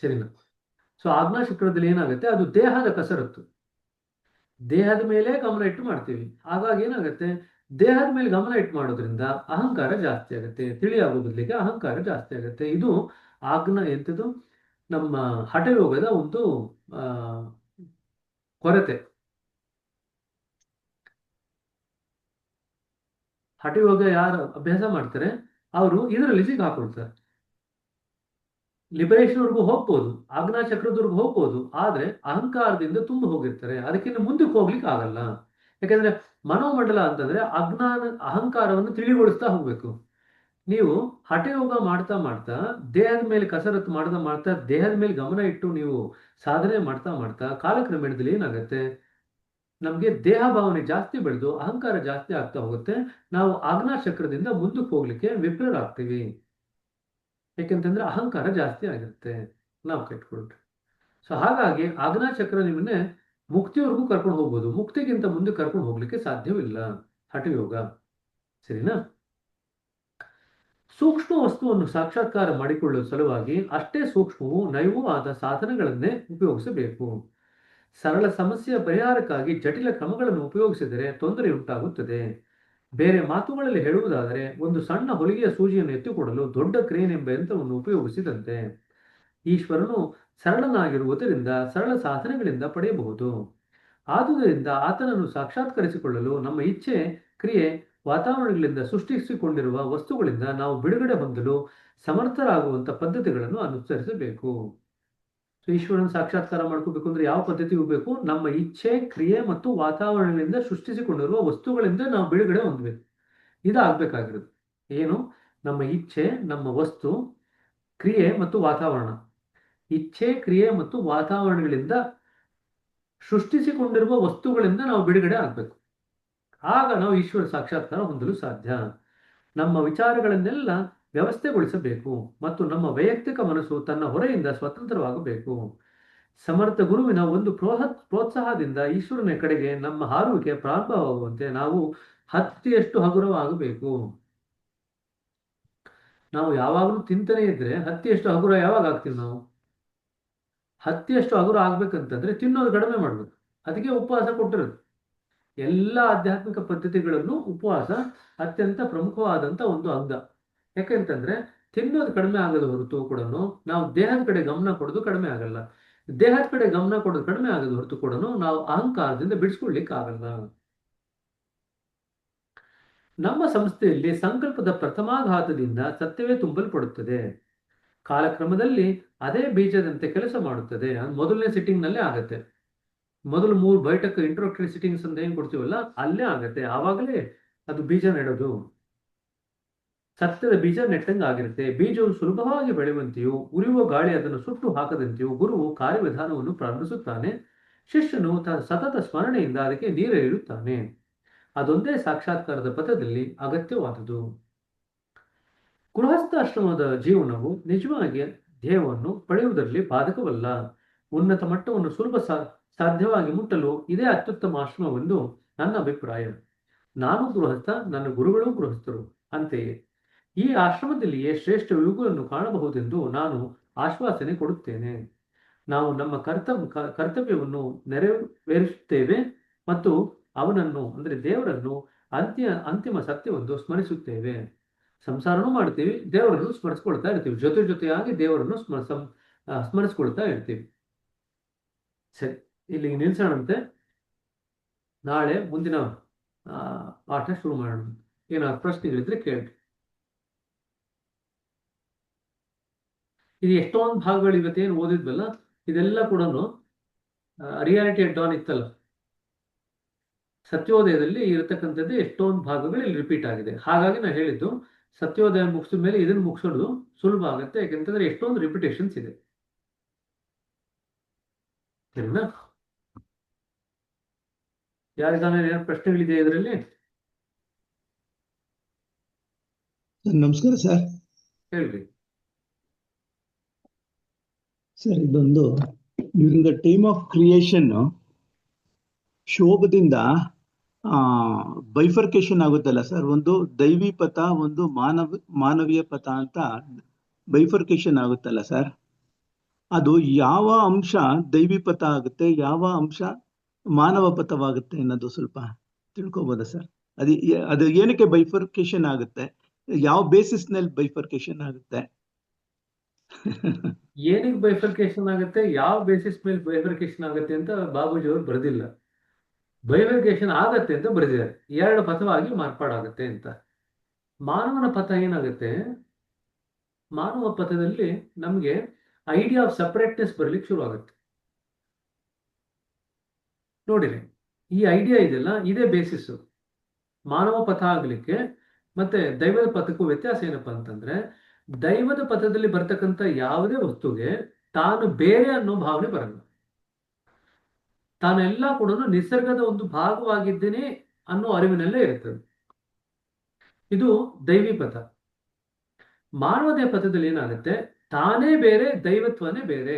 ಸರಿನಾ? ಸೊ ಆಜ್ಞಾಚಕ್ರದಲ್ಲಿ ಏನಾಗುತ್ತೆ? ಅದು ದೇಹದ ಕಸರತ್ತು. ದೇಹದ ಮೇಲೆ ಗಮನ ಇಟ್ಟು ಮಾಡ್ತೀವಿ. ಹಾಗಾಗಿ ಏನಾಗುತ್ತೆ? ದೇಹದ ಮೇಲೆ ಗಮನ ಇಟ್ಟು ಮಾಡೋದ್ರಿಂದ ಅಹಂಕಾರ ಜಾಸ್ತಿ ಆಗುತ್ತೆ. ತಿಳಿಯಾಗೋ ಬದಲಿಗೆ ಅಹಂಕಾರ ಜಾಸ್ತಿ ಆಗುತ್ತೆ. ಇದು ಎಂಥದ್ದು ನಮ್ಮ ಹಠಯೋಗದ ಒಂದು ಕೊರತೆ. ಹಠಯೋಗ ಯಾರು ಅಭ್ಯಾಸ ಮಾಡ್ತಾರೆ ಅವರು ಇದರಲ್ಲಿ ಸಿಕ್ಕಾಕೊಳ್ತಾರೆ. ಲಿಬರೇಷನ್ವರೆಗೂ ಹೋಗ್ಬೋದು, ಆಜ್ಞಾಚಕ್ರದವರೆಗೂ ಹೋಗ್ಬೋದು, ಆದ್ರೆ ಅಹಂಕಾರದಿಂದ ತುಂಬ ಹೋಗಿರ್ತಾರೆ. ಅದಕ್ಕಿಂತ ಮುಂದಕ್ಕೆ ಹೋಗ್ಲಿಕ್ಕೆ ಆಗಲ್ಲ. ಯಾಕಂದ್ರೆ ಮನೋಮಂಡಲ ಅಂತಂದ್ರೆ ಅಹಂಕಾರವನ್ನು ತಿಳಿಗೊಳಿಸ್ತಾ ಹೋಗ್ಬೇಕು. ನೀವು ಹಠಯೋಗ ಮಾಡ್ತಾ ಮಾಡ್ತಾ ದೇಹದ ಮೇಲೆ ಕಸರತ್ತು ಮಾಡ್ತಾ ಮಾಡ್ತಾ ದೇಹದ ಮೇಲೆ ಗಮನ ಇಟ್ಟು ನೀವು ಸಾಧನೆ ಮಾಡ್ತಾ ಮಾಡ್ತಾ ಕಾಲಕ್ರಮೇಣದಲ್ಲಿ ಏನಾಗುತ್ತೆ? ನಮಗೆ ದೇಹ ಭಾವನೆ ಜಾಸ್ತಿ ಬೆಳೆದು ಅಹಂಕಾರ ಜಾಸ್ತಿ ಆಗ್ತಾ ಹೋಗುತ್ತೆ. ನಾವು ಆಜ್ಞಾಚಕ್ರದಿಂದ ಮುಂದಕ್ಕೆ ಹೋಗ್ಲಿಕ್ಕೆ ವಿಫಲರಾಗ್ತೀವಿ. ಯಾಕೆಂತಂದ್ರೆ ಅಹಂಕಾರ ಜಾಸ್ತಿ ಆಗಿರುತ್ತೆ ನಾವು ಕೆಟ್ಕೊಳ್ರಿ. ಸೊ ಹಾಗಾಗಿ ಆಜ್ಞಾಚಕ್ರ ನಿಮ್ಮನ್ನೇ ಮುಕ್ತಿವರೆಗೂ ಕರ್ಕೊಂಡು ಹೋಗ್ಬೋದು. ಮುಕ್ತಿಗಿಂತ ಮುಂದೆ ಕರ್ಕೊಂಡು ಹೋಗ್ಲಿಕ್ಕೆ ಸಾಧ್ಯವಿಲ್ಲ ಹಠಯೋಗ. ಸರಿನಾ? ಸೂಕ್ಷ್ಮ ವಸ್ತುವನ್ನು ಸಾಕ್ಷಾತ್ಕಾರ ಮಾಡಿಕೊಳ್ಳುವ ಸಲುವಾಗಿ ಅಷ್ಟೇ ಸೂಕ್ಷ್ಮವೂ ನಯವೂ ಆದ ಸಾಧನಗಳನ್ನೇ ಉಪಯೋಗಿಸಬೇಕು. ಸರಳ ಸಮಸ್ಯೆಯ ಪರಿಹಾರಕ್ಕಾಗಿ ಜಟಿಲ ಕ್ರಮಗಳನ್ನು ಉಪಯೋಗಿಸಿದರೆ ತೊಂದರೆ ಉಂಟಾಗುತ್ತದೆ. ಬೇರೆ ಮಾತುಗಳಲ್ಲಿ ಹೇಳುವುದಾದರೆ ಒಂದು ಸಣ್ಣ ಹೊಲಿಗೆಯ ಸೂಜಿಯನ್ನು ಎತ್ತಿಕೊಡಲು ದೊಡ್ಡ ಕ್ರೇನ್ ಎಂಬ ಯಂತ್ರವನ್ನು ಉಪಯೋಗಿಸಿದಂತೆ. ಈಶ್ವರನು ಸರಳನಾಗಿರುವುದರಿಂದ ಸರಳ ಸಾಧನೆಗಳಿಂದ ಪಡೆಯಬಹುದು. ಆದುದರಿಂದ ಆತನನ್ನು ಸಾಕ್ಷಾತ್ಕರಿಸಿಕೊಳ್ಳಲು ನಮ್ಮ ಇಚ್ಛೆ, ಕ್ರಿಯೆ, ವಾತಾವರಣಗಳಿಂದ ಸೃಷ್ಟಿಸಿಕೊಂಡಿರುವ ವಸ್ತುಗಳಿಂದ ನಾವು ಬಿಡುಗಡೆ ಹೊಂದಲು ಸಮರ್ಥರಾಗುವಂಥ ಪದ್ಧತಿಗಳನ್ನು ಅನುಸರಿಸಬೇಕು. ಸೊ ಈಶ್ವರನ ಸಾಕ್ಷಾತ್ಕಾರ ಮಾಡ್ಕೋಬೇಕು ಅಂದ್ರೆ ಯಾವ ಪದ್ಧತಿ ಹೋಗ್ಬೇಕು? ನಮ್ಮ ಇಚ್ಛೆ, ಕ್ರಿಯೆ ಮತ್ತು ವಾತಾವರಣಗಳಿಂದ ಸೃಷ್ಟಿಸಿಕೊಂಡಿರುವ ವಸ್ತುಗಳಿಂದ ನಾವು ಬಿಡುಗಡೆ ಹೊಂದಬೇಕು. ಇದಾಗಬೇಕಾಗಿರೋದು ಏನು? ನಮ್ಮ ಇಚ್ಛೆ, ನಮ್ಮ ವಸ್ತು, ಕ್ರಿಯೆ ಮತ್ತು ವಾತಾವರಣ. ಇಚ್ಛೆ, ಕ್ರಿಯೆ ಮತ್ತು ವಾತಾವರಣಗಳಿಂದ ಸೃಷ್ಟಿಸಿಕೊಂಡಿರುವ ವಸ್ತುಗಳಿಂದ ನಾವು ಬಿಡುಗಡೆ ಆಗಬೇಕು. ಆಗ ನಾವು ಈಶ್ವರ ಸಾಕ್ಷಾತ್ಕಾರ ಹೊಂದಲು ಸಾಧ್ಯ. ನಮ್ಮ ವಿಚಾರಗಳನ್ನೆಲ್ಲ ವ್ಯವಸ್ಥೆಗೊಳಿಸಬೇಕು ಮತ್ತು ನಮ್ಮ ವೈಯಕ್ತಿಕ ಮನಸ್ಸು ತನ್ನ ಹೊರೆಯಿಂದ ಸ್ವತಂತ್ರವಾಗಬೇಕು. ಸಮರ್ಥ ಗುರುವಿನ ಒಂದು ಪ್ರೋತ್ಸಾಹದಿಂದ ಈಶ್ವರನ ಕಡೆಗೆ ನಮ್ಮ ಹಾರುವಿಕೆ ಪ್ರಾರಂಭವಾಗುವಂತೆ ನಾವು ಹತ್ತಿಯಷ್ಟು ಹಗುರವಾಗಬೇಕು. ನಾವು ಯಾವಾಗಲೂ ತಿಂತಾನೆ ಇದ್ರೆ ಹತ್ತಿಯಷ್ಟು ಹಗುರ ಯಾವಾಗ ಆಗ್ತೀವಿ? ನಾವು ಹತ್ತಿಯಷ್ಟು ಹಗುರ ಆಗ್ಬೇಕಂತಂದ್ರೆ ತಿನ್ನೋದು ಕಡಿಮೆ ಮಾಡ್ಬೇಕು. ಅದಕ್ಕೆ ಉಪವಾಸ ಕೊಟ್ಟಿರೋದು. ಎಲ್ಲ ಆಧ್ಯಾತ್ಮಿಕ ಪದ್ಧತಿಗಳನ್ನು ಉಪವಾಸ ಅತ್ಯಂತ ಪ್ರಮುಖವಾದಂಥ ಒಂದು ಅಂಗ. ಯಾಕೆಂತಂದ್ರೆ ತಿನ್ನೋದು ಕಡಿಮೆ ಆಗದ ಹೊರತು ಕೂಡ ನಾವು ದೇಹದ ಕಡೆ ಗಮನ ಕೊಡೋದು ಕಡಿಮೆ ಆಗಲ್ಲ. ದೇಹದ ಕಡೆ ಗಮನ ಕೊಡೋದು ಕಡಿಮೆ ಆಗದ ಹೊರತು ಕೂಡ ನಾವು ಅಹಂಕಾರದಿಂದ ಬಿಡಿಸ್ಕೊಳ್ಲಿಕ್ಕೆ ಆಗಲ್ಲ. ನಮ್ಮ ಸಂಸ್ಥೆಯಲ್ಲಿ ಸಂಕಲ್ಪದ ಪ್ರಥಮಾಘಾತದಿಂದ ಸತ್ಯವೇ ತುಂಬಲ್ಪಡುತ್ತದೆ. ಕಾಲಕ್ರಮದಲ್ಲಿ ಅದೇ ಬೀಜದಂತೆ ಕೆಲಸ ಮಾಡುತ್ತದೆ. ಮೊದಲನೇ ಸಿಟ್ಟಿಂಗ್ ನಲ್ಲೇ ಆಗತ್ತೆ. ಮೊದಲು 3 ಬೈಟಕ್ ಇಂಟ್ರೊಡಕ್ಟರಿ ಸಿಟ್ಟಿಂಗ್ಸ್ ಅಂತ ಏನ್ ಕೊಡ್ತೀವಲ್ಲ ಅಲ್ಲೇ ಆಗತ್ತೆ. ಆವಾಗಲೇ ಅದು ಬೀಜ ನೆಡೋದು. ಸತ್ಯದ ಬೀಜ ನೆಟ್ಟಂಗೆ ಆಗಿರುತ್ತೆ. ಬೀಜವು ಸುಲಭವಾಗಿ ಬೆಳೆಯುವಂತೆಯೂ ಉರಿಯುವ ಗಾಳಿ ಅದನ್ನು ಸುಟ್ಟು ಹಾಕದಂತೆಯೂ ಗುರುವು ಕಾರ್ಯವಿಧಾನವನ್ನು ಪ್ರಾರಂಭಿಸುತ್ತಾನೆ. ಶಿಷ್ಯನು ಸತತ ಸ್ಮರಣೆಯಿಂದ ಅದಕ್ಕೆ ನೀರೆರೆಯುತ್ತಾನೆ. ಅದೊಂದೇ ಸಾಕ್ಷಾತ್ಕಾರದ ಪಥದಲ್ಲಿ ಅಗತ್ಯವಾದುದು. ಗೃಹಸ್ಥಾಶ್ರಮದ ಜೀವನವು ನಿಜವಾಗಿ ಧ್ಯೇಯವನ್ನು ಪಡೆಯುವುದರಲ್ಲಿ ಬಾಧಕವಲ್ಲ. ಉನ್ನತ ಮಟ್ಟವನ್ನು ಸಾಧ್ಯವಾಗಿ ಮುಟ್ಟಲು ಇದೇ ಅತ್ಯುತ್ತಮ ಆಶ್ರಮವೆಂದು ನನ್ನ ಅಭಿಪ್ರಾಯ. ನಾನು ಗೃಹಸ್ಥ, ನನ್ನ ಗುರುಗಳು ಗೃಹಸ್ಥರು. ಅಂತೆಯೇ ಈ ಆಶ್ರಮದಲ್ಲಿಯೇ ಶ್ರೇಷ್ಠ ಯುಗಗಳನ್ನು ಕಾಣಬಹುದೆಂದು ನಾನು ಆಶ್ವಾಸನೆ ಕೊಡುತ್ತೇನೆ. ನಾವು ನಮ್ಮ ಕರ್ತವ್ಯವನ್ನು ನೆರವೇರಿಸುತ್ತೇವೆ ಮತ್ತು ಅವನನ್ನು ಅಂದರೆ ದೇವರನ್ನು ಅಂತಿಮ ಸತ್ಯವೆಂದು ಸ್ಮರಿಸುತ್ತೇವೆ. ಸಂಸಾರನೂ ಮಾಡ್ತೀವಿ, ದೇವರನ್ನು ಸ್ಮರಿಸ್ಕೊಳ್ತಾ ಇರ್ತೀವಿ, ಜೊತೆಯಾಗಿ ದೇವರನ್ನು ಸ್ಮರಿಸ್ಕೊಳ್ತಾ ಇರ್ತೀವಿ. ಸರಿ, ಇಲ್ಲಿಗೆ ನಿಲ್ಸೋಣಂತೆ. ನಾಳೆ ಮುಂದಿನ ಪಾಠ ಶುರು ಮಾಡೋಣ. ಏನಾದ್ರು ಪ್ರಶ್ನೆಗಳಿದ್ರೆ ಕೇಳಿ. ಇದು ಎಷ್ಟೊಂದು ಭಾಗಗಳು ಇವತ್ತೇನು ಓದಿದ್ವಲ್ಲ, ಇದೆಲ್ಲ ಕೂಡ ರಿಯಾಲಿಟಿ ಅಟ್ ಡಾನ್ ಇತ್ತಲ್ಲ, ಸತ್ಯೋದಯದಲ್ಲಿ ಇರತಕ್ಕಂಥದ್ದು ಎಷ್ಟೊಂದು ಭಾಗಗಳು ಇಲ್ಲಿ ರಿಪೀಟ್ ಆಗಿದೆ. ಹಾಗಾಗಿ ನಾನು ಹೇಳಿದ್ದು ಸತ್ಯೋದಯ ಮುಗಿಸಿದ ಮೇಲೆ ಇದನ್ನು ಮುಗಿಸೋದು ಸುಲಭ ಆಗುತ್ತೆ, ಯಾಕೆಂತಂದ್ರೆ ಎಷ್ಟೊಂದು ರಿಪಿಟೇಷನ್ಸ್ ಇದೆ. ಸರಿನಾ? ಯಾರಿಗಾನ ಏನಾದ್ರು ಪ್ರಶ್ನೆಗಳಿದೆ ಇದರಲ್ಲಿ? ನಮಸ್ಕಾರ ಸರ್. ಹೇಳ್ರಿ ಸರ್, ಇದೊಂದು during the time of creation ಶೋಭದಿಂದ ಬೈಫರ್ಕೇಶನ್ ಆಗುತ್ತಲ್ಲ ಸರ್, ಒಂದು ದೈವಿ ಪಥ, ಒಂದು ಮಾನವೀಯ ಪಥ ಅಂತ ಬೈಫರ್ಕೇಶನ್ ಆಗುತ್ತಲ್ಲ ಸರ್, ಅದು ಯಾವ ಅಂಶ ದೈವಿ ಪಥ ಆಗುತ್ತೆ, ಯಾವ ಅಂಶ ಮಾನವ ಪಥವಾಗುತ್ತೆ ಅನ್ನೋದು ಸ್ವಲ್ಪ ತಿಳ್ಕೊಬೋದಾ ಸರ್? ಅದು ಏನಕ್ಕೆ ಬೈಫರ್ಕೇಶನ್ ಆಗುತ್ತೆ, ಯಾವ ಬೇಸಿಸ್ ನಲ್ಲಿ ಬೈಫರ್ಕೇಶನ್ ಆಗುತ್ತೆ? ಏನಕ್ಕೆ ಬೈಫರ್ಕೇಶನ್ ಆಗುತ್ತೆ, ಯಾವ ಬೇಸಿಸ್ ಮೇಲೆ ಬೈಫರ್ಕೇಶನ್ ಆಗುತ್ತೆ ಅಂತ ಬಾಬೂಜಿ ಅವರು ಬರೆದಿಲ್ಲ. ಬೈಫರ್ಕೇಶನ್ ಆಗತ್ತೆ ಅಂತ ಬರೆದಿದ್ದಾರೆ, ಎರಡು ಪಥವಾಗಿ ಮಾರ್ಪಾಡಾಗುತ್ತೆ ಅಂತ. ಮಾನವನ ಪಥ ಏನಾಗುತ್ತೆ, ಮಾನವ ಪಥದಲ್ಲಿ ನಮಗೆ ಐಡಿಯಾ ಆಫ್ ಸಪರೇಟ್ನೆಸ್ ಬರ್ಲಿಕ್ಕೆ ಶುರು ಆಗುತ್ತೆ. ನೋಡಿರಿ, ಈ ಐಡಿಯಾ ಇದೆಲ್ಲ, ಇದೇ ಬೇಸಿಸ್ ಮಾನವ ಪಥ ಆಗ್ಲಿಕ್ಕೆ. ಮತ್ತೆ ದೈವದ ಪಥಕ್ಕೂ ವ್ಯತ್ಯಾಸ ಏನಪ್ಪಾ ಅಂತಂದ್ರೆ, ದೈವದ ಪಥದಲ್ಲಿ ಬರ್ತಕ್ಕಂಥ ಯಾವುದೇ ವಸ್ತುಗೆ ತಾನು ಬೇರೆ ಅನ್ನೋ ಭಾವನೆ ಬರಲ್ಲ. ತಾನೆಲ್ಲ ಕೂಡ ನಿಸರ್ಗದ ಒಂದು ಭಾಗವಾಗಿದ್ದೇನೆ ಅನ್ನೋ ಅರಿವಿನಲ್ಲೇ ಇರ್ತದೆ. ಇದು ದೈವಿ ಪಥ. ಮಾನವದೇ ಪಥದಲ್ಲಿ ಏನಾಗುತ್ತೆ, ತಾನೇ ಬೇರೆ ದೈವತ್ವನೇ ಬೇರೆ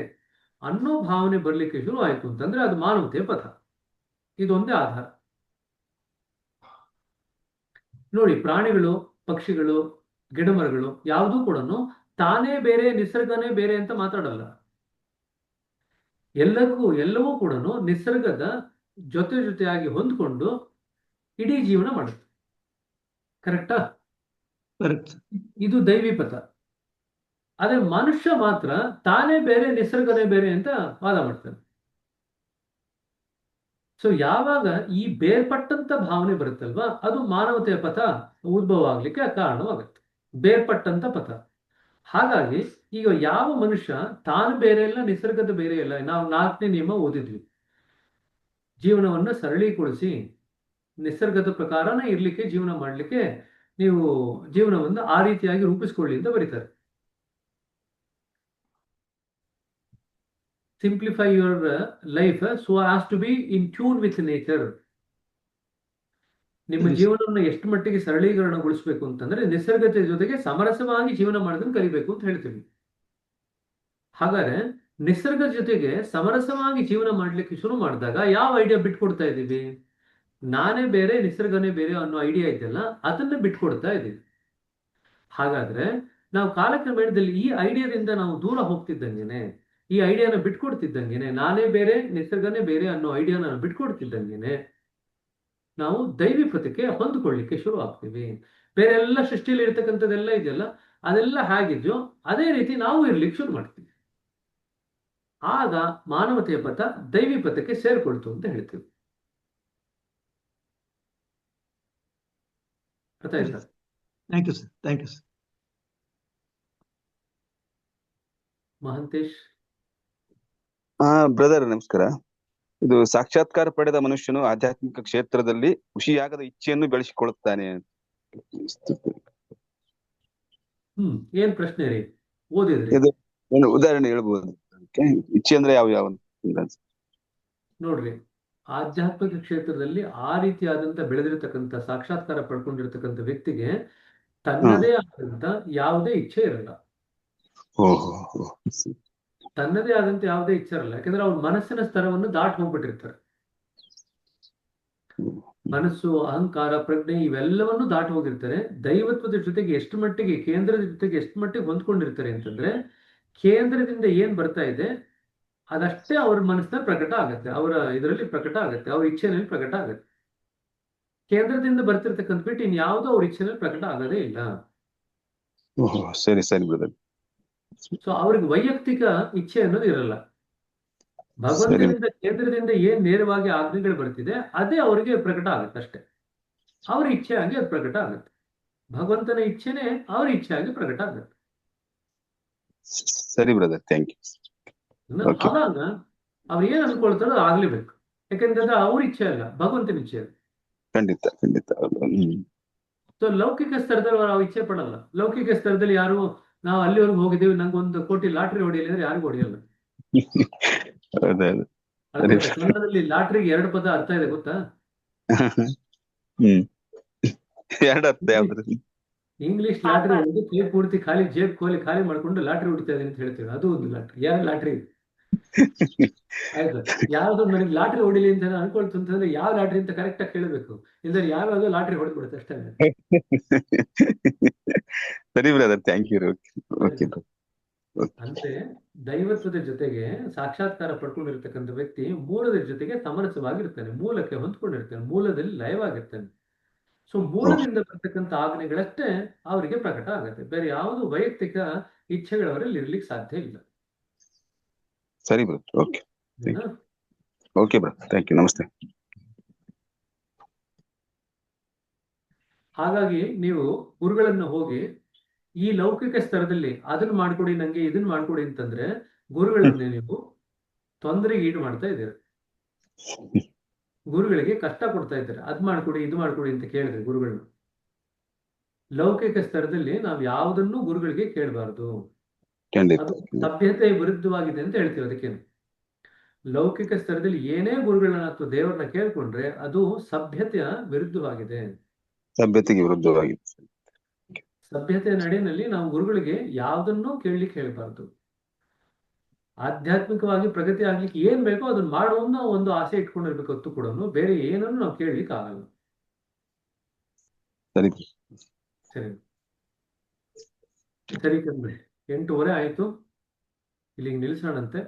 ಅನ್ನೋ ಭಾವನೆ ಬರ್ಲಿಕ್ಕೆ ಶುರು ಆಯ್ತು ಅಂತಂದ್ರೆ ಅದು ಮಾನವತೆಯ ಪಥ. ಇದೊಂದೇ ಆಧಾರ. ನೋಡಿ, ಪ್ರಾಣಿಗಳು, ಪಕ್ಷಿಗಳು, ಗಿಡಮರಗಳು ಯಾವುದೂ ಕೂಡ ತಾನೇ ಬೇರೆ ನಿಸರ್ಗನೇ ಬೇರೆ ಅಂತ ಮಾತಾಡಲ್ಲ. ಎಲ್ಲವೂ ಕೂಡ ನಿಸರ್ಗದ ಜೊತೆಯಾಗಿ ಹೊಂದ್ಕೊಂಡು ಇಡೀ ಜೀವನ ಮಾಡುತ್ತೆ. ಕರೆಕ್ಟಾ? ಕರೆಕ್ಟ್. ಇದು ದೈವಿ ಪಥ. ಅದೇ ಮನುಷ್ಯ ಮಾತ್ರ ತಾನೇ ಬೇರೆ ನಿಸರ್ಗನೇ ಬೇರೆ ಅಂತ ವಾದ ಮಾಡ್ತಾನೆ. ಸೊ ಯಾವಾಗ ಈ ಬೇರ್ಪಟ್ಟಂತ ಭಾವನೆ ಬರುತ್ತಲ್ವಾ, ಅದು ಮಾನವತೆಯ ಪಥ ಉದ್ಭವ ಆಗ್ಲಿಕ್ಕೆ ಕಾರಣವಾಗುತ್ತೆ. ಬೇರ್ಪಟ್ಟಂತ ಪಥ. ಹಾಗಾಗಿ ಈಗ ಯಾವ ಮನುಷ್ಯ ತಾನು ಬೇರೆ ಇಲ್ಲ, ನಿಸರ್ಗದ ಬೇರೆ ಇಲ್ಲ. ನಾವು 4ನೇ ನಿಯಮ ಓದಿದ್ವಿ, ಜೀವನವನ್ನು ಸರಳೀಗೊಳಿಸಿ ನಿಸರ್ಗದ ಪ್ರಕಾರನೇ ಇರ್ಲಿಕ್ಕೆ, ಜೀವನ ಮಾಡ್ಲಿಕ್ಕೆ ನೀವು ಜೀವನವನ್ನು ಆ ರೀತಿಯಾಗಿ ರೂಪಿಸ್ಕೊಳ್ಳಿ ಅಂತ ಬರೀತಾರೆ. Simplify your life so as to be in tune with nature. ನಿಮ್ಮ ಜೀವನವನ್ನು ಎಷ್ಟು ಮಟ್ಟಿಗೆ ಸರಳೀಕರಣಗೊಳಿಸಬೇಕು ಅಂತಂದ್ರೆ ನಿಸರ್ಗತೆ ಜೊತೆಗೆ ಸಮರಸವಾಗಿ ಜೀವನ ಮಾಡೋದನ್ನು ಕಲಿಬೇಕು ಅಂತ ಹೇಳ್ತೀವಿ. ಹಾಗಾದ್ರೆ ನಿಸರ್ಗ ಜೊತೆಗೆ ಸಮರಸವಾಗಿ ಜೀವನ ಮಾಡ್ಲಿಕ್ಕೆ ಶುರು ಮಾಡಿದಾಗ ಯಾವ ಐಡಿಯಾ ಬಿಟ್ಕೊಡ್ತಾ ಇದ್ದೀವಿ? ನಾನೇ ಬೇರೆ ನಿಸರ್ಗನೇ ಬೇರೆ ಅನ್ನೋ ಐಡಿಯಾ ಇದೆಯಲ್ಲ, ಅದನ್ನ ಬಿಟ್ಕೊಡ್ತಾ ಇದ್ದೀವಿ. ಹಾಗಾದ್ರೆ ನಾವು ಕಾಲಕ್ರಮೇಣದಲ್ಲಿ ಈ ಐಡಿಯಾದಿಂದ ನಾವು ದೂರ ಹೋಗ್ತಿದ್ದಂಗೆನೆ, ಈ ಐಡಿಯಾನ ಬಿಟ್ಕೊಡ್ತಿದ್ದಂಗೆನೆ, ನಾನೇ ಬೇರೆ ನಿಸರ್ಗನೇ ಬೇರೆ ಅನ್ನೋ ಐಡಿಯಾನ ಬಿಟ್ಕೊಡ್ತಿದ್ದಂಗೆನೆ ನಾವು ದೈವಿ ಪಥಕ್ಕೆ ಹೊಂದಿಕೊಳ್ಳಿಕ್ಕೆ ಶುರು ಆಗ್ತೀವಿ. ಬೇರೆ ಎಲ್ಲ ಸೃಷ್ಟಿಯಲ್ಲಿ ಇರ್ತಕ್ಕಂಥದ್ದೆಲ್ಲ ಇದೆಯಲ್ಲ, ಅದೆಲ್ಲ ಹೇಗಿದ್ಯೋ ಅದೇ ರೀತಿ ನಾವು ಇರ್ಲಿಕ್ಕೆ ಶುರು ಮಾಡ್ತೀವಿ. ಆಗ ಮಾನವತೆಯ ಪಥ ದೈವಿ ಪಥಕ್ಕೆ ಸೇರ್ಕೊಳ್ತು ಅಂತ ಹೇಳ್ತೀವಿ. ಅರ್ಥ ಆಯ್ತಾ? Thank you sir. Thank you sir. Mahantesh. Brother ನಮಸ್ಕಾರ. ಇದು ಸಾಕ್ಷಾತ್ಕಾರ ಪಡೆದ ಮನುಷ್ಯನು ಆಧ್ಯಾತ್ಮಿಕ ಕ್ಷೇತ್ರದಲ್ಲಿ ಖುಷಿಯಾಗದ ಇಚ್ಛೆಯನ್ನು ಬೆಳೆಸಿಕೊಳ್ಳುತ್ತಾನೆ. ಏನ್ ಪ್ರಶ್ನೆ ರೀ? ಓದಿದ್ರಿ? ಇದು ಒಂದು ಉದಾಹರಣೆ ಹೇಳ್ಬೋದು ಅದಕ್ಕೆ? ಇಚ್ಛೆ ಅಂದ್ರೆ ಯಾವ ನೋಡ್ರಿ, ಆಧ್ಯಾತ್ಮಿಕ ಕ್ಷೇತ್ರದಲ್ಲಿ ಆ ರೀತಿಯಾದಂತ ಬೆಳೆದಿರತಕ್ಕಂಥ ಸಾಕ್ಷಾತ್ಕಾರ ಪಡ್ಕೊಂಡಿರ್ತಕ್ಕಂಥ ವ್ಯಕ್ತಿಗೆ ತನ್ನದೇ ಆದಂತ ಯಾವುದೇ ಇಚ್ಛೆ ಇರಲ್ಲ. ಓಹೋ. ತನ್ನದೇ ಆದಂತ ಯಾವುದೇ ಇಚ್ಛೆ ಇರಲ್ಲ. ಯಾಕಂದ್ರೆ ಅವ್ರ ಮನಸ್ಸಿನ ಸ್ತರವನ್ನು ದಾಟ್ ಹೋಗ್ಬಿಟ್ಟಿರ್ತಾರೆ. ಮನಸ್ಸು, ಅಹಂಕಾರ, ಪ್ರಜ್ಞೆ ಇವೆಲ್ಲವನ್ನು ದಾಟಿ ಹೋಗಿರ್ತಾರೆ. ದೈವತ್ವದ ಜೊತೆಗೆ ಎಷ್ಟು ಮಟ್ಟಿಗೆ, ಕೇಂದ್ರದ ಜೊತೆಗೆ ಎಷ್ಟು ಮಟ್ಟಿಗೆ ಹೊಂದ್ಕೊಂಡಿರ್ತಾರೆ ಅಂತಂದ್ರೆ, ಕೇಂದ್ರದಿಂದ ಏನ್ ಬರ್ತಾ ಇದೆ ಅದಷ್ಟೇ ಅವ್ರ ಮನಸ್ಸಿನಲ್ಲಿ ಪ್ರಕಟ ಆಗತ್ತೆ, ಅವರ ಇದರಲ್ಲಿ ಪ್ರಕಟ ಆಗತ್ತೆ, ಅವ್ರ ಇಚ್ಛೆನಲ್ಲಿ ಪ್ರಕಟ ಆಗತ್ತೆ. ಕೇಂದ್ರದಿಂದ ಬರ್ತಿರ್ತಕ್ಕಂಥ ಬಿಟ್ಟು ಇನ್ಯಾವುದೋ ಅವ್ರ ಇಚ್ಛೆನಲ್ಲಿ ಪ್ರಕಟ ಆಗೋದೇ ಇಲ್ಲ. ಸರಿ ಬ್ರದರ್. ಸೊ ಅವ್ರಿಗೆ ವೈಯಕ್ತಿಕ ಇಚ್ಛೆ ಅನ್ನೋದು ಇರಲ್ಲ. ಭಗವಂತನಿಂದ, ಕೇಂದ್ರದಿಂದ ಏನ್ ನೇರವಾಗಿ ಆಜ್ಞೆಗಳು ಬರ್ತಿದೆ ಅದೇ ಅವರಿಗೆ ಪ್ರಕಟ ಆಗುತ್ತೆ ಅಷ್ಟೇ. ಅವ್ರ ಇಚ್ಛೆ ಆಗಿ ಅದು ಪ್ರಕಟ ಆಗುತ್ತೆ. ಭಗವಂತನ ಇಚ್ಛೆನೆ ಅವ್ರ ಇಚ್ಛೆ ಆಗಿ ಪ್ರಕಟ ಆಗುತ್ತೆ. ಸರಿ ಬ್ರದರ್, ಥ್ಯಾಂಕ್ ಯು. ಅವಾಗ ಅವ್ರು ಏನ್ ಅನ್ಕೊಳ್ತಾರೋ ಆಗ್ಲೇಬೇಕು. ಯಾಕಂದ್ರೆ ಅವ್ರ ಇಚ್ಛೆ ಅಲ್ಲ, ಭಗವಂತನ ಇಚ್ಛೆ ಅದು. ಖಂಡಿತ. ಸೊ ಲೌಕಿಕ ಸ್ತರದಲ್ಲಿ ಅವ್ರು ಇಚ್ಛೆ ಪಡಲ್ಲ. ಲೌಕಿಕ ಸ್ತರದಲ್ಲಿ ಯಾರು ನಾವು ಅಲ್ಲಿವರೆಗೂ ಹೋಗಿದ್ದೀವಿ, ನಂಗೊಂದು ಕೋಟಿ ಲಾಟ್ರಿ ಹೊಡಿಯಲಿ ಅಂದ್ರೆ ಯಾರಿಗೂ ಹೊಡೆಯಲ್ಲ. ಕನ್ನಡದಲ್ಲಿ ಲಾಟ್ರಿಗೆ 2 ಪದ ಅರ್ಥ ಇದೆ ಗೊತ್ತಾ? ಇಂಗ್ಲಿಷ್ ಲಾಟ್ರಿ ಹೊಡೆದು ಕೈ ಪೂರ್ತಿ ಖಾಲಿ, ಜೇಬ್ ಖಾಲಿ ಮಾಡ್ಕೊಂಡು ಲಾಟ್ರಿ ಹೊಡಿತಾ ಇದೆ ಅಂತ ಹೇಳ್ತೀವಿ. ಅದು ಒಂದು ಲಾಟ್ರಿ. ಯಾರು ಲಾಟ್ರಿ ಆಯ್ತು, ಯಾವ್ದು ನನಗೆ ಲಾಟ್ರಿ ಹೊಡಿಲಿ ಅಂತ ಅನ್ಕೊಳ್ತು ಅಂತಂದ್ರೆ ಯಾವ ಲಾಟ್ರಿ ಅಂತ ಕರೆಕ್ಟ್ ಆಗಿ ಕೇಳಬೇಕು. ಇಲ್ಲದ್ರೆ ಯಾವ್ಯಾವ್ದೋ ಲಾಟ್ರಿ ಹೊಡೆದ್ಬಿಡುತ್ತೆ ಅಷ್ಟೇ. ಸರಿ ಬ್ರದರ್, ಥ್ಯಾಂಕ್ ಯು. ಅಂದ್ರೆ ದೈವತ್ವದ ಜೊತೆಗೆ ಸಾಕ್ಷಾತ್ಕಾರ ಪಡ್ಕೊಂಡಿರ್ತಕ್ಕಂಥ ವ್ಯಕ್ತಿ ಮೂಲದ ಜೊತೆಗೆ ಸಮರಸವಾಗಿರ್ತಾನೆ, ಮೂಲಕ್ಕೆ ಹೊಂದ್ಕೊಂಡಿರ್ತಾನೆ, ಮೂಲದಲ್ಲಿ ಲಯವಾಗಿರ್ತಾನೆ. ಸೊ ಮೂಲದಿಂದ ಬರ್ತಕ್ಕಂಥ ಆಜ್ಞೆಗಳಷ್ಟೇ ಅವರಿಗೆ ಪ್ರಕಟ ಆಗುತ್ತೆ. ಬೇರೆ ಯಾವುದು ವೈಯಕ್ತಿಕ ಇಚ್ಛೆಗಳವರಲ್ಲಿ ಇರ್ಲಿಕ್ಕೆ ಸಾಧ್ಯ ಇಲ್ಲ. ಸರಿ brother, okay brother, thank you, ನಮಸ್ತೆ. ಹಾಗಾಗಿ ನೀವು ಗುರುಗಳನ್ನು ಹೋಗಿ ಈ ಲೌಕಿಕ ಸ್ತರದಲ್ಲಿ ಅದನ್ನ ಮಾಡ್ಕೊಡಿ, ನಂಗೆ ಇದನ್ನ ಮಾಡ್ಕೊಡಿ ಅಂತಂದ್ರೆ ಗುರುಗಳನ್ನೇ ನೀವು ತೊಂದರೆಗೆ ಈಡು ಮಾಡ್ತಾ ಇದ್ದೀರಿ. ಗುರುಗಳಿಗೆ ಕಷ್ಟ ಕೊಡ್ತಾ ಇದ್ದಾರೆ. ಅದ್ ಮಾಡ್ಕೊಡಿ, ಇದು ಮಾಡ್ಕೊಡಿ ಅಂತ ಕೇಳಿದ್ರೆ ಗುರುಗಳನ್ನ. ಲೌಕಿಕ ಸ್ತರದಲ್ಲಿ ನಾವು ಯಾವುದನ್ನು ಗುರುಗಳಿಗೆ ಕೇಳಬಾರ್ದು. ಅದು ಸಭ್ಯತೆ ವಿರುದ್ಧವಾಗಿದೆ ಅಂತ ಹೇಳ್ತೀವಿ. ಅದಕ್ಕೇನು ಲೌಕಿಕ ಸ್ತರದಲ್ಲಿ ಏನೇ ಗುರುಗಳನ್ನ ಅಥವಾ ದೇವರನ್ನ ಕೇಳ್ಕೊಂಡ್ರೆ ಅದು ಸಭ್ಯತೆಯ ವಿರುದ್ಧವಾಗಿದೆ. ಸಭ್ಯತೆಗೆ ವಿರುದ್ಧವಾಗಿದೆ. ಸಭ್ಯತೆಯ ನಡೆಯಲ್ಲಿ ನಾವು ಗುರುಗಳಿಗೆ ಯಾವುದನ್ನೂ ಕೇಳಲಿಕ್ಕೆ ಹೇಳ್ಬಾರ್ದು. ಆಧ್ಯಾತ್ಮಿಕವಾಗಿ ಪ್ರಗತಿ ಆಗ್ಲಿಕ್ಕೆ ಏನ್ ಬೇಕೋ ಅದನ್ನ ಮಾಡುವ ಒಂದು ಆಸೆ ಇಟ್ಕೊಂಡಿರ್ಬೇಕು ಹೊತ್ತು ಕೂಡ, ಬೇರೆ ಏನನ್ನು ನಾವು ಕೇಳಲಿಕ್ಕೆ ಆಗಲ್ಲ. ಸರಿ ಕಂದ್ರೆ 8:30 ಆಯ್ತು, ಇಲ್ಲಿಗೆ ನಿಲ್ಸೋಣಂತೆ.